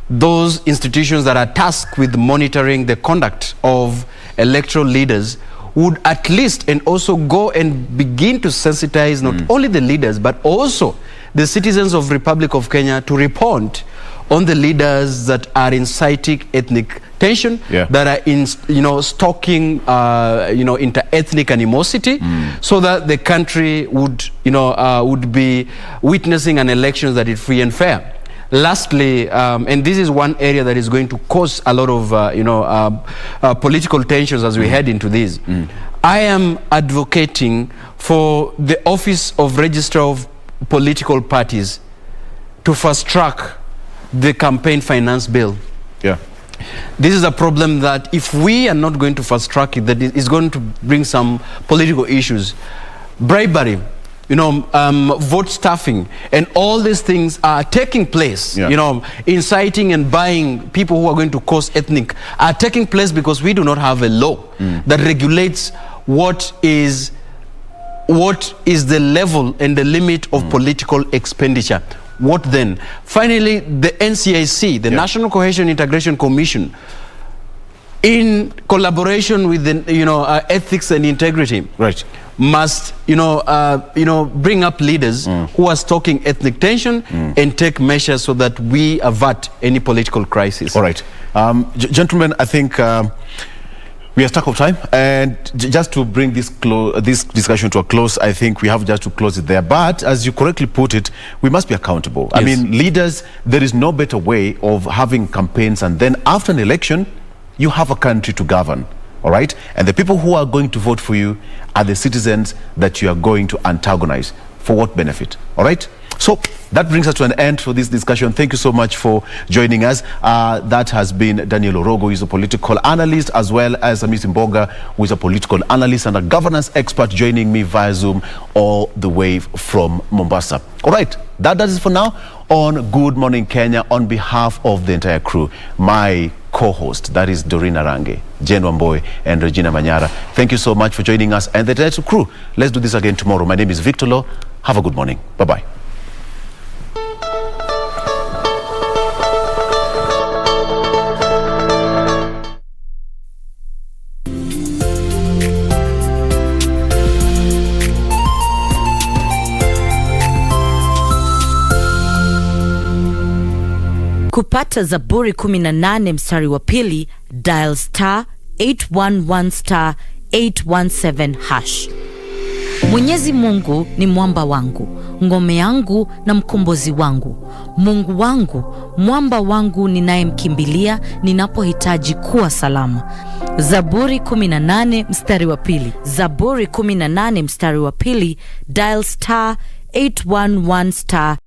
those institutions that are tasked with monitoring the conduct of electoral leaders would at least and also go and begin to sensitize not only the leaders but also the citizens of Republic of Kenya to report on the leaders that are inciting ethnic tension, that are stoking inter-ethnic animosity, so that the country would be witnessing an election that is free and fair. Lastly, and this is one area that is going to cause a lot of political tensions as we head into this. I am advocating for the Office of Registrar of Political Parties to fast track the campaign finance bill. This is a problem that if we are not going to fast track it, that is going to bring some political issues. Bribery, vote stuffing, and all these things are taking place. Inciting and buying people who are going to cause ethnic are taking place because we do not have a law that regulates what is the level and the limit of political expenditure. What then? Finally, the NCIC, the National Cohesion Integration Commission, in collaboration with the ethics and integrity, must bring up leaders who are stoking ethnic tension and take measures so that we avert any political crisis. All right, gentlemen, I think we are stuck of time, and just to bring this discussion to a close, I think we have just to close it there. But as you correctly put it, we must be accountable. I mean, leaders, there is no better way of having campaigns, and then after an election, you have a country to govern. All right? And the people who are going to vote for you are the citizens that you are going to antagonize. For what benefit? All right? So that brings us to an end for this discussion. Thank you so much for joining us. That has been Daniel Orogo, who is a political analyst, as well as Amis Mboga, who is a political analyst and a governance expert, joining me via Zoom all the way from Mombasa. All right, that does it for now on Good Morning Kenya. On behalf of the entire crew, my co-host, that is Doreen Arange, Jen Wamboy, and Regina Manyara, thank you so much for joining us, and the entire crew. Let's do this again tomorrow. My name is Victor Lo. Have a good morning. Bye-bye. Kupata Zaburi 18 mstari wa pili, dial *811 *817#. Mwenyezi Mungu ni mwamba wangu, ngome yangu na mkombozi wangu. Mungu wangu, mwamba wangu ninayemkimbilia ninapohitaji kuwa salama. Zaburi 18 mstari wa pili. Zaburi 18 mstari wa pili, dial *811